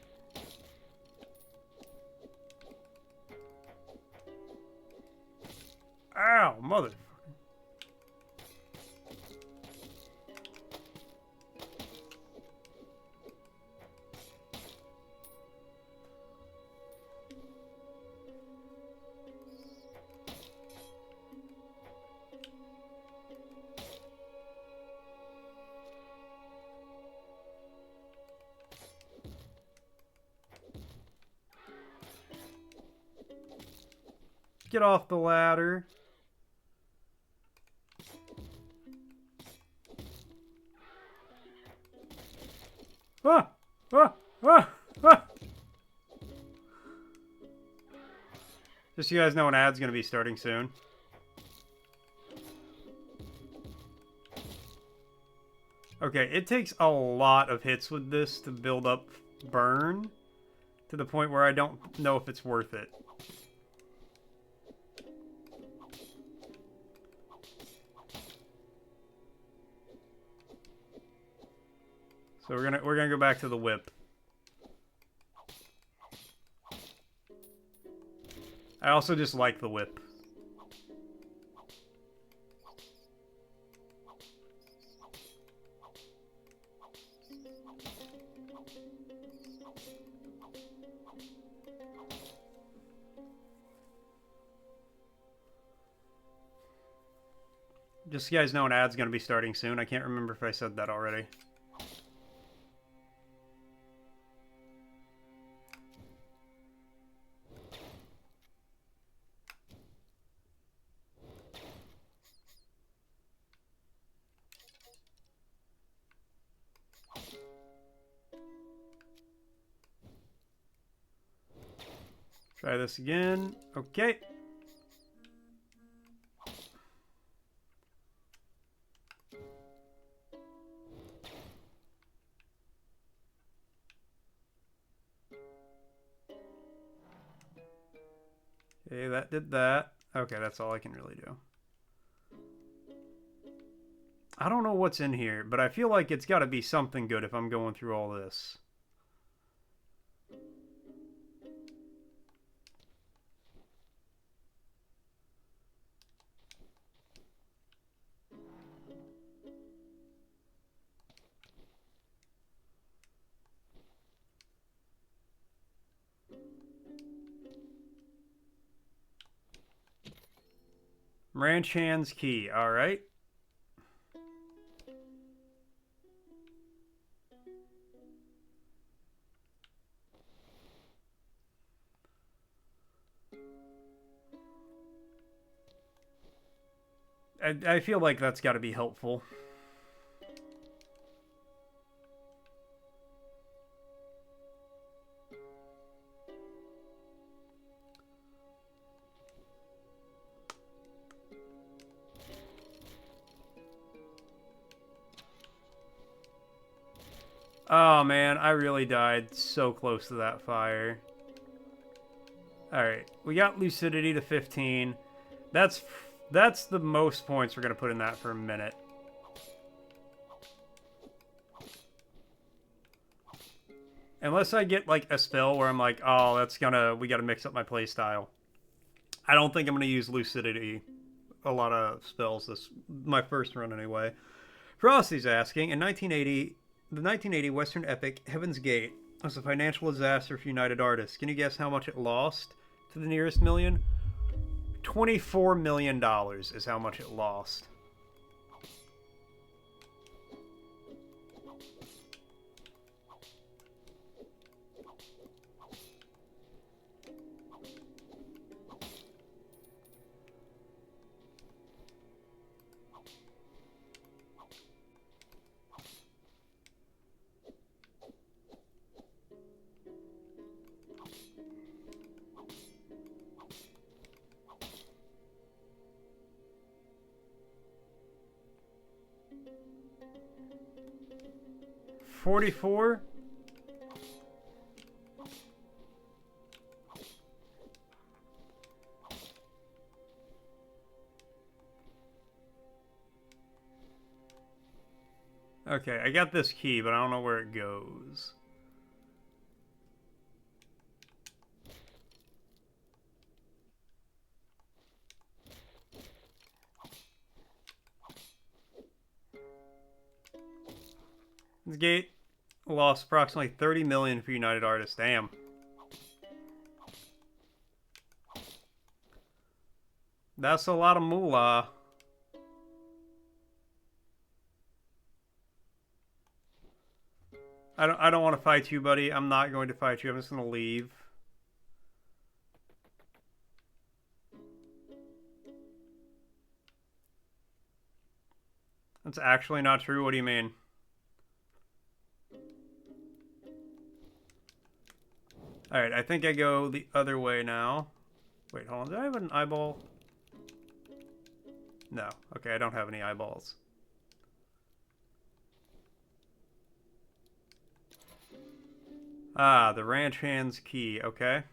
Ow, mother... Get off the ladder. Ah! Ah! Ah! Ah! Just so you guys know, an ad's gonna be starting soon. Okay, it takes a lot of hits with this to build up burn to the point where I don't know if it's worth it. So we're gonna go back to the whip. I also just like the whip. Just so you guys know, an ad's gonna be starting soon. I can't remember if I said that already. Try this again. Okay. Okay, that did that. Okay, that's all I can really do. I don't know what's in here, but I feel like it's got to be something good if I'm going through all this. Ranch hands key. All right. I feel like that's got to be helpful. Oh man, I really died so close to that fire. Alright, we got lucidity to 15. That's the most points we're going to put in that for a minute. Unless I get like a spell where I'm like, oh, we got to mix up my playstyle. I don't think I'm going to use lucidity a lot of spells my first run anyway. Frosty's asking, in 1980, the 1980 Western epic Heaven's Gate was a financial disaster for United Artists. Can you guess how much it lost to the nearest million? $24 million is how much it lost. $44? Okay, I got this key, but I don't know where it goes. This gate lost approximately 30 million for United Artists. Damn. That's a lot of moolah. I don't want to fight you, buddy. I'm not going to fight you. I'm just going to leave. That's actually not true. What do you mean? Alright, I think I go the other way now. Wait, hold on. Do I have an eyeball? No. Okay, I don't have any eyeballs. Ah, the ranch hand's key. Okay.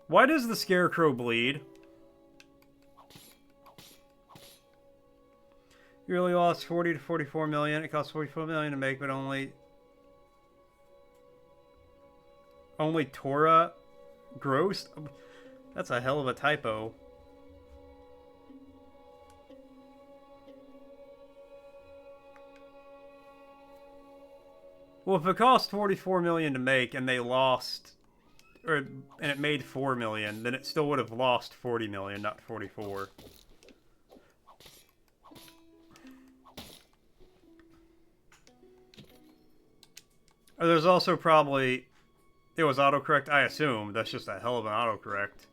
Why does the scarecrow bleed? You really lost 40 to 44 million. It cost 44 million to make, but only Torah gross? That's a hell of a typo. Well, if it cost 44 million to make and they lost, and it made 4 million, then it still would have lost 40 million, not 44. There's also probably, it was autocorrect, I assume. That's just a hell of an autocorrect.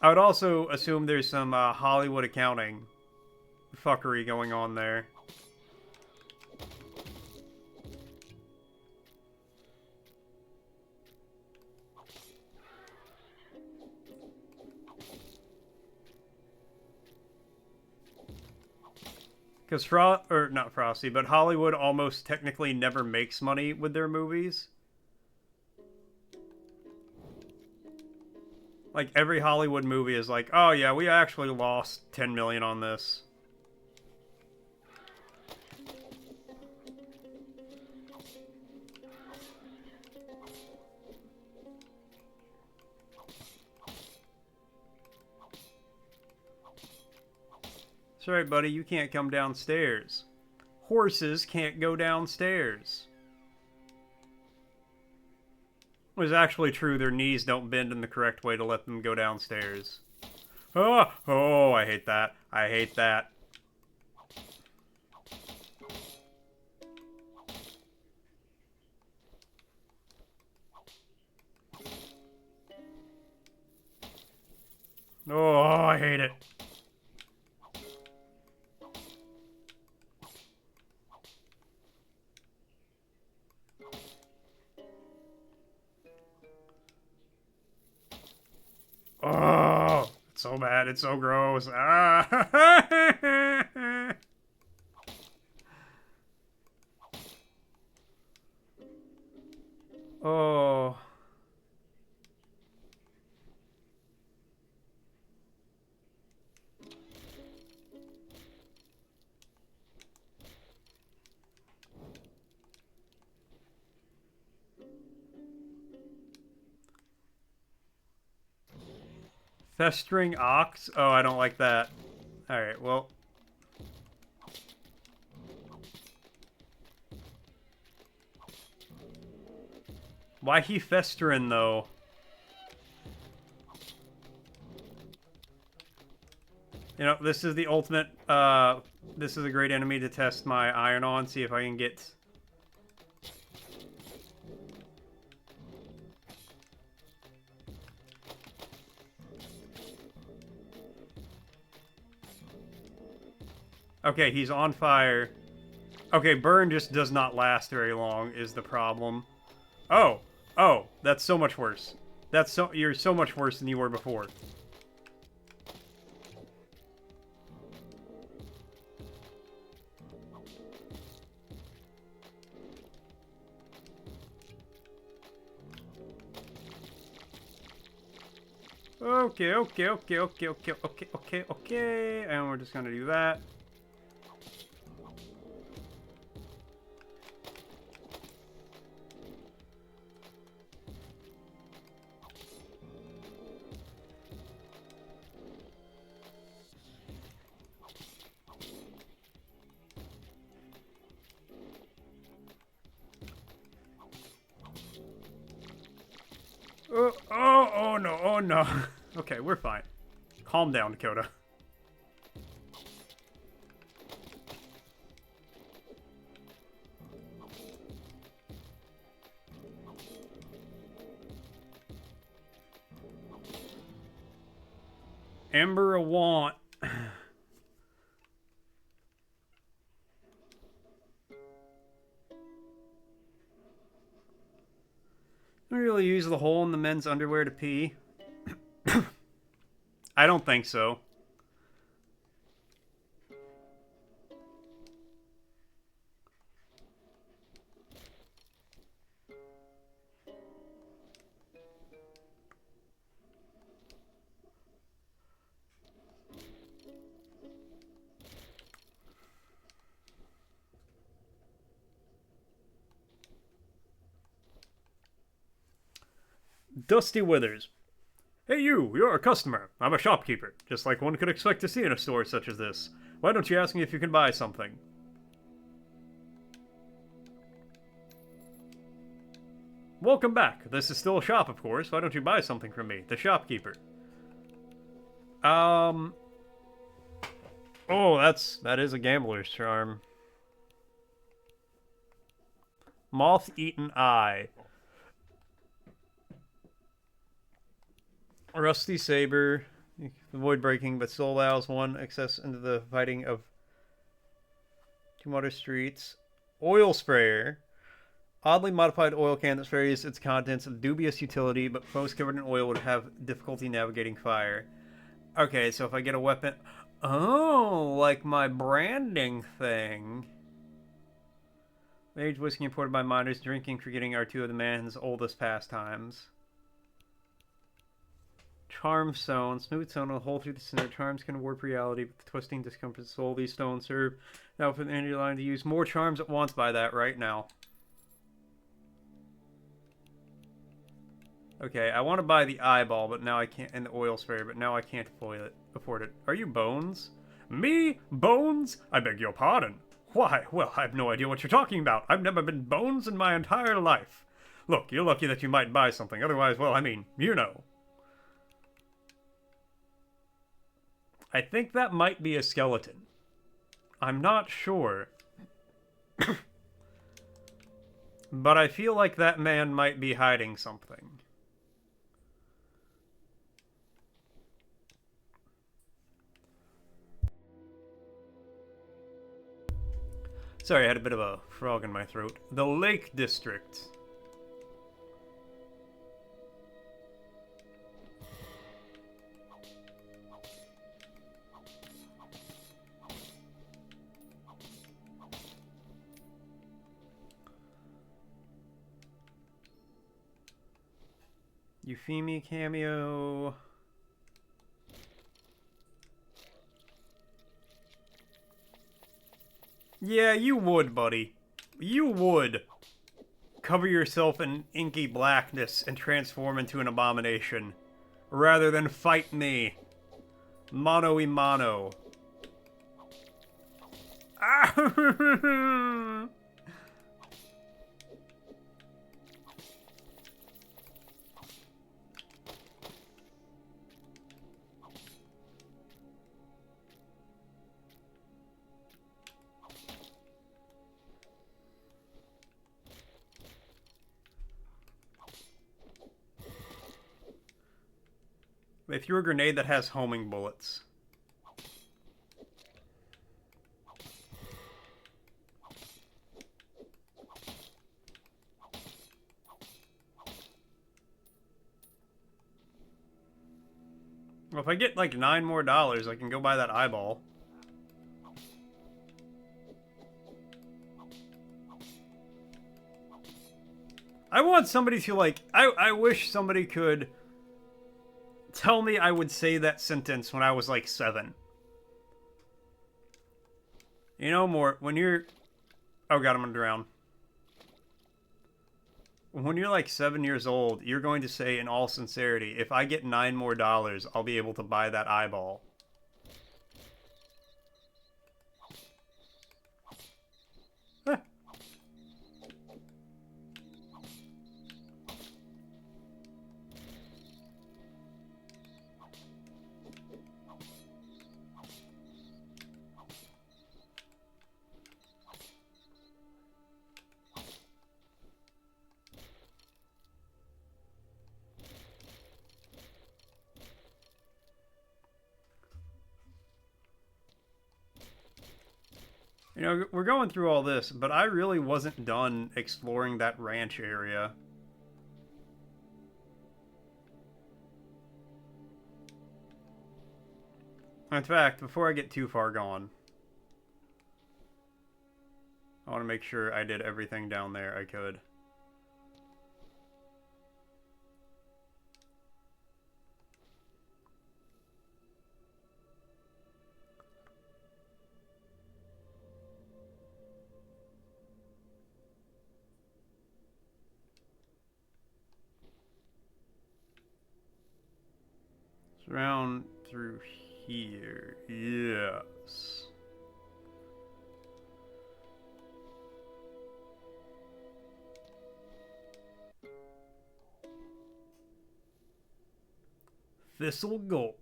I would also assume there's some Hollywood accounting fuckery going on there. Because not Frosty, but Hollywood almost technically never makes money with their movies. Like, every Hollywood movie is like, oh yeah, we actually lost 10 million on this. Sorry, buddy, you can't come downstairs. horses can't go downstairs. It was actually true, their knees don't bend in the correct way to let them go downstairs. Oh, I hate that. I hate that. Oh, I hate it. Oh, it's so bad. It's so gross. Ah. Oh. Festering ox? Oh, I don't like that. Alright, well. Why he festering, though? You know, this is the ultimate, this is a great enemy to test my iron on, see if I can get... Okay, he's on fire. Okay, burn just does not last very long, is the problem. Oh, that's so much worse. You're so much worse than you were before. Okay, and we're just gonna do that. Oh no. Okay, we're fine. Calm down, Dakota. Ember a want. Don't really use the hole in the men's underwear to pee. I don't think so. Dusty Withers. Hey you're a customer. I'm a shopkeeper, just like one could expect to see in a store such as this. Why don't you ask me if you can buy something? Welcome back. This is still a shop, of course. Why don't you buy something from me, the shopkeeper? Oh, that is a gambler's charm. Moth-eaten eye. Rusty saber. You can avoid breaking, but still allows one access into the fighting of Tombwater streets. Oil sprayer. Oddly modified oil can that sprays its contents of dubious utility, but most covered in oil would have difficulty navigating fire. Okay, so if I get a weapon... Oh, like my branding thing. Aged whiskey imported by miners, drinking, forgetting are two of the man's oldest pastimes. Charm stone, smooth stone with a hole through the center. Charms can warp reality, but the twisting discomfort soul. These stones serve now for the energy line to use more charms at once. Buy that right now. Okay, I want to buy the eyeball, but now I can't, and the oil sprayer, but now I can't afford it. Are you Bones? Me? Bones? I beg your pardon. Why? Well, I have no idea what you're talking about. I've never been bones in my entire life. Look, you're lucky that you might buy something. Otherwise, well, I mean, you know. I think that might be a skeleton. I'm not sure. But I feel like that man might be hiding something. Sorry, I had a bit of a frog in my throat. The Lake District. Euphemia cameo. Yeah, you would, buddy. You would. Cover yourself in inky blackness and transform into an abomination. Rather than fight me. Mano y mano. Ah! They threw a grenade that has homing bullets. Well, if I get like $9 more, I can go buy that eyeball. I want somebody to like, I wish somebody could tell me I would say that sentence when I was like 7. You know, more when you're, oh god, I'm gonna drown. When you're like 7 years old, you're going to say in all sincerity, if I get $9 more, I'll be able to buy that eyeball. Huh. You know, we're going through all this, but I really wasn't done exploring that ranch area. In fact, before I get too far gone, I want to make sure I did everything down there I could. Around through here. Yes. Thistle Gulch.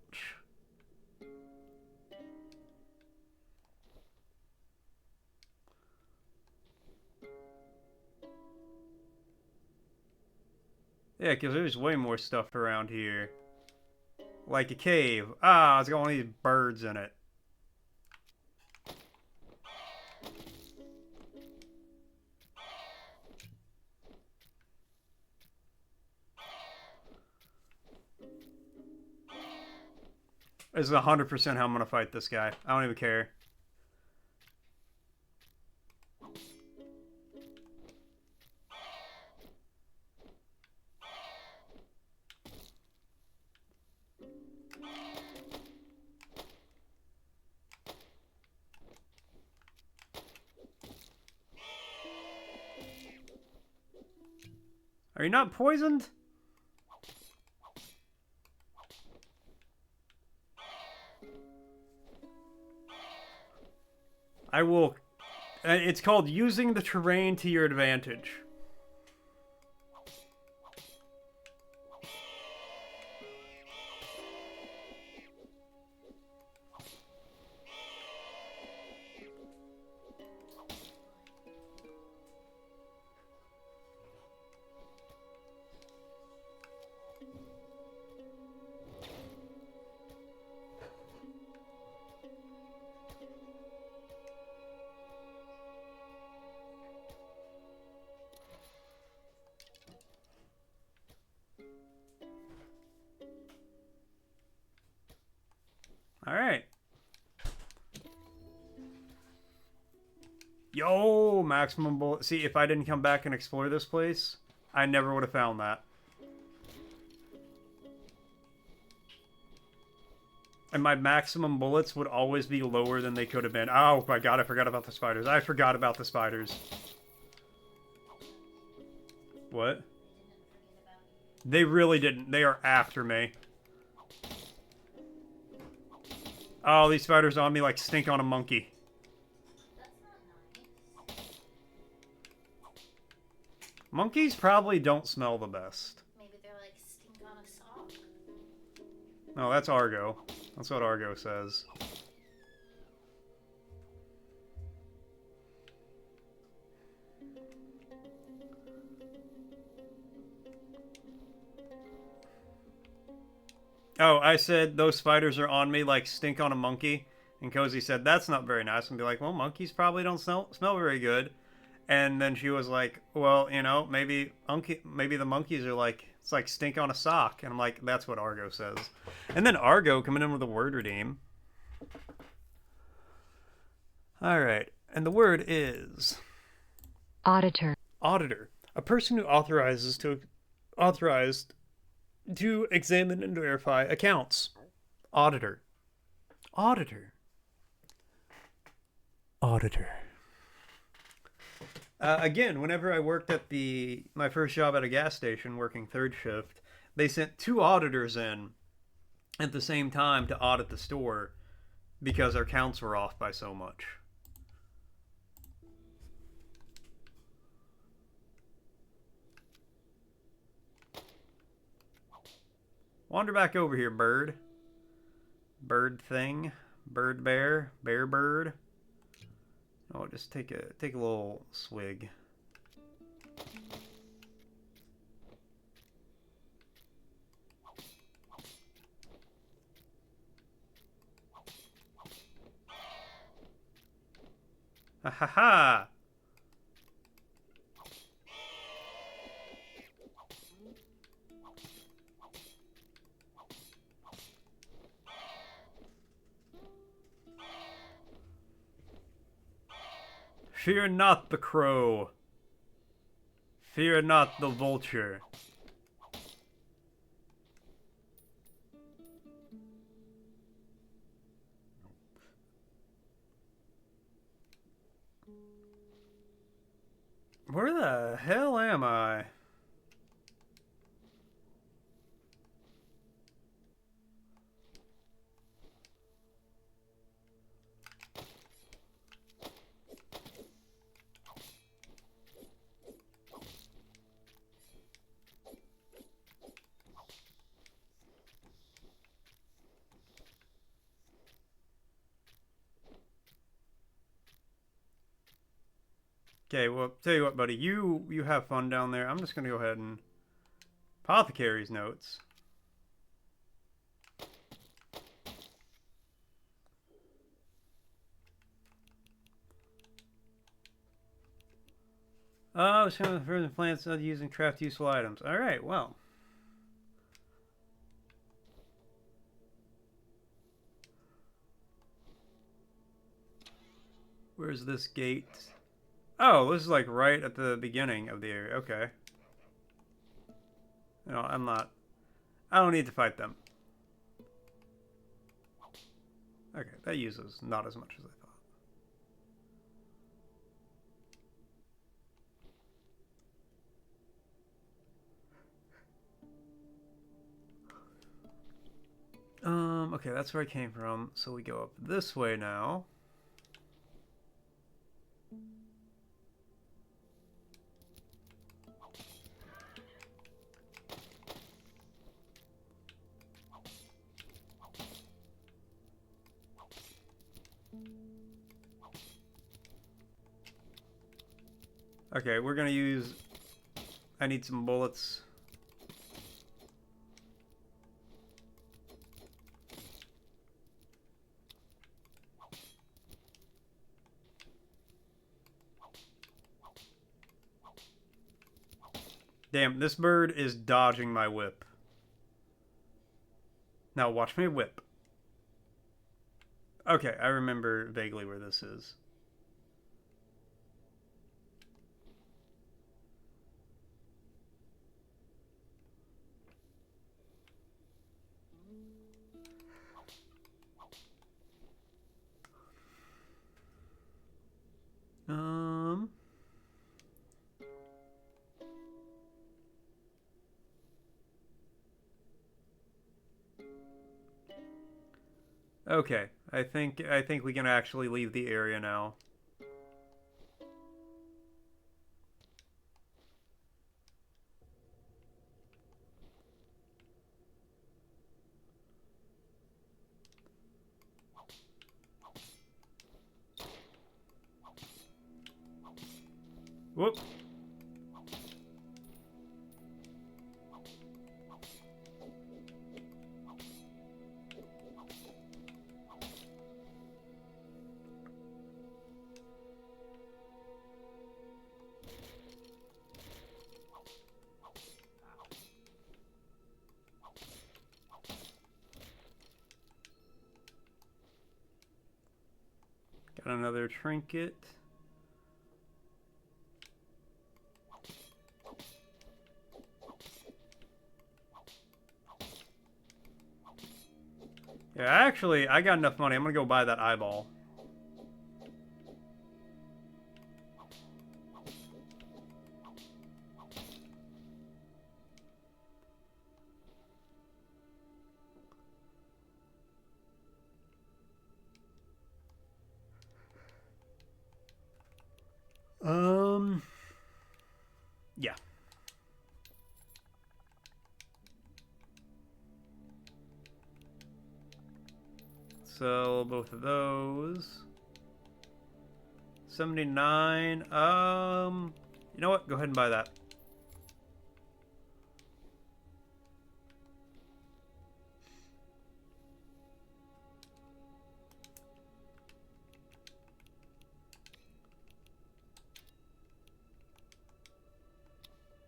Yeah, because there's way more stuff around here. Like a cave. Ah, it's got one of these birds in it. This is 100% how I'm gonna fight this guy. I don't even care. Are you not poisoned? It's called using the terrain to your advantage. All right. Yo, maximum bullet. See, if I didn't come back and explore this place, I never would have found that. And my maximum bullets would always be lower than they could have been. Oh my god, I forgot about the spiders. I forgot about the spiders. What? They really didn't. They are after me. Oh, these spiders on me like stink on a monkey. Monkeys probably don't smell the best. Maybe they're like stink on a sock. No, that's Argo. That's what Argo says. Oh, I said those spiders are on me like stink on a monkey. And Cozy said, that's not very nice. And be like, well, monkeys probably don't smell very good. And then she was like, well, you know, maybe the monkeys are like, it's like stink on a sock. And I'm like, that's what Argo says. And then Argo coming in with a word redeem. All right. And the word is... Auditor. Auditor. A person who authorized to examine and verify accounts. Auditor. Auditor. Auditor. Again, whenever I worked at my first job at a gas station, working third shift, they sent 2 auditors in at the same time to audit the store because our counts were off by so much. Wander back over here, bird. Bird thing. Bird bear. Bear bird. Oh, just take a little swig. Ha ha ha! Fear not the crow. Fear not the vulture. Where the hell am I? Okay, well, tell you what, buddy. You have fun down there. I'm just going to go ahead and... Apothecary's notes. Oh, it's kind of further plants not using craft useful items. Alright, well. Where's this gate? Oh, this is like right at the beginning of the area. Okay. No, I don't need to fight them. Okay, that uses not as much as I thought. Okay, that's where I came from. So we go up this way now. Okay, we're gonna use... I need some bullets. Damn, this bird is dodging my whip. Now watch me whip. Okay, I remember vaguely where this is. Okay, I think we can actually leave the area now. Whoop. Got another trinket. Yeah, actually, I got enough money. I'm gonna go buy that eyeball. Yeah. Sell both of those. 79. You know what? Go ahead and buy that.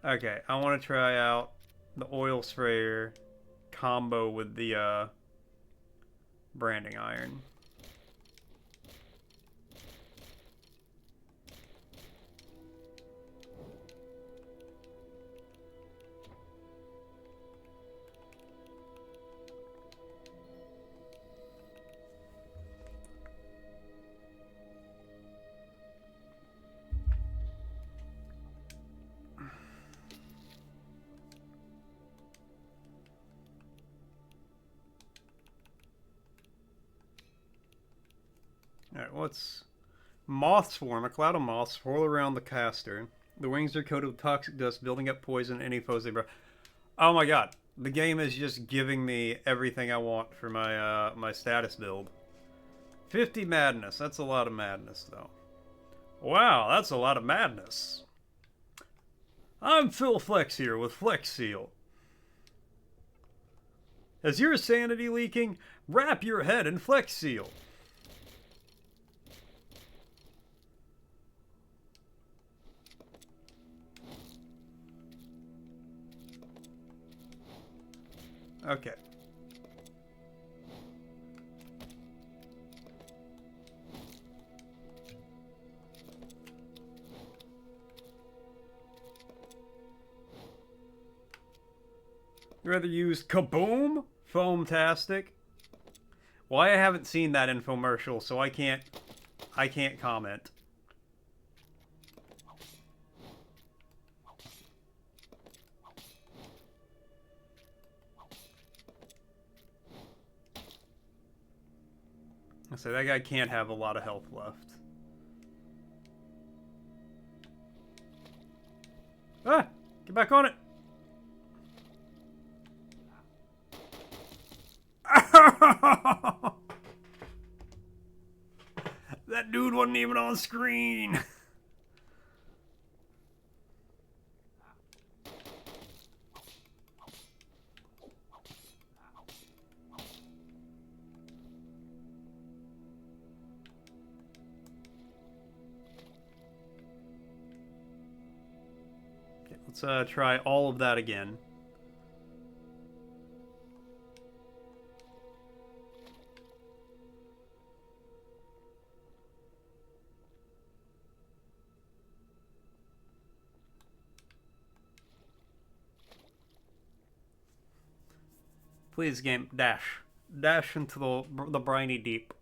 Okay, I want to try out the oil sprayer combo with the branding iron. Alright, what's... Moth swarm. A cloud of moths swirl around the caster. The wings are coated with toxic dust, building up poison any foes they brought. Oh my god. The game is just giving me everything I want for my my status build. 50 madness. That's a lot of madness, though. Wow, that's a lot of madness. I'm Phil Flex here with Flex Seal. Is your sanity leaking? Wrap your head in Flex Seal. Okay. You rather use Kaboom? Foamtastic? Well, I haven't seen that infomercial, so I can't comment. So that guy can't have a lot of health left. Ah! Get back on it! That dude wasn't even on screen! Let's try all of that again. Please, game, dash. Dash into the briny deep.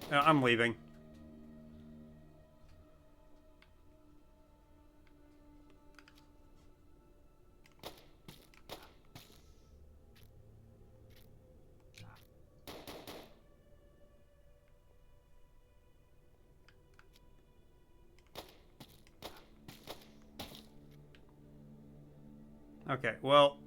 I'm leaving. Okay, well...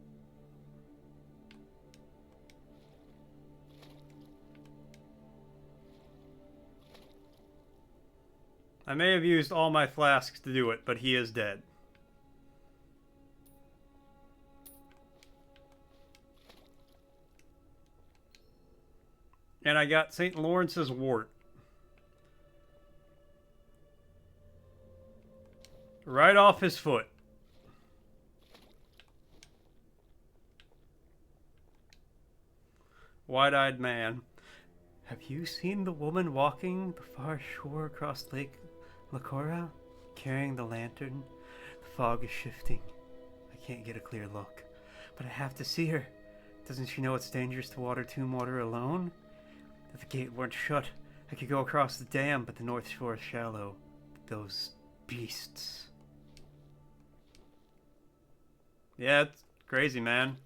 I may have used all my flasks to do it, but he is dead. And I got St. Lawrence's wort. Right off his foot. Wide-eyed man. Have you seen the woman walking the far shore across Lake Lacora, carrying the lantern? The fog is shifting. I can't get a clear look, but I have to see her. Doesn't she know it's dangerous to water Tombwater alone? If the gate weren't shut, I could go across the dam, but the north shore is shallow. Those beasts. Yeah, it's crazy, man.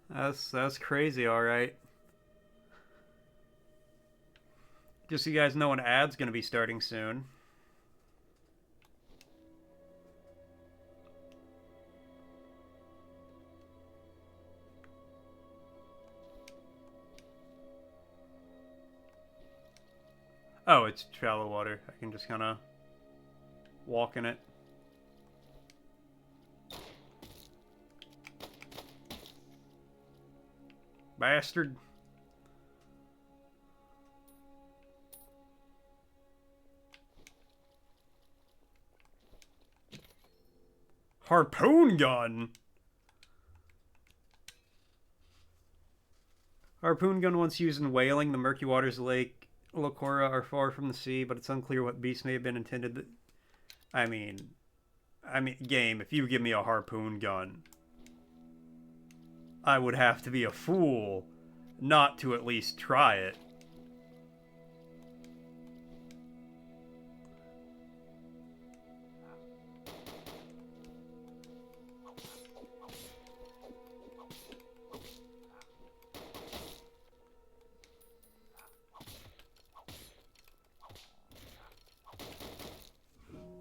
That's crazy, alright. Just so you guys know, an ad's gonna be starting soon. Oh, it's shallow water. I can just kind of walk in it. Bastard. Harpoon gun. Harpoon gun once used in whaling. The murky waters of Lake Lacora are far from the sea, but it's unclear what beast may have been intended. I mean, game, if you give me a harpoon gun, I would have to be a fool not to at least try it.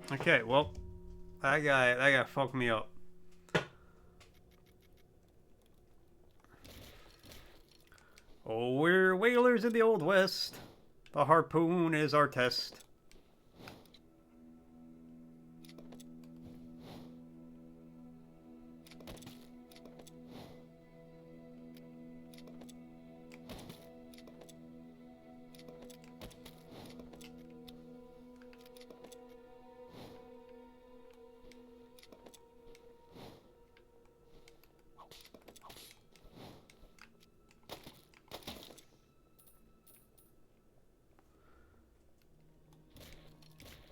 Okay, well, that guy fucked me up. Oh, we're whalers in the Old West. The harpoon is our test.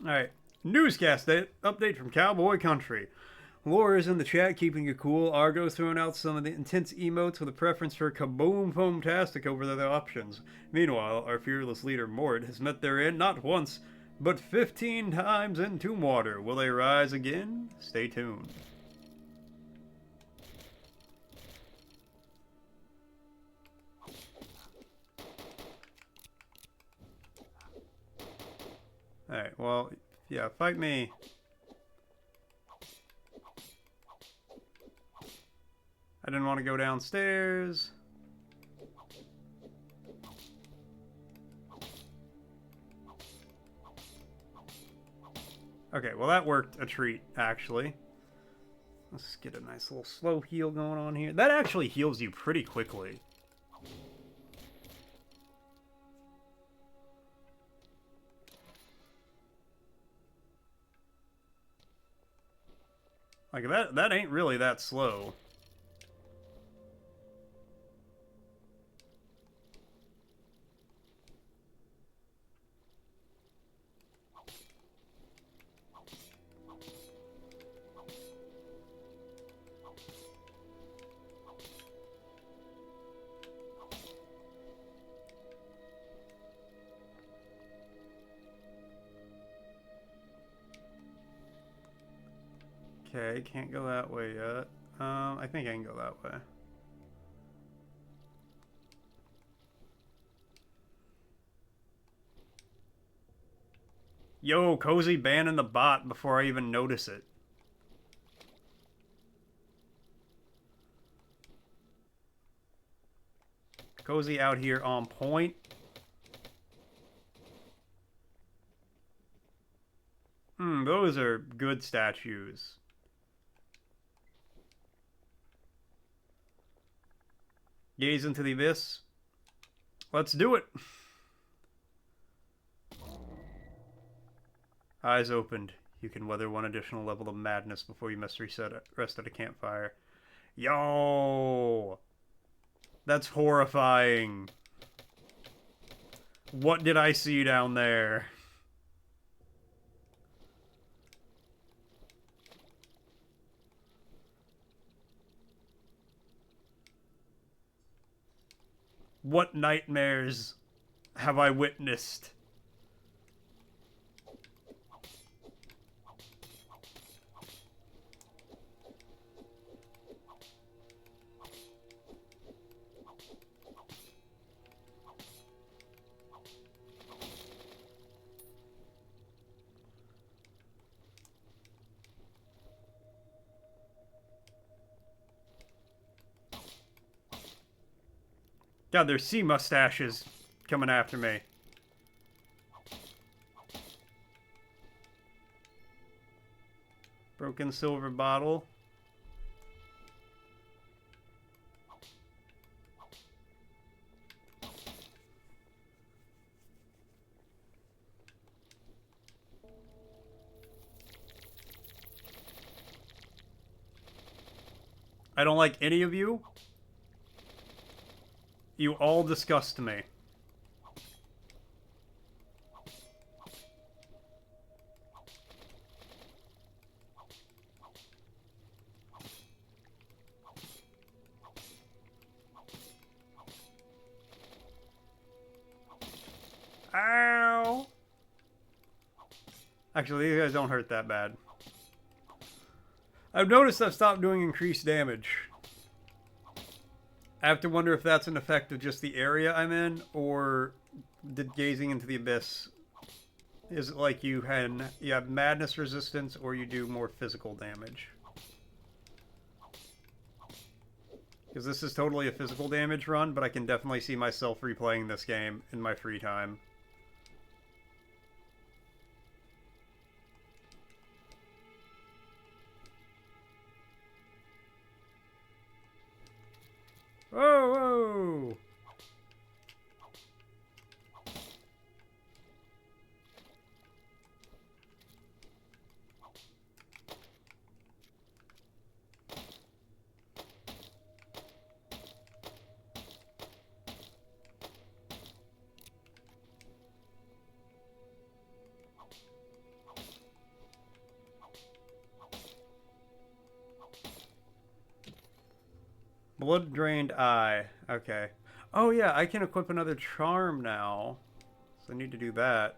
Alright, newscast update from Cowboy Country. Laura is in the chat keeping it cool. Argo throwing out some of the intense emotes with a preference for kaboom foamtastic over the other options. Meanwhile, our fearless leader Mort has met their end not once, but 15 times in Tombwater. Will they rise again? Stay tuned. Alright, well, yeah, fight me. I didn't want to go downstairs. Okay, well that worked a treat, actually. Let's get a nice little slow heal going on here. That actually heals you pretty quickly. Like, that ain't really that slow. Okay, can't go that way yet. I think I can go that way. Yo, Cozy banning the bot before I even notice it. Cozy out here on point. Those are good statues. Gaze into the abyss. Let's do it. Eyes opened. You can weather one additional level of madness before you must rest at a campfire. Yo! That's horrifying. What did I see down there? What nightmares have I witnessed? God, there's sea mustaches coming after me. Broken silver bottle. I don't like any of you. You all disgust me. Ow! Actually, these guys don't hurt that bad. I've noticed I've stopped doing increased damage. I have to wonder if that's an effect of just the area I'm in, or did gazing into the abyss is it like you have madness resistance, or you do more physical damage? Because this is totally a physical damage run, but I can definitely see myself replaying this game in my free time. Whoa, whoa! Blood-drained eye. Okay. Oh yeah, I can equip another charm now. So I need to do that.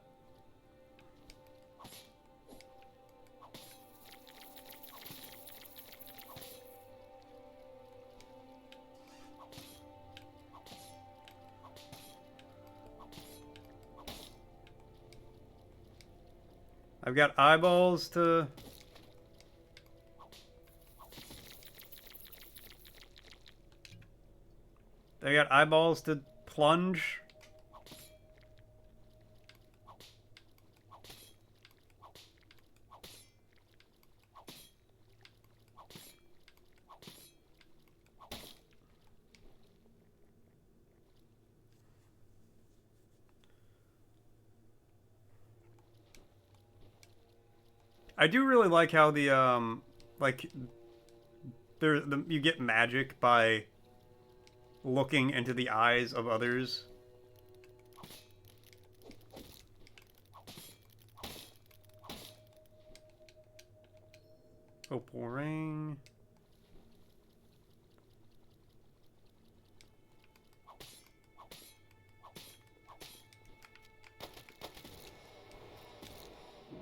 I've got eyeballs to... I got eyeballs to plunge. I do really like how the like you get magic by looking into the eyes of others. Opal ring.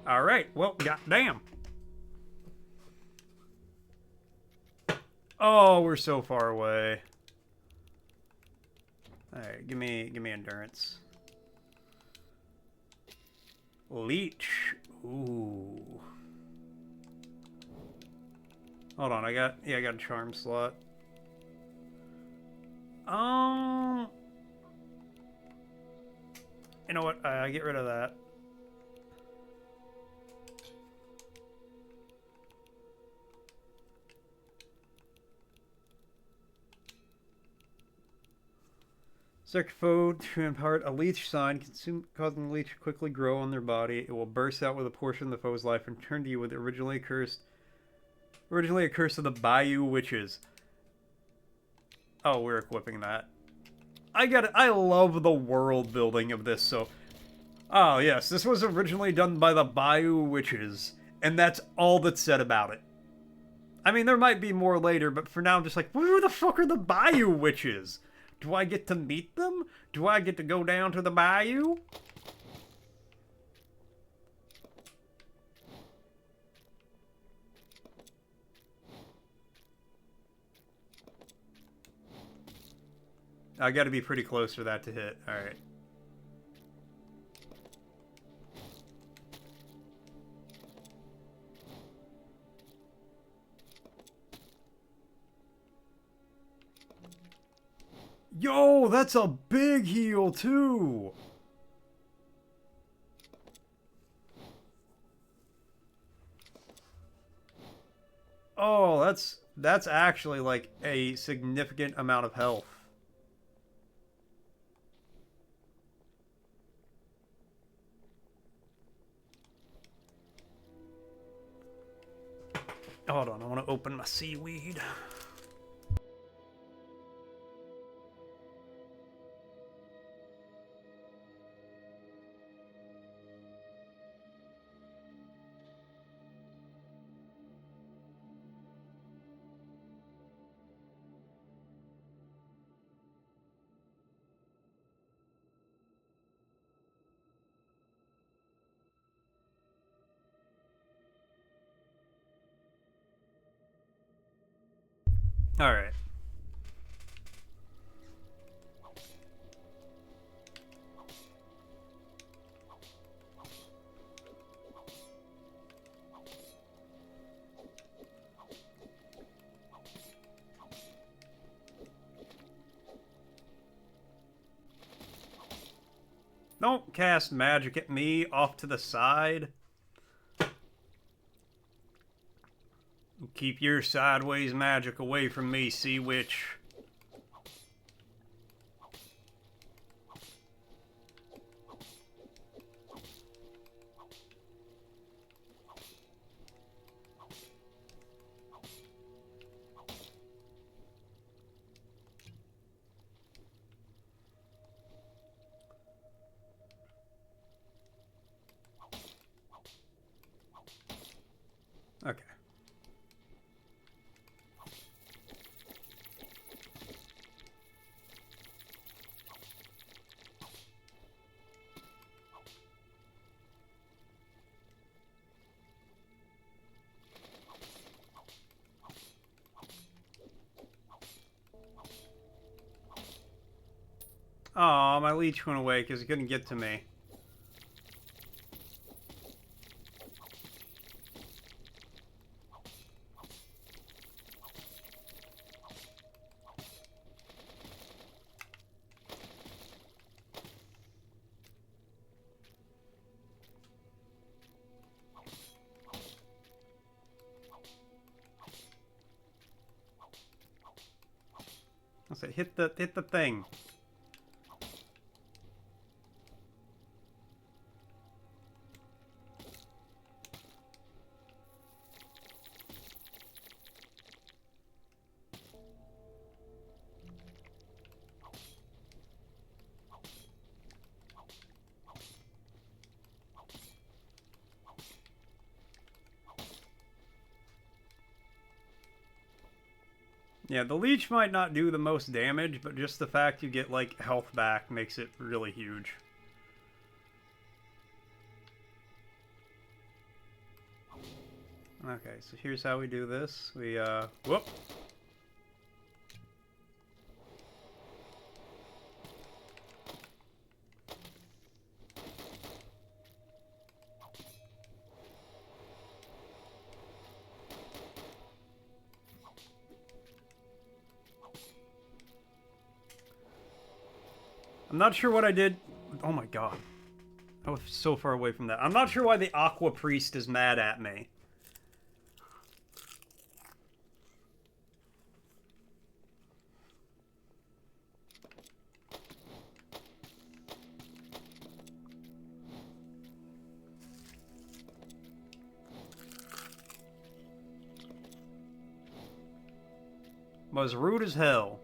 All right. Well, goddamn. Oh, we're so far away. All right, give me endurance. Leech. Ooh. Hold on, I got a charm slot. You know what? Get rid of that. Second foe to impart a leech sign, causing the leech to quickly grow on their body. It will burst out with a portion of the foe's life and turn to you with originally a curse of the Bayou Witches. Oh, we're equipping that. I get it. I love the world building of this. So, oh yes, this was originally done by the Bayou Witches, and that's all that's said about it. I mean, there might be more later, but for now, I'm just like, where the fuck are the Bayou Witches? Do I get to meet them? Do I get to go down to the bayou? I gotta be pretty close for that to hit. Alright. Yo, that's a big heal too. Oh, that's actually like a significant amount of health. Hold on, I want to open my seaweed. All right. Don't cast magic at me off to the side. Keep your sideways magic away from me, sea witch. Okay. Aw, my leech went away because it couldn't get to me. I said, hit the thing. Yeah, the leech might not do the most damage, but just the fact you get, like, health back makes it really huge. Okay, so here's how we do this. We, whoop. I'm not sure what I did. Oh my god. I was so far away from that. I'm not sure why the Aqua Priest is mad at me. Was rude as hell.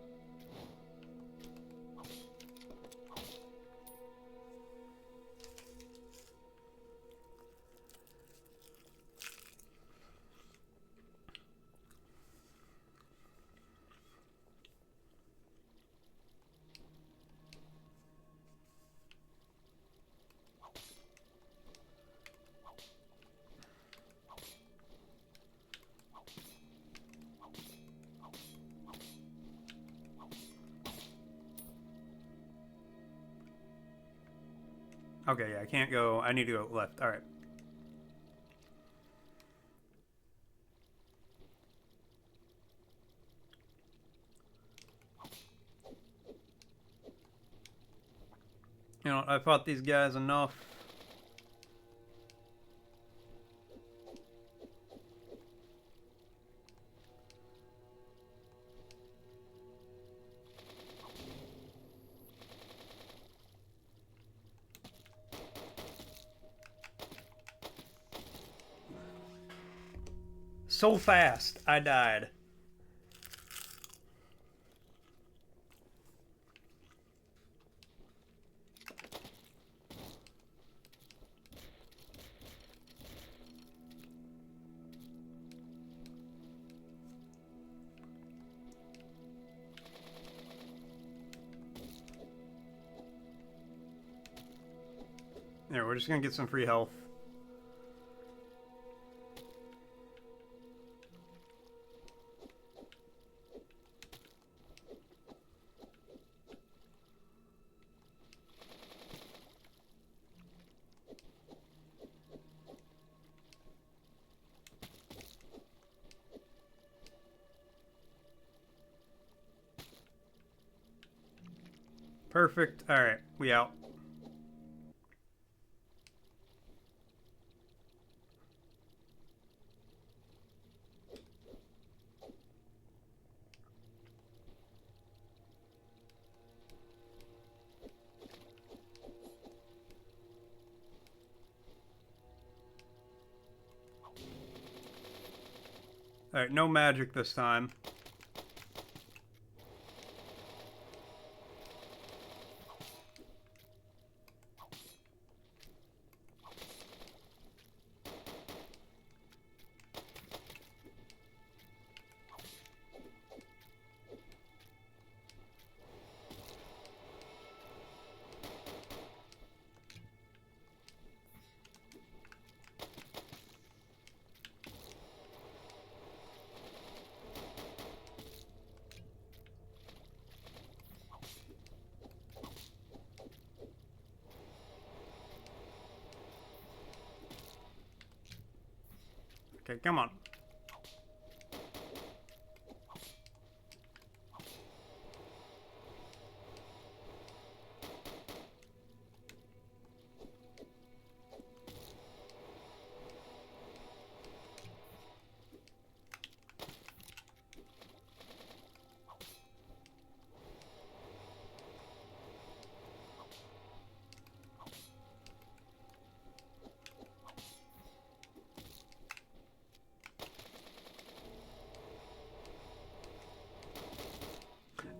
Okay, yeah, I can't go. I need to go left. Alright. You know, I fought these guys enough. So fast, I died. There, we're just gonna get some free health. Perfect. Alright, we out. Alright, no magic this time. Okay, come on.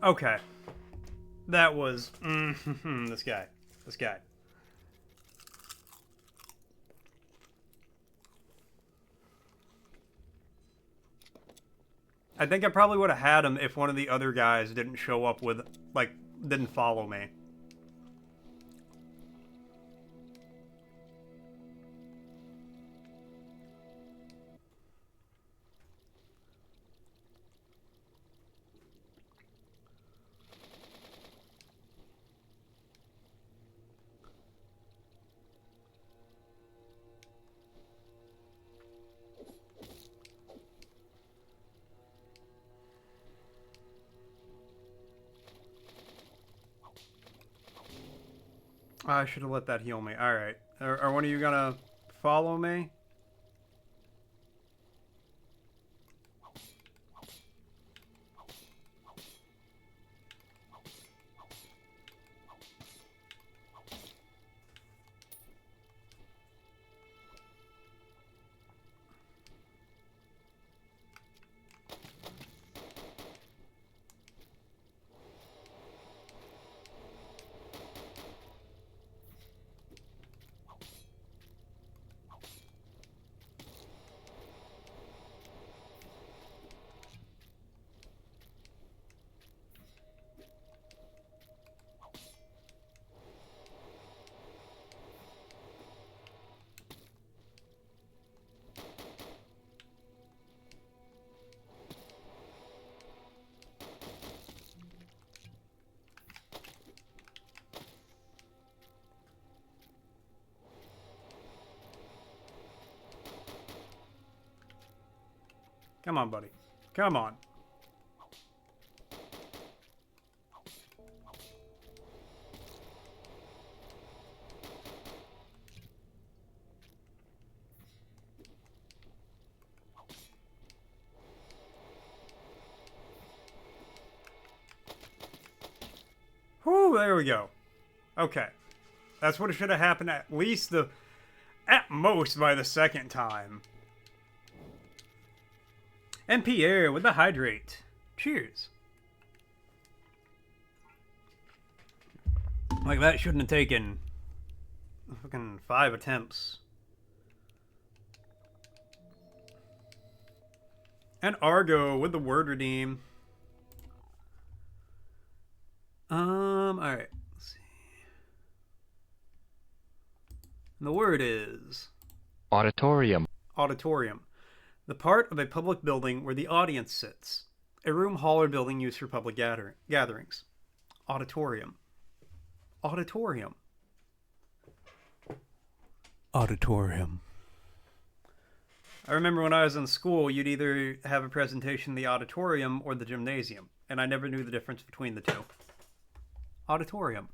Okay. That was... this guy. This guy. I think I probably would have had him if one of the other guys didn't show up with, like, didn't follow me. I should have let that heal me. Alright. Are one of you gonna follow me? Come on, buddy. Come on. Whew, there we go. Okay. That's what it should have happened at most by the second time. And Pierre with the hydrate. Cheers. Like, that shouldn't have taken fucking 5 attempts. And Argo with the word redeem. Alright. Let's see. And the word is Auditorium. auditorium. The part of a public building where the audience sits. A room, hall, or building used for public gatherings. Auditorium. Auditorium. Auditorium. I remember when I was in school, you'd either have a presentation in the auditorium or the gymnasium, and I never knew the difference between the two. Auditorium.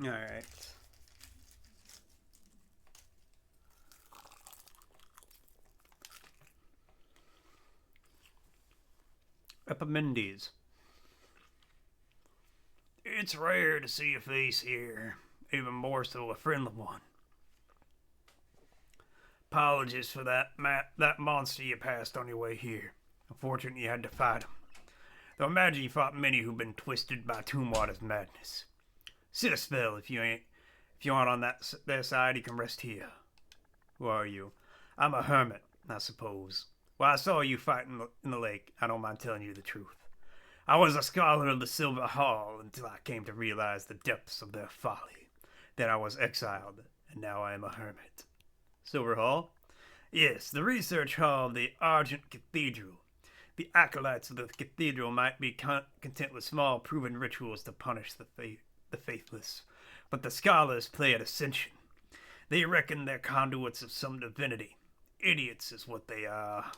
All right. Epimendes. It's rare to see a face here, even more so a friendly one. Apologies for that monster you passed on your way here. Unfortunately, you had to fight him. Though imagine you fought many who've been twisted by Tombwater's madness. Sit a spell if you aren't on their side. You can rest here. Who are you? I'm a hermit, I suppose. Well, I saw you fighting in the lake. I don't mind telling you the truth. I was a scholar of the Silver Hall until I came to realize the depths of their folly. Then I was exiled, and now I am a hermit. Silver Hall? Yes, the research hall of the Argent Cathedral. The acolytes of the cathedral might be content with small proven rituals to punish the faithless, but the scholars play at ascension. They reckon they're conduits of some divinity. Idiots is what they are.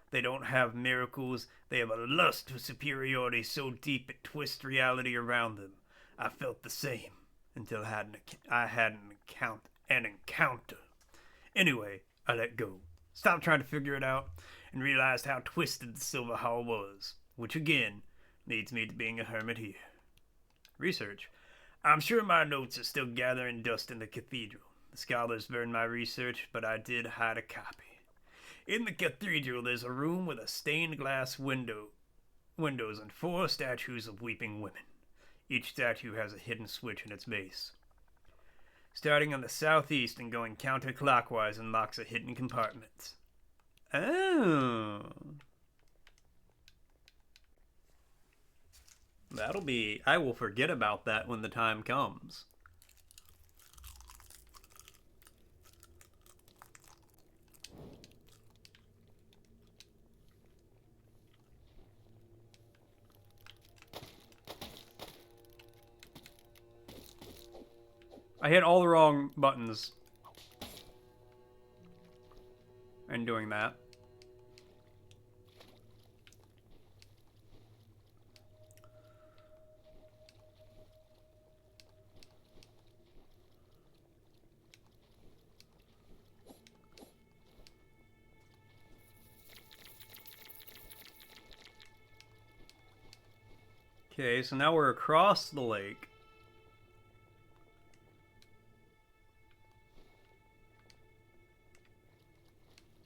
They don't have miracles. They have a lust for superiority so deep it twists reality around them. I felt the same until I had an encounter. Anyway, I let go. Stopped trying to figure it out and realized how twisted the Silver Hall was, which again leads me to being a hermit here. Research. I'm sure my notes are still gathering dust in the cathedral. The scholars burned my research, but I did hide a copy. In the cathedral, there's a room with a stained glass window windows and 4 statues of weeping women. Each statue has a hidden switch in its base. Starting on the southeast and going counterclockwise unlocks a hidden compartment. Oh. That'll be... I will forget about that when the time comes. I hit all the wrong buttons in doing that. Okay, so now we're across the lake.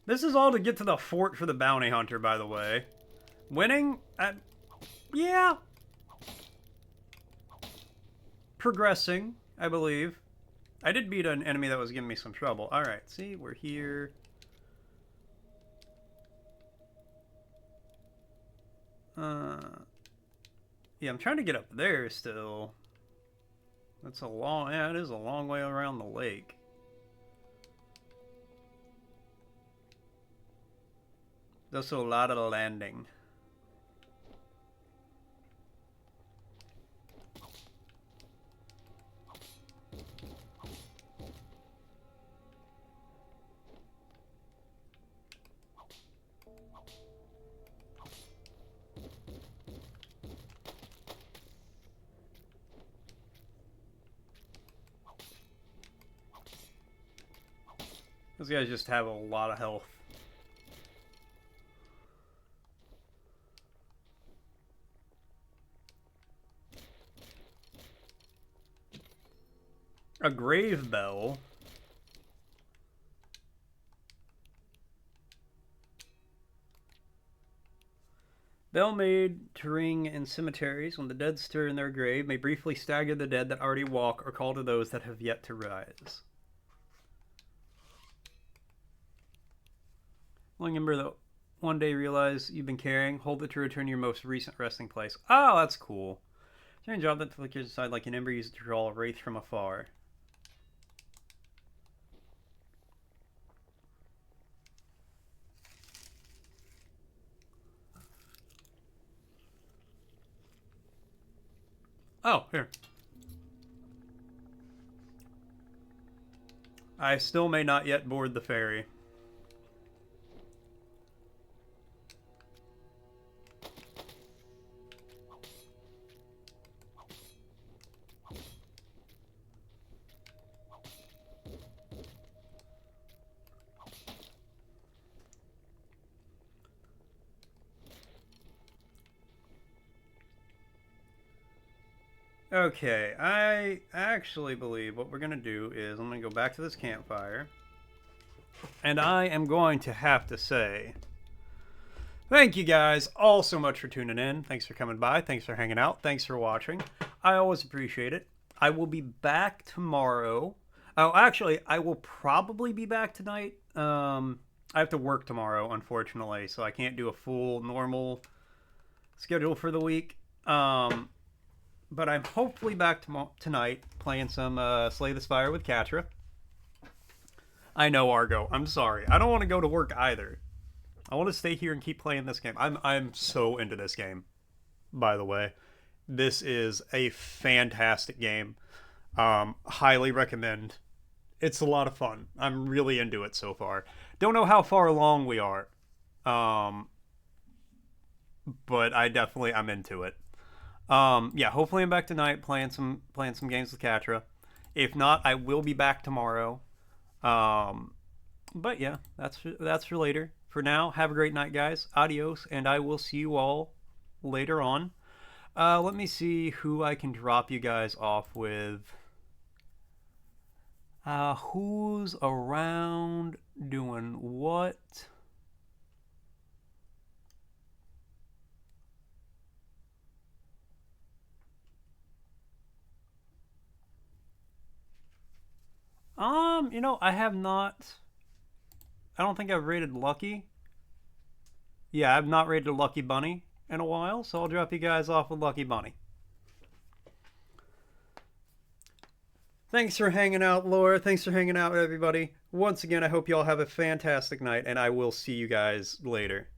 This is all to get to the fort for the bounty hunter, by the way. Winning? Yeah. Progressing, I believe. I did beat an enemy that was giving me some trouble. Alright, see, we're here. Yeah, I'm trying to get up there still. That's a long... Yeah, it is a long way around the lake. There's a lot of landing. Those guys just have a lot of health. A grave bell. Bell made to ring in cemeteries when the dead stir in their grave, may briefly stagger the dead that already walk or call to those that have yet to rise. Remember that one day realize you've been carrying, hold it to return to your most recent resting place. Oh, that's cool. Turn a job that flickers aside like an ember, use it to draw a wraith from afar. Oh, here. I still may not yet board the ferry. Okay, I actually believe what we're going to do is I'm going to go back to this campfire. And I am going to have to say, thank you guys all so much for tuning in. Thanks for coming by. Thanks for hanging out. Thanks for watching. I always appreciate it. I will be back tomorrow. Oh, actually, I will probably be back tonight. I have to work tomorrow, unfortunately, so I can't do a full normal schedule for the week. But I'm hopefully back tonight playing some Slay the Spire with Katra. I know, Argo. I'm sorry. I don't want to go to work either. I want to stay here and keep playing this game. I'm so into this game, by the way. This is a fantastic game. Highly recommend. It's a lot of fun. I'm really into it so far. Don't know how far along we are. But I'm into it. Yeah, hopefully I'm back tonight playing some games with Katra. If not, I will be back tomorrow. But yeah, that's for later. For now, have a great night, guys. Adios, and I will see you all later on. Let me see who I can drop you guys off with. Who's around doing what? You know, I have not... I don't think I've rated Lucky. Yeah, I've not rated Lucky Bunny in a while, so I'll drop you guys off with Lucky Bunny. Thanks for hanging out, Laura. Thanks for hanging out, everybody. Once again, I hope you all have a fantastic night, and I will see you guys later.